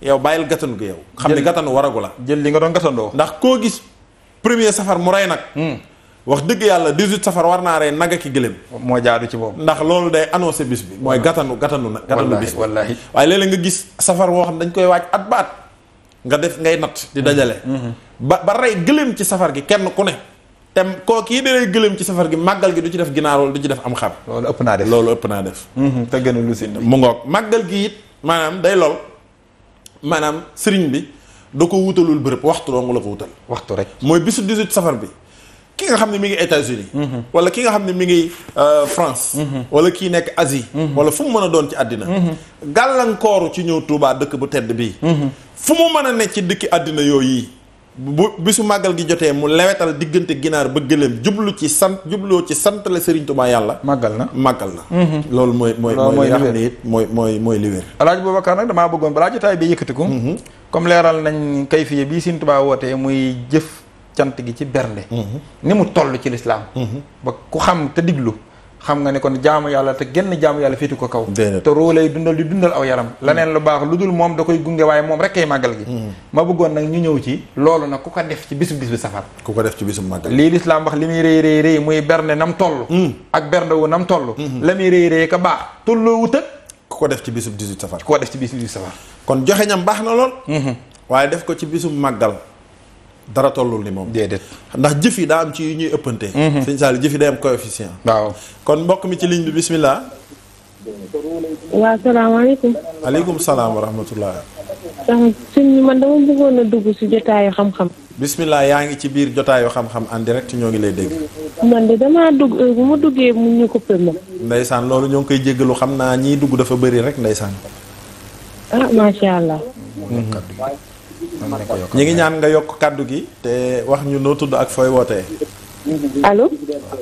yow bàyyil gàttandu gi yow xam ne gàttandu waragu la jël li nga doon gàttandoo ndax koo gis premier safar mu rey nag wax dëgg yàlla 18 safar war naa rey nag ak gëléem moo jaadu ci moom ndax loolu day annoncé bis bi mooy gàttandu bis bi wallaahi waaye léeg-léeg nga gis safar woo xam dañ koy waaj at ba at nga def ngay natt di dajale ba rey gëléem ci safar gi kenn ku ne te koo kii dalay gëléem ci safar gi màggal gi du ci def ginaar wala du ci def am xar loolu ëpp naa def te gën a lu si mu ngoog màggal gi it maanaam day lool maanaam sëriñ bi da ko wutalul bërëb waxtu dong la ko wutal waxtu rek mooy bisu 18 safar bi ki nga xam ne mi ngi États-Unis wala ki nga xam ne mi ngi France wala kii nekk Asie wala fu mu mën a doon ci àddina gàllankooru ci ñëw Touba dëkk bu tedd bii fu mu mën a ne ci dëkki àddina yooyu bu bisu màggal gi jotee mu lewetal diggante ginaar ba gëléem jubloo ci santale Serigne Touba yàlla màggal na loolu mooy li nga xam ne it mooy li wér Alaaji Boubacar nag damaa bëggoon balaa jotaay bi yëkkatiku comme leeral nañ kayfiye bii Serigne Touba wootee muy jëf cant gi ci bernde ni mu toll ci lislaam ba ku xam te diglu xam nga ne kon jaamu yàlla te genn jaamu yàlla féetu ko kaw te roo lay dundal di dundal aw yaram laneen lu baax lu dul moom da koy gunge waaye moom rek kay màggal gi ma bëggoon nag ñu ñëw ci loolu nag ku ko def ci bis bi safar ku ko def ci bisu màggal lii lislaam wax li muy rëy muy bernde nam toll ak bernde wu nam toll la muy rëy ka baax tolloo wut ak ku ko def ci bisu 18 safar ku ko def ci bisu 18 safar kon joxe ñam baax na lool waaye def ko ci bisu màggal dara tollul ni moom déedéet ndax jëf yi daa am ci yu ñuy ëppante sëñ Saliou jëf yi day am coefficient waaw kon mbokk mi ci ligne bi bismillah waaw salaamaaleykum. aleykum salaam wa rahmatullah. sëñ bi man dama bëggoon a dugg ci jotaayu xam-xam. bismillah yaa ngi ci biir jotaayu xam-xam en direct ñoo ngi lay dégg. man de damaa dugg bu ma duggee mu ñu coupé moom. ndeysaan loolu ñoo ngi koy jéggalu xam naa ñiy dugg dafa bëri rek ndeysaan. ah macha allah. ñi ngi ñaan nga yokk kàddu gi te wax ñu noo tudd ak fooy wootee. allo.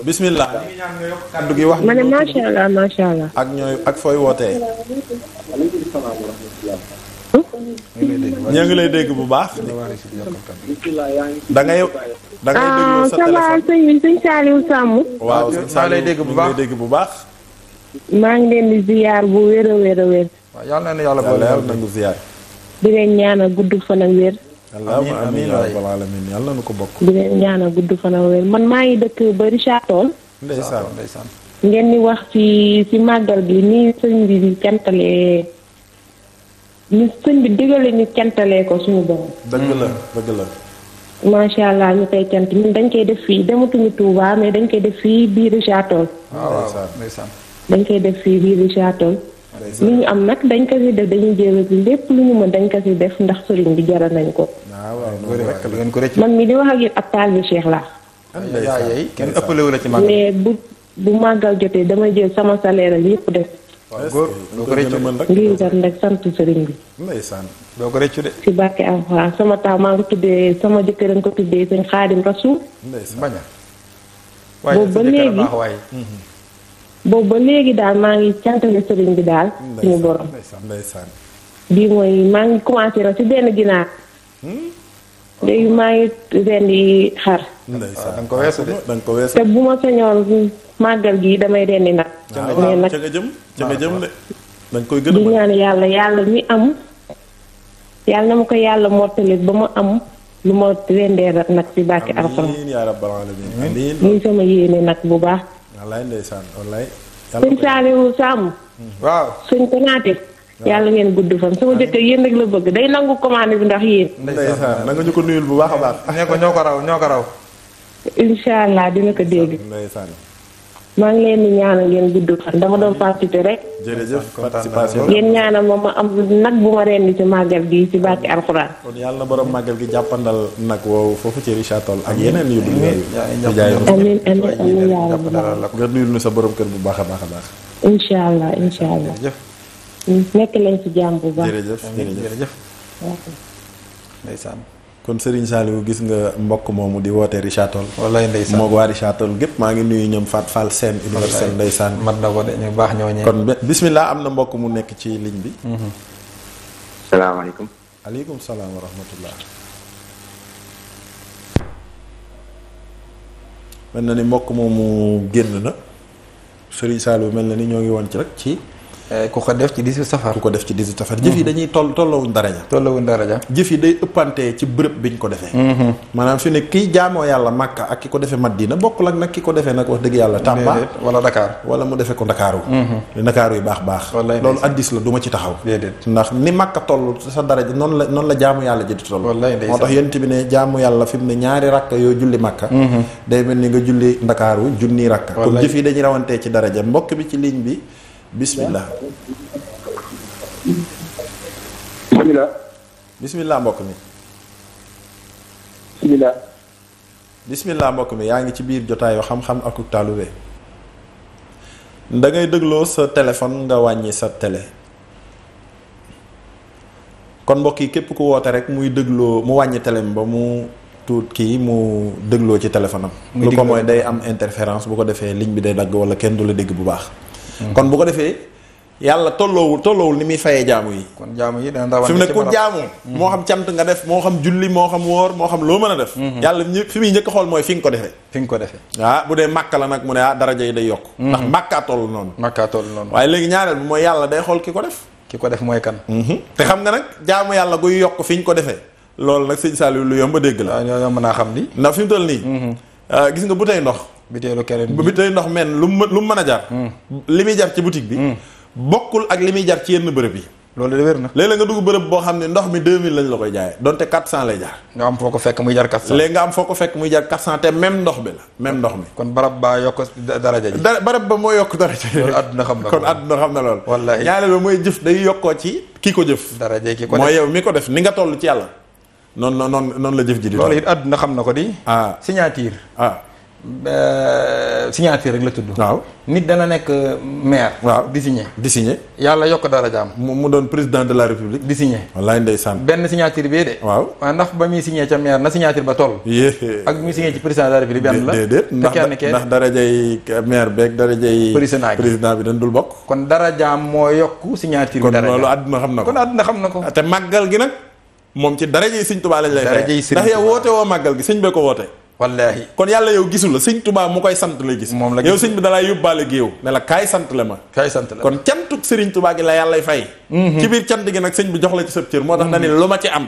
bismillah ñi ngi ñaan nga yokk kàddu gi wax ñu ma ne noo tudd macha allah macha allah. ak ñooy ak fooy wootee. ñoo ngi lay dégg bu baax. da ngay déglu sa téléphone. ça va sëñ bi sëñ Saliou Samb. waaw sëñ Saliou lay dégg bu baax lay dégg bu baax. maa ngi leen di ziyaar bu wér a wér a wér. waaw yàlla na yàlla boole yàlla nangu ziyaar. di leen ñaanal gudd fan ak wér. allahumma amiin ya rabbal alamin yàlla na ko bokk. di leen ñaanal gudd fan ak wér man maa ngi dëkk ba Richard Toll. ndeysaan ngeen di wax ci màggal gi nii sëñ bi di cantalee ni sëñ bi digale ñu cantalee ko suñu borom. dëgg la dëgg la. macha allah ñu koy cant ñun dañ koy def fii dematuñu Touba mais dañ koy def fii biir Richard Toll. waaw ndeysaan dañ koy def fii biir Richard Toll. li ñu am nag dañ ko si def dañuy jéem lépp lu ñu mën dañ ko si def ndax sëriñ bi jaral nañ ko. ngeen ko rëcc. man mi di wax ak yéen ab taal bi Cheikh laa. yaay kenn ëppale wu la ci màggal. mais bu màggal jotee damay jël sama salaire ak yëpp def. góor doo ko rëccu ngir def rek sant sëriñ bi. ndeysaan doo ko rëccu de. ci barke alxuraan sama taw maa ngi ko tuddee sama jëkkër nga ko tuddee sëñ Xaadim Rasuul. ndeysaan bañ a. boobu ba léegi boobu ba léegi daal maa ngi cantale sëriñ bi daal. suñu borom. ndeysaan bii mooy maa ngi commencé na ci benn ginaar. léegi maa ngi rendi xar. ndeysaan da nga ko weesu de. da nga ko weesu. te bu ma sañoon màggal gi damay rendi nag. mais nag ca nga jëm ca nga jëm de. da nga koy gën a di ñaan yàlla mi am yàlla na ma ko yàlla mottali ba ma am lu ma rendee nag ci barke alxuraan. amiin yaa rabbal alamin amiin. muy sama yéene nag bu baax. wallaay ndeysaan wallaay. sëñ Saliou Samb. waaw. sëñ Konaté. yàlla ngeen gudd fan sama jëkkër yéen rek la bëgg day nangu commande bi ndax yéen. ndeysaan na nga ñu ko nuyul bu baax a baax. ne ko ñoo ko raw. incha allah dina ko dégg. ndeysaan. maa ngi leen di ñaanal ngeen gudd fan dama doon participer rek. jërëjëf participation. ngeen ñaanal ma am nag bu ma rendi ci màggal gi ci barke alxuraan. kon yàlla na borom màggal gi jàppandal nag woowu foofu ci Richard Toll ak yeneen yu dul yooyu. amiin amiin yaa rabbal aalamiin. nga nuyul nu sa borom kër bu baax a baax a baax. incha allah incha allah. nekk leen ci jàmm bu baax. jërëjëf jërëjëf. ndeysaan. kon Serigne Saliou gis nga mbokk moomu di woote Richard Toll. wallaay ndeysaan moo waa Richard Toll gépp maa ngi nuyu ñoom Fat Fall Sène universel ndeysaan. mat na ko de ñu baax ñoo ñee. kon bismillah am na mbokk mu nekk ci ligne bi. salaamaaleykum. aleykum salaam wa rahmatullah. mel na ni mbokk moomu génn na Serigne Saliou mel na ni ñoo ngi woon ci rek ci. ku ko def ci 18 safar. ku ko def ci 18 safar. jëf yi dañuy tollawuñ daraja. tollawuñ daraja. jëf yi day ëppante ci bërëb biñ ko defee. maanaam fi ne kii jaamoo yàlla Makka ak ki ko defee Madina bokkul ak nag ki ko defee nag wax dëgg yàlla. Tamba wala Dakar. wala mu defee ko Ndakaaru. Ndakaaru yu baax. loolu addis la du ma ci taxaw. ndax ni Makka toll sa daraja noonu la jaamu yàlla ji di toll. moo tax yent bi ne jaamu yàlla fi mu ne ñaari rakka yoo julli Makka. day mel ni nga julli Ndakaaru junni rakka. kon jëf yi dañuy rawantee ci daraja mbokk bi ci ligne bi bismillah. bismillah mbokk mi. bismillah mbokk mi yaa ngi ci biir jotaayu xam-xam ak taalube. da ngay dégloo sa téléphone nga wàññi sa télé. kon mbokk yi képp ku woote rek muy dégloo mu wàññi télé ba mu tuut kii mu dégloo ci téléphone am. lu ko mooy day am interférence bu ko defee ligne bi day dagg wala kenn du la dégg bu baax. kon bu ko defee. yàlla tolloowul ni muy fayee jaamu yi. kon jaamu yi dana rawante fi mu ne ku jaamu. moo xam cant nga def moo xam julli moo xam wóor moo xam loo mën a def. yàlla fi muy njëkk a xool mooy fi nga ko defee. fi nga ko defee. bu dee màkka la nag mu ne daraja yi day yokk. ndax màkkaa toll noonu. waaye léegi ñaareel bi mooy yàlla day xool ki ko def. ki ko def mooy kan. te xam nga nag jaamu yàlla guy yokk fi ñu ko defee. loolu nag sëñ Saliou lu yomb a dégg la. waaw yomb naa xam ni. ndax fi mu toll nii. gis nga bouteille ndox. bouteille ndox men lu mu mën a jar. li muy jar ci boutique bi bokkul ak li muy jar ci yenn bërëb yi. loolu de wér na. léeg-léeg nga dugg bërëb boo xam ne ndox mi 2000 lañ la koy jaayee donte 400 lay jaar. nga am foo ko fekk muy jar 400. léegi nga am foo ko fekk muy jar 400 te même ndox bi la même ndox mi. kon barab baa yokk daraja ji. barab ba moo yokk daraja ji. loolu àdduna xam na kon àdduna xam na loolu. wallaahi ñaareel ba mooy jëf day yokkoo ci ki ko jëf. daraja ki ko def mooy yow mi ko def ni nga toll ci yàlla. noonu la jëf ji di. loolu it àdduna xam na ko di. signature. signature rek la tudd. waaw nit dana nekk maire. waaw di signé. yàlla yokk darajaam. mu doon président de la république. di signé. wallaay ndeysaan. benn signature bii de. waaw waaye ndax ba muy signé ca maire na signature ba toll. ak muy signé ci président de la république benn la. déedéet ndax darajay maire beeg darajay. président bi dañ dul bokk. kon darajaam moo yokk signature bi. kon loolu àdduna xam na ko. kon àdduna xam na ko. te màggal gi nag moom ci darajay sëñ Tuubaa lañ lay. darajay sëñ Tuubaa ndax yow woote woo màggal gi sëñ bee ko woote. wallaahi kon yàlla yow gisul la sëñ Tuubaa mu koy sant lay gis. moom la yow sëñ bi dalay yóbbaale géew ne la kaay sant la ma. kaay sant la kon cantuk sëriñ Tuubaa gi la yàllay fay. ci biir cant gi nag sëñ bi jox la ci sab cër moo tax dani lu ma ci am.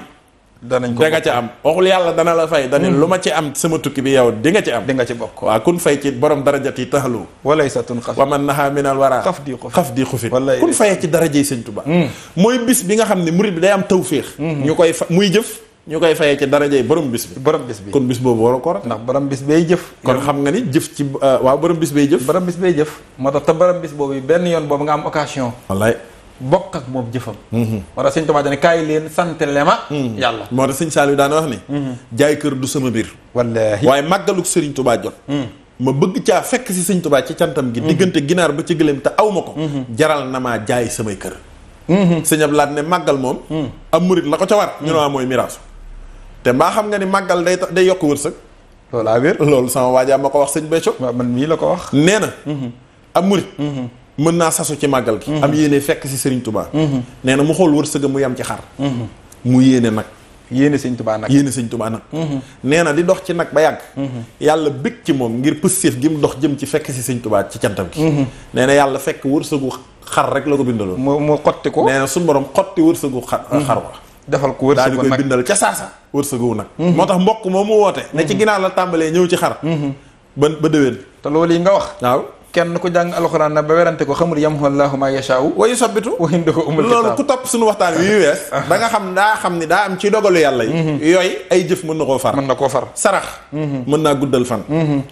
danañ ko da nga ci am waxul yàlla dana la fay dani lu ma ci am sama tukki bi yow di nga ci am. di nga ci bokk waaw kun fay ci borom darajat yi taxalu. walay sa tun xaf wa man naha minal wara xaf di xufit kun fayee ci darajey sëñ Tuubaa mooy bis bi nga xam ne murid bi day am tawféex. ñu koy fa muy jëf. ñu koy fayee ci darajey borom bis bi. kon bis boobu waroo ko rat. ndax borom bis bay jëf. kon xam nga ni jëf ci waaw borom bis bay jëf. borom bis bay jëf. moo tax te borom bis boobu benn yoon boobu nga am occasion. wallaay bokk ak moom jëfam. moo tax sëñ Tuubaa dane kaay leen santale ma. yàlla moo tax sëñ Saliou daan wax ni. jaay kër du sama biir. wallaahi waaye màggaluk sëriñ Tuubaa jot. ma bëgg caa fekk si sëñ Tuubaa ci cantam gi. diggante ginaar ba ci gëléem te aw ma ko. jaral na maa jaay samay kër. sëñ Abdou Lahad ne màggal moom. am murit la ko ca war. ñu ne waa mooy miraasu. te mbaa xam nga ni màggal day yokk wërsëg. loolaa wér. loolu sama waajaa ma ko wax sëñ Béthio. waaw man mii la ko wax. nee na. am murit. mën naa sasu ci màggal gi. am yéene fekk si Serigne Touba. nee na mu xool wërsëgam mu yam ci xar. mu yéene nag. yéene sëñ Touba nag. yéene sëñ Touba nag. nee na di dox ci nag ba yàgg. yàlla bëgg ci moom ngir pësséef gi mu dox jëm ci fekk si sëñ Touba ci cantam gi. nee na yàlla fekk wërsëgu xar rek la ko bindaloon. mu xotti ko. nee na suñu borom xotti wërsëgu xar wa. defal ko wërsëgu nag daal di koy bindal ca saasa wërsëgu nag. moo tax mbokk moom mu woote. ne ci ginnaaw la tàmbalee ñëw ci xar. ba déwén. te loolu yi nga wax. waaw. kenn ku jàng alxuraan na ba werante ko xamul yamhu Allahu ma yashaa'u wa yusabbitu wa indahu ummul kitaab. loolu ku topp suñu waxtaan wi wees da nga xam ni daa am ci dogalu yàlla yi. yooyu ay jëf mën na koo far. mën na koo far. sarax. mën naa guddal fan.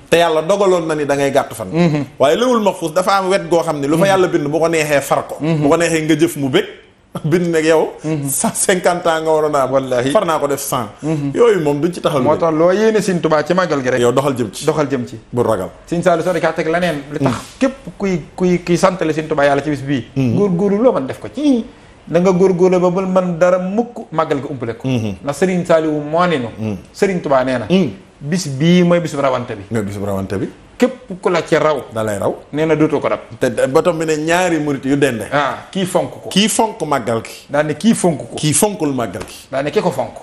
te yàlla dogaloon na ni da ngay gàtt fan. waaye lawul mahfuus dafa am wet goo xam ne lu fa yàlla bind bu ko neexee far ko. bu ko neexee nga jëf mu bëgg. bind nag yow. 150 ans nga waroon a am. wallaahi far naa ko def 100. yooyu moom duñ ci taxal. moo tax loo yéene Sëñ Tuubaa ci màggal gi rek. yow doxal jëm ci. bu ragal. Sëñ Saliou soo kaa teg leneen. li tax képp kuy santale Sëñ Tuubaa yàlla ci bis bii. góorgóorlu loo mën def ko ci. da nga góorgóorlu ba bul mën dara mukk màggal gi umpale ko. ndax Sëriñ Saliou moo ne nu. Sëriñ Tuubaa nee na. bis bii mooy bisu rawante bi. mooy bisu rawante bi. képp ku la ci raw. da lay raw. nee na dootoo ko dab. te batom bi ne ñaari murit yu dende. kii fonk ko. kii fonk màggal gi. daa ne kii fonk ko. kii fonkul màggal gi. daa ne ki ko fonk.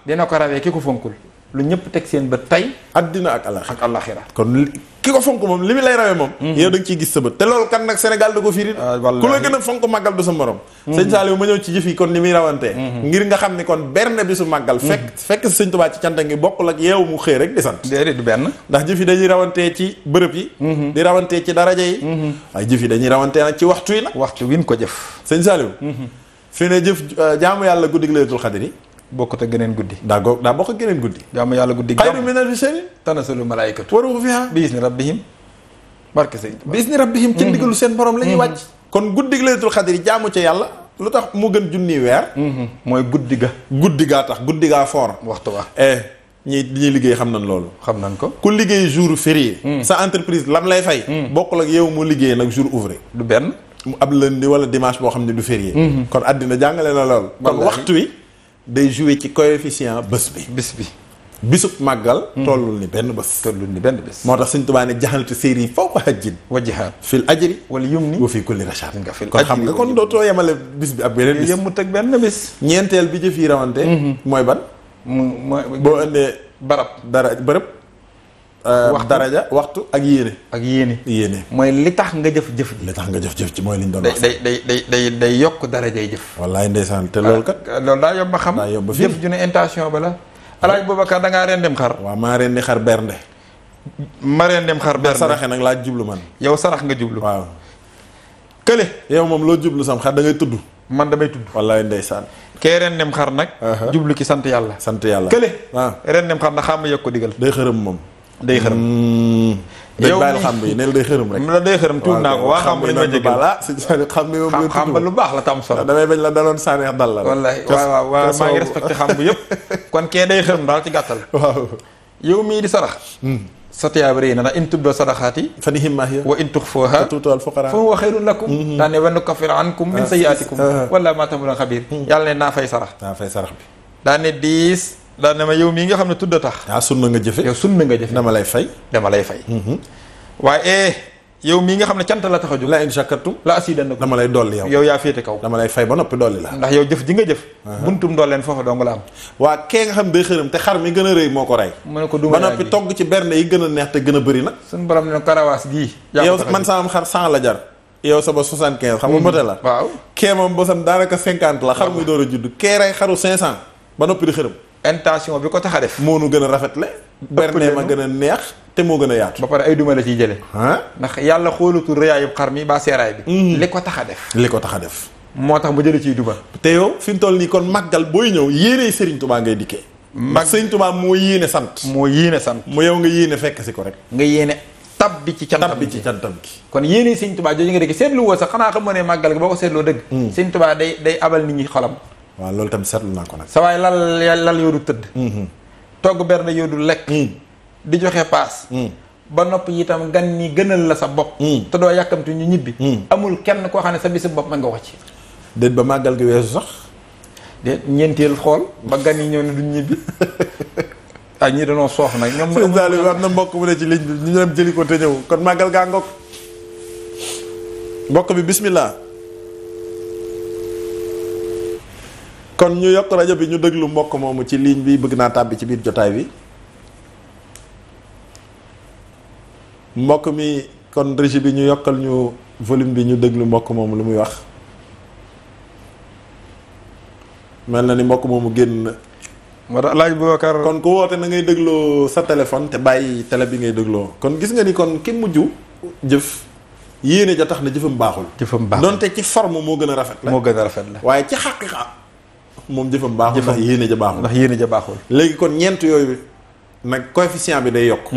dina ko rawee ki ko fonkul. lu ñëpp teg seen bët tey. addina ak alaxira kon ki ko fonk moom li mu lay rawee moom. yow da nga ciy gis sa bët te loolu kan nag Sénégal da ko fiiri. ku la gën a fonk màggal du sa morom. sëñ Saliou ma ñëw ci jëf yi kon ni muy rawantee. ngir nga xam ni kon berne bi su màggal. fekk si sëñ Tuubaa ci canta ngi bokkul ak yow mu xëy rek di sant. déedéet du benn. ndax jëf yi dañuy rawantee ci bërëb yi. di rawantee ci daraja yi. waaye jëf yi dañuy rawantee nag ci waxtu yi nag. waxtu win ko jëf. sëñ Saliou. fi ne jëf jaamu yàlla guddi Laylatul Qadr bokkut ak geneen guddi. daa bokk ak geneen guddi. jaamu yàlla guddi. xayru min alfi shay'in tanazzalu malaa'ikatu wa ruuhu fiihaa bi izni rabbihim barke sëñ bi izni rabbihim ci ndigalu seen borom la ñuy wàcc. kon guddi Laylatul Qadr jaamu ca yàlla lu tax mu gën junni weer. mooy guddi ga. guddi gaa tax guddi gaa foor. waxtu wa ñuy liggéey xam nañ loolu. xam nañ ko. ku liggéey jour férié. sa entreprise lam lay fay. bokkul ak yow mu liggéey nag jour ouvré. du benn. mu ab lundi wala dimanche boo xam ne du férié. kon àddina jàngale na loolu. kon waxtu wi day joué ci coefficient bés bi. bisub màggal. tollul ni benn bés. moo tax Sëñ Tuubaa ne jaxaltu séeri fawqa hajjin. wa jihaad fil ajri wal yumni wa fi kulli rashaad. kon xam nga kon dootoo yemale bis bi ak beneen bis. yëmmut ak benn bis. ñeenteel bi jëf yi rawante. mooy ban. mooy boo indee. bërëb. daraja waxtu ak yéene. mooy li tax nga jëf jëf ci mooy liñ doon wax. day yokk darajay jëf. wallaay ndeysaan te loolu kat. loolu daa yomb a xam. daa yomb fii jëf ju ne intention ba la. Alaaji Boubacar da ngaa rendem xar. waaw maa rendi xar bernde. ma rendem xar bernde. saraxe nag laa jublu man. yow sarax nga jublu. waaw. kële. yow moom loo jublu sam xar da ngay tudd. man damay tudd. wallaay ndeysaan. kee ren nem xar nag. jublu ki sant yàlla. sant yàlla kële. ah ren nem xar nag xam yëg ko digal. day xërëm moom. day xërëm. yow bàyyil xam bi neel day xërëm rek. la day xërëm tuub naa ko waa xam nañ ma jégal. xam bi moom xam ba lu baax la tam solo. damay bañ la daloon sànneex dal la rek. wallaay waaw maa ngi respecté xam bu yëpp. kon kee day xërëm daal ci gàttal. waaw. yow mii di sarax. sa tiyaaba rëy na ndax in tubdoo sadaxaati. fa ni'ma hiya wa in tuxfuuhaa tu'tuuhal fuqaraa fa huwa xayrun lakum. daa ne wa nukaffir ankum min sayyi'aatikum. wallaahu bimaa ta'maluuna xabiir. yàlla ne naa fay sarax. naa fay sarax bi. daa ne diis. daa ne ma yow mii nga xam ne tudd a tax. sunna nga jëfe. yow sunna nga jëfe. dama lay fay. dama lay fay. waaye yow mii nga xam ne cant la tax a jóg. la in shakartum la asiidannakum. dama lay dolli yow. yow yaa féete kaw. dama lay fay ba noppi dolli la. ndax yow jëf ji nga jëf. buntum dool leen foofa dong la am. waa kee nga xam day xërëm te xar mi gën a rëy moo ko rey. mu ne ko duma ba noppi togg ci berne yi gën a neex te gën a bëri nag. suñu borom ne karawaas gii. yow man sama xar 100 la jar. yow sa ba 75 xam nga mote la. waaw kee moom bosam daanaka 50 la. xar muy door a judd kee rey xaru 500 ba noppi di xërëm. intention bi ko tax a def. moo nu gën a rafetle. berne ma gën a neex te moo gën a yaatu. ba pare ay duma la ciy jële ndax yàlla xoolatul rëyaayub xar mi ba seeraay bi. li ko tax a def. li ko tax a def. moo tax mu jële ciy duma. te yow fi mu toll nii kon màggal booy ñëw yéene Serigne Touba ngay dikkee. mag Serigne Touba moo yéene sant. moo yéene sant. mu yow nga yéene fekk si ko rek. nga yéene tab bi ci cantam bi ci cantam gi. kon yéene Serigne Touba jooju nga dégg seetlu woo sax xanaa xam ne màggal gi boo ko seetloo dëgg. Serigne Touba day abal nit ñi xolam. waaw loolu tamit seetlu naa ko nag. sa waay lal yoodu tëdd. togg berne yoodu lekk. di joxe paas. ba noppi itam gan ñi gënal la sa bopp. te doo yàkkamtu ñu ñibbi. amul kenn koo xam ne sa bisu bopp mën nga ko ci. déet ba màggal gi weesu sax. déet ñeenteel xool ba gan yi ñëw ne duñ ñibbi. ah ñii dañoo soof nag ñoom. sëñ Saliou am na mbokk mu ne ci ligne bi ñu dem jëli ko te ñëw kon màggal gaa ngoog. mbokk bi bismillah. kon ñu yokk rajo bi ñu déglu mbokk moomu ci ligne bi bëgg naa tàbbi ci biir jotaay bi. mbokk mi kon régie bi ñu yokkal ñu volume bi ñu déglu mbokk moomu lu muy wax. mel na ni mbokk moomu génn na. moo tax laaj Boubacar. kon ku woote na ngay dégloo sa téléphone te bàyyi télé bi ngay dégloo kon gis nga ni kon ki mujj jëf yéene ja tax na jëfam baaxul. jëfam baaxul donte ci forme moo gën a rafet la. moo gën a rafet la. waaye ci xaqiqa moom jëfam baaxul. ndax yéene ja baaxul. ndax yéene ja baaxul. léegi kon ñeent yooyu nag coefficient bi day yokk.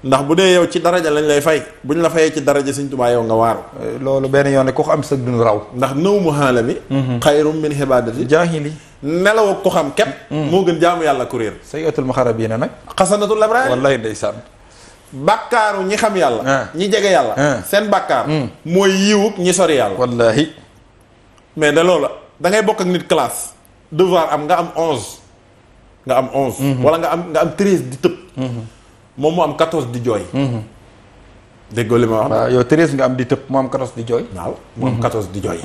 ndax bu dee yow ci daraja lañ lay fay buñ la fayee ci daraja Sëñ Tuubaa yow nga waaru. loolu benn yoon rek ku ko am sëg dunu raw. ndax nëw mu xaalami. xayrum min xibaadati jaahili. nelaw ko xam képp. moo gën jaamu yàlla ku réer. sayyiatul muxarrabiina nag. xasanatul abraar. wallaay ndeysaan. bàkkaaru ñi xam yàlla. ñi jege yàlla. seen bàkkaar. mooy yiwuk ñi sori yàlla. wallaahi. mais de loola da ngay bokk ak nit classe. devoir am nga am 11. nga am 11. wala nga am 13 di tëb. moom mu am 14 di jooy. déggoo li ma wax. waaw yow 13 nga am di tëb mu am 14 di jooy. waaw mu am 14 di jooy.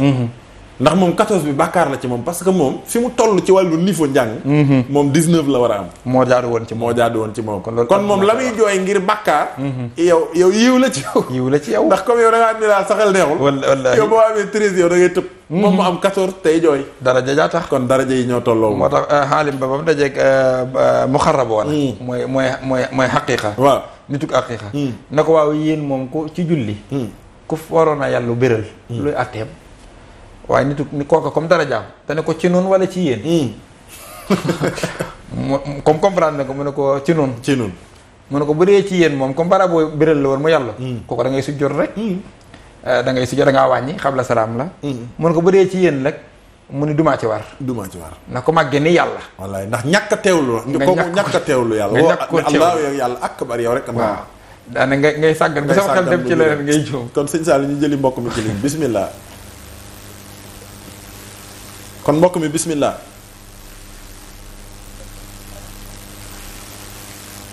ndax moom 14 bi bàkkaar la ci moom parce que moom fi mu toll ci wàllu niveau njàng. moom 19 la war a am. moo jaadu woon ci moom moo jaadu woon ci moom. kon moom la muy jooy ngir bàkkaar. yow yiw la ci yow. yiw la ci yow. ndax comme yow da ngaa ni daal saxal neexul. wallaahi yow boo amee 13 yow da ngay tëb. moom mu am 14 tey jooy. daraja jaa tax. kon daraja yi ñoo tolloo. moo tax xaalim ba mu dajeeg muxarraboon. mooy xaqiiqa. waaw nituk xaqiiqa. na ko waaw yéen moom ku ci julli. ku waroon a yàlla béral. luy àtteem. waaye nitu ni kooka comme dara jaam te ne ko ci noonu wala ci yéen. comme comprendre na ko mu ne ko ci noonu. ci noonu. mu ne ko bu dee ci yéen moom comme bara boo biral la woon mu yàlla. kooku da ngay sujjóot rek. da ngay sujjóot da ngaa wàññi xabla salaam la. mu ne ko bu dee ci yéen rek mu ni dumaa ci war. dumaa ci war. na ko màggee ni yàlla. wallaay ndax ñàkk a teewlu. nga ñàkk a teewlu yàlla. nga ñàkk koo teewlu Allah yow yàlla akbar yow rek. waaw daanaka ngay sàggan ba sama xel dem ci leneen ngay juum. kon sëñ Sall ñu jëli mbokk mi ci ligne bismillah. kon mbokk mi bismillah.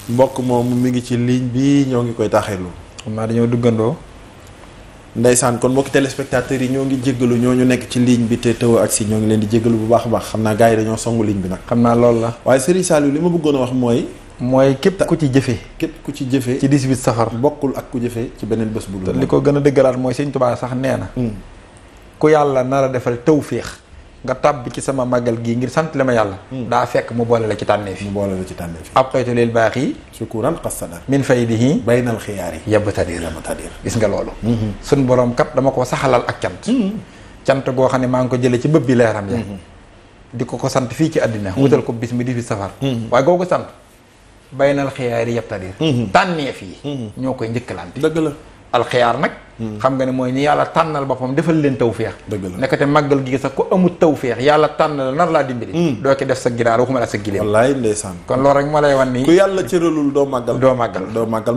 mbokk moomu mi ngi ci ligne bi ñoo ngi koy taxirlu. xam naa dañoo duggandoo. Ndeysaan kon mbokki téléspectateurs yi ñoo ngi jéggalu ñoo ñu nekk ci ligne bi te tëw ak si ñoo ngi leen di jéggalu bu baax a baax xam naa gars yi dañoo songu ligne bi nag. xam naa loolu la. waaye Serigne Saliou li ma bëggoon a wax mooy képp ku ci jëfe képp ku ci jëfe ci 18 safar bokkul ak ku jëfe ci beneen bés bu dul. li ko gën a dëggalaat mooy Sëñ Tuubaa sax nee na. ku yàlla nar a defal tawféex nga tàbbi ci sama màggal gii ngir sant la ma yàlla. daa fekk mu boole la ci tànneef yi. mu boole la ci tànneef yi. abqaytu lil baaxi shukuran qasadar min faydihi baynal xiyaari yabtadir gis nga loolu. suñ borom kat dama ko saxalal ak cant. cant goo xam ne maa ngi ko jële ci bëb bi leeram ya di ko sant fii ci àddina wutal ko bis mi di fi safar waaye googu sant baynal xiyaar yi yabtadir tànneef yi ñoo koy njëkkalante dëgg la alxiyaar nag xam nga ne mooy ñi yàlla tànnal boppam defal leen tawféex nekkate màggal gi sax ku amul tawféex yàlla tànnal nar laa dimbali doo ki def sa ginaar waxuma la sa gileem wallaay ndeysaan kon loolu rek ma lay wan nii ku yàlla cëralul doo màggal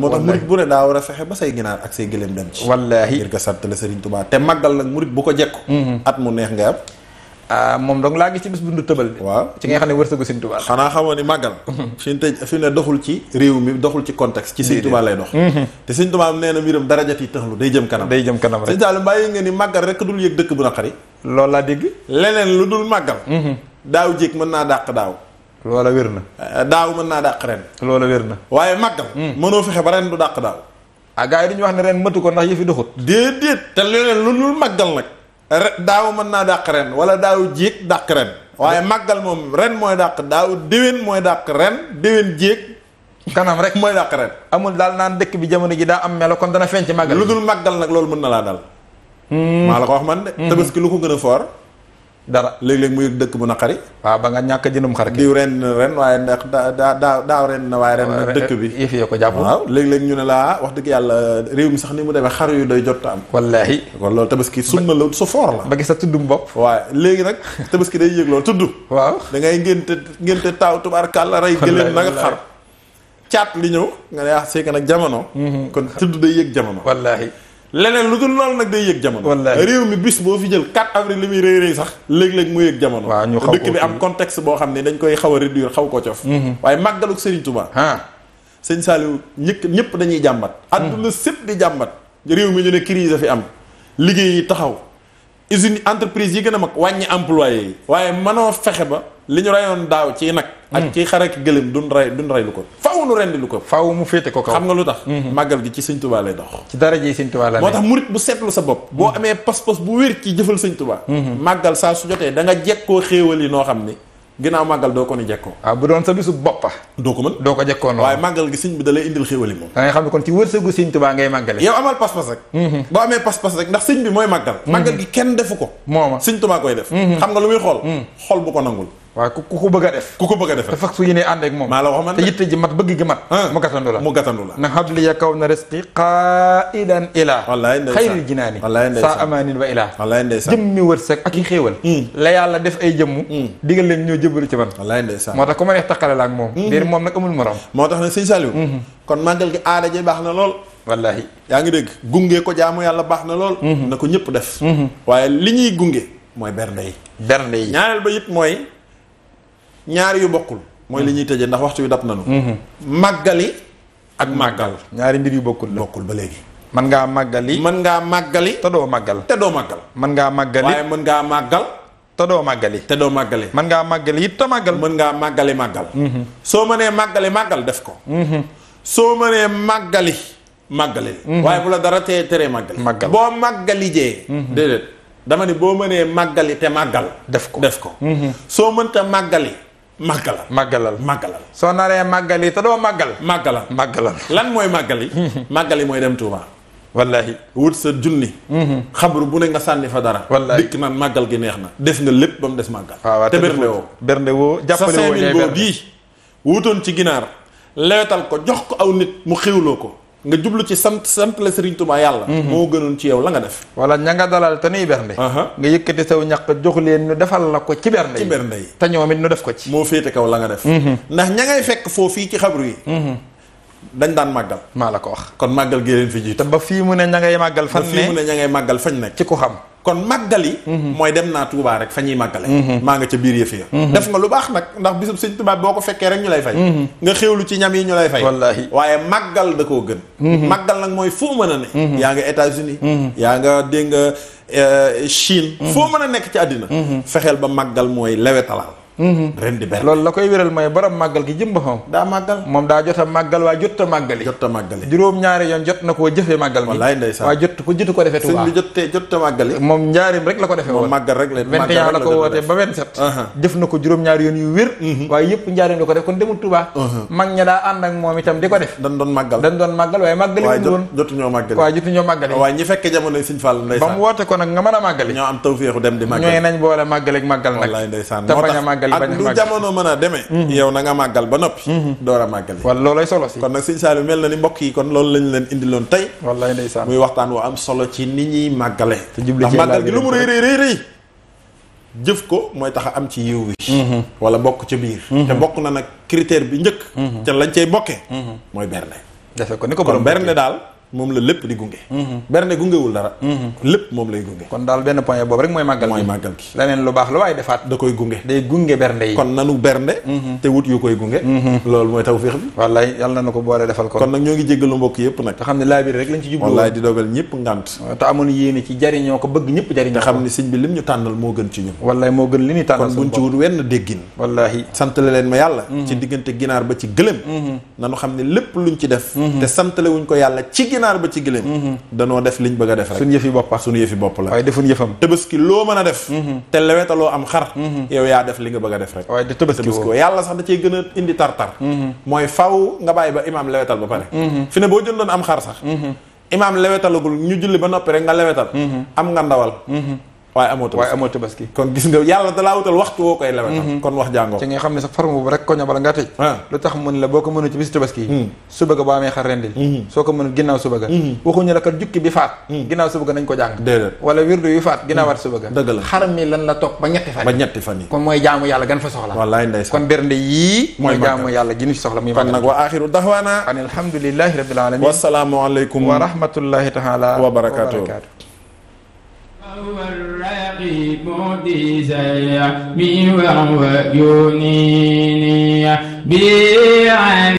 moo tax murit bu ne daa war a fexe ba say ginaar ak say gileem dem ci wallaahi ngir nga sant la Sëriñ Tuubaa te màggal nag murit bu ko jekku at mu neex nga am moom donc laa gis ci bis bu ndu tëbal bi waaw ci nga xam ne wërsëgu Sëriñ Tuubaa xanaa xamoo ni màggal fi ne doxul ci réew mi doxul ci contexte ci Sëriñ Tuubaa lay dox te Sëriñ Tuubaa nee na mbiram darajat yi taxlu day jëm kanam rek Sëriñ Saliou mbàyyi nga ni màggal rek dul yëg dëkk bu naqari loolu laa dégg leneen lu dul màggal daaw jéeg mën naa dàq daaw loola wér na daaw mën naa dàq ren loola wér na waaye màggal mënoo fexe ba ren du dàq daaw gars yi duñu wax ne ren mëtu ko ndax yëfi doxut déedéet te leneen lu dul màggal nag daaw mën naa dàq ren wala daaw jéeg dàq ren waaye màggal moom ren mooy dàq daaw déwén mooy dàq ren déwén jéeg kanam rek mooy dàq ren amul daal naan dëkk bi jamono ji daa am melo kon dana feeñ ci màggal lu dul màggal nag loolu mën na laa dal maa la ko wax man de tabaski lu ko gën a foor dara léeg-léeg mu yëg dëkk bu naqari waaw ba nga ñàkk jëndum xar diw ren waaye ndax daaw ren na waaye ren dëkk bi yëf yi ko jàpp waaw léeg-léeg ñu ne laa wax dëgg yàlla réew mi sax ni mu demee xar yu doy jot am wallaahi kon loolu tabaski sunna la su foor la ba gis sa tuddum bopp waaye léegi nag tabaski day yëg loolu tudd waaw da ngay ngénte taaw tubaarkàlla rey gëléem na nga xar caat li ñëw nga ne c'est que nag jamono kon tudd day yëg jamono wallaahi leneen lu dul loolu nag day yëg jamono wallaahi réew mi bis boo fi jël 4 avril li muy rëy rëy sax léeg-léeg mu yëg jamono waaw ñu xaw dëkk bi am contexte boo xam ne dañ koy xaw a réduire xaw ko cof waaye màggaluk Serigne Touba Sëñ Saliou ñëpp dañuy jàmbat adduna sépp di jàmbat réew mi ñu ne crise fi am liggéey yi taxaw usine entreprise yi gën a mag wàññi employé yi waaye mënoo fexe ba li ñu rayoon daaw ci nag ak ci xar ak gëlëm duñ rey lu ko faaw nu rendi lu ko faaw mu féete ko kaw xam nga lu tax màggal gi ci Sëñ Touba lay dox ci daraja yi Sëñ Touba la moo tax murit bu seetlu sa bopp boo amee pas-pas bu wér ci jëfal Sëñ Touba màggal saa su jotee da nga jekkoo xéewal yi noo xam ni ginnaaw màggal doo ko ni jekkoo waaw bu doon sa bisu boppa doo ko mën doo ko jekkoo noonu waaye màggal gi sëñ bi da lay indil xéewal yi moom da ngay xam ne kon ci wërsëgu Sëñ Touba ngay màggale yow amal pas-pas rek boo amee pas-pas rek ndax sëñ bi mooy màggal màggal gi kenn defu ko mooma Sëñ Touba koy def xam nga lu muy xool xol bu ko nangul waaw ku ko bëgg a def te fak su yéene ànd ak moom maa la wax man te yitte ji mat bëgg gi mat mu gàttandu la na xabliya kaw na resqi qaidan ila xayril jinaani sa amanin wa ila jëmmi wërsëg ak i xéewal la yàlla def ay jëmmu digal leen ñoo jëbalu ci man moo tax ku ma neex taqale la ak moom déer moom nag amul morom moo tax ne Sëñ Saliou kon màggal gi aada ji baax na lool wallaahi yaa ngi dégg gunge ko jaamu yàlla baax na lool na ko ñëpp def waaye li ñuy gunge mooy bernde yi ñaareel ba it mooy ñaari yu bokkul mooy li ñuy tëjee ndax waxtu yu dab nañu màggali ak màggal ñaari mbir yu bokkul ba léegi mën ngaa màggali te doo màggal mën ngaa màggali waaye mën ngaa màggal te doo màggali mën ngaa màggali it te màggal mën ngaa màggali màggal soo mënee màggali def ko soo mënee màggali waaye bu la dara teree màggal boo màggali jee déedéet dama ni boo mënee màggali te màggal def ko soo mënta màggali màggalal soo naree màggali te doo màggalal lan mooy màggali mooy dem Touba wallaahi wut sa junni xabru bu ne nga sànni fa dara wallaahi dikk naan màggal gi neex na def nga lépp ba mu des màggal te bernde woo jàppale woo sa 5000 boo bii wutoon ci ginaar lewetal ko jox ko aw nit mu xewloo ko nga jublu ci sant la Serigne Touba yàlla moo gënoon ci yow la nga def wala ña nga dalal te nuy bernde nga yëkkati saw ñaq jox leen ñu defal la ko ci bernde yi te ñoom it ñu def ko ci moo féete kaw la nga def ndax ña ngay fekk foofii ci xabru yi dañ daan màggal maa la ko wax kon màggal gi leen fi jiitu te ba fii mu ne ña ngay màggal fan nekk ci ku xam kon màggal yi mooy dem naa Touba rek fa ñuy màggale maa nga ca biir yëf ya def nga lu baax nag ndax bisub Sëñ Touba boo ko fekkee rek ñu lay fay nga xéwlu ci ñam yi ñu lay fay wallaahi waaye màggal da koo gën màggal nag mooy foo mën a ne yaa nga États-Unis yaa nga dégg nga Chine foo mën a nekk ci àddina fexeel ba màggal mooy lewetalaal ren di bernde. loolu la koy wéral mooy borom màggal gi jëm boppam daa màggal. moom daa jot a màggal waaye jot a màggali. jot a màggali. juróom-ñaari yoon jot na koo jëfee màggal mi. wallaay ndeysaan waaye jotu ko defee Tuubaa. sëñ bi jot a màggali. moom njaarim rek la ko defee woon. moom màggal rek la 21 la ko wootee ba 27. jëf na ko juróom-ñaari yoon yu wér. waaye yëpp njaarim la ko def kon demul Tuubaa. mag ña daa ànd ak moom itam di ko def. dañ doon màggal waaye màggali wuñu woon. jotuñoo màggali. waaye jotuñoo màggali. waaye ñi fekke jamono Sëñ Fall ndeysaan. ba mu woote ko nag nga mën a màggali. ñoo am tawfeexu dem di màggali. ñooy nañ boole màggali ak màggal nag. wallaay ndeysaan te bañ a màggali bañ a ak lu jamono mën a demee. yow na nga màggal ba noppi. door a màggali. wala loolay solo si. kon nag Sëñ Saliou mel na ni mbokk yi kon loolu lañ leen indiloon tey. wallaay ndeysaan muy waxtaan wu am solo ci ni ñuy màggale. te jubli ci màggal gi lu mu rëy jëf ko mooy tax a am ci yiw wi. wala bokk ca biir. te bokk na nag critère bi njëkk. ca lañ cay bokkee. mooy bernde. defe ko ni ko kon borom bernde daal moom la lépp di gunge. bernde gungewul dara. lépp moom lay gunge. kon daal benn point boobu rek mooy màggal gi. mooy màggal gi. leneen lu baax lu waaye defaat. da koy gunge. day gunge bernde yi. kon nanu bernde. te wut yu koy gunge. loolu mooy tawfeex bi. wallaay yàlla na ko boole defal ko. kon nag ñoo ngi jéggalu mbokk yëpp nag. te xam ne laa biir rek lañ ci jublu. wallaay di dogal ñëpp ngant. te amoon yéene ci jariñoo ko bëgg ñëpp jariñoo te ko. xam ni sëñ bi lim ñu tànnal moo gën ci ñun. wallaay moo gën li ñuy tànnal kon buñ ci wut wenn déggin. wallaahi santale leen ma yàlla. ci diggante ginaar ba ci gëlëm. nanu xam ne lépp luñ ci def. te santale wuñ ko yàlla ci ginaar ba ci gëlëm. danoo def liñ bëgg a def rek. suñu yëfi bopp suñu yëfi bopp la. waaye defuñ yëfam. Tabaski loo mën a def. te lewetaloo am xar. yow yaa def li nga bëgg a def rek. waaye de Tabaski woo yàlla sax da cee gën a indi tar-tar. mooy faw nga bàyyi ba imaam lewetal ba pare. fi ne boo jëndoon am xar sax. imaam lewetalagul ñu julli ba noppi rek nga lewetal. am nga ndawal. waaye amoo Tabaski kon gis nga yàlla dalaa wutal waxtu woo koy lewetal. kon wax jàngoo ci nga xam ne sax farmu bu rek koño bala nga tëj. lu tax mun la boo ko mënu ci bisu Tabaski. suba ga boo amee xar rendil. soo ko mënu ginnaaw suba ga. waxuñu la kat jukki bi faat. ginnaaw suba ga nañ ko jàng. déedéet wala wirdu yu faat ginnaawaat suba ga. dëgg la xar mi lan la toog ba ñetti fan yi. kon mooy jaamu yàlla gan fa soxla. wallaay ndeysaan kon bernde yii. mooy jaamu yàlla gi ñu soxla muy. kon nag wa axiru daxwaana an alhamdulillahi rabbil alamin. wasalaamu aleykum wa rahmatullahi taala wa barakaatuh. هو الرقيب ديزايا بي وهو يونيني بي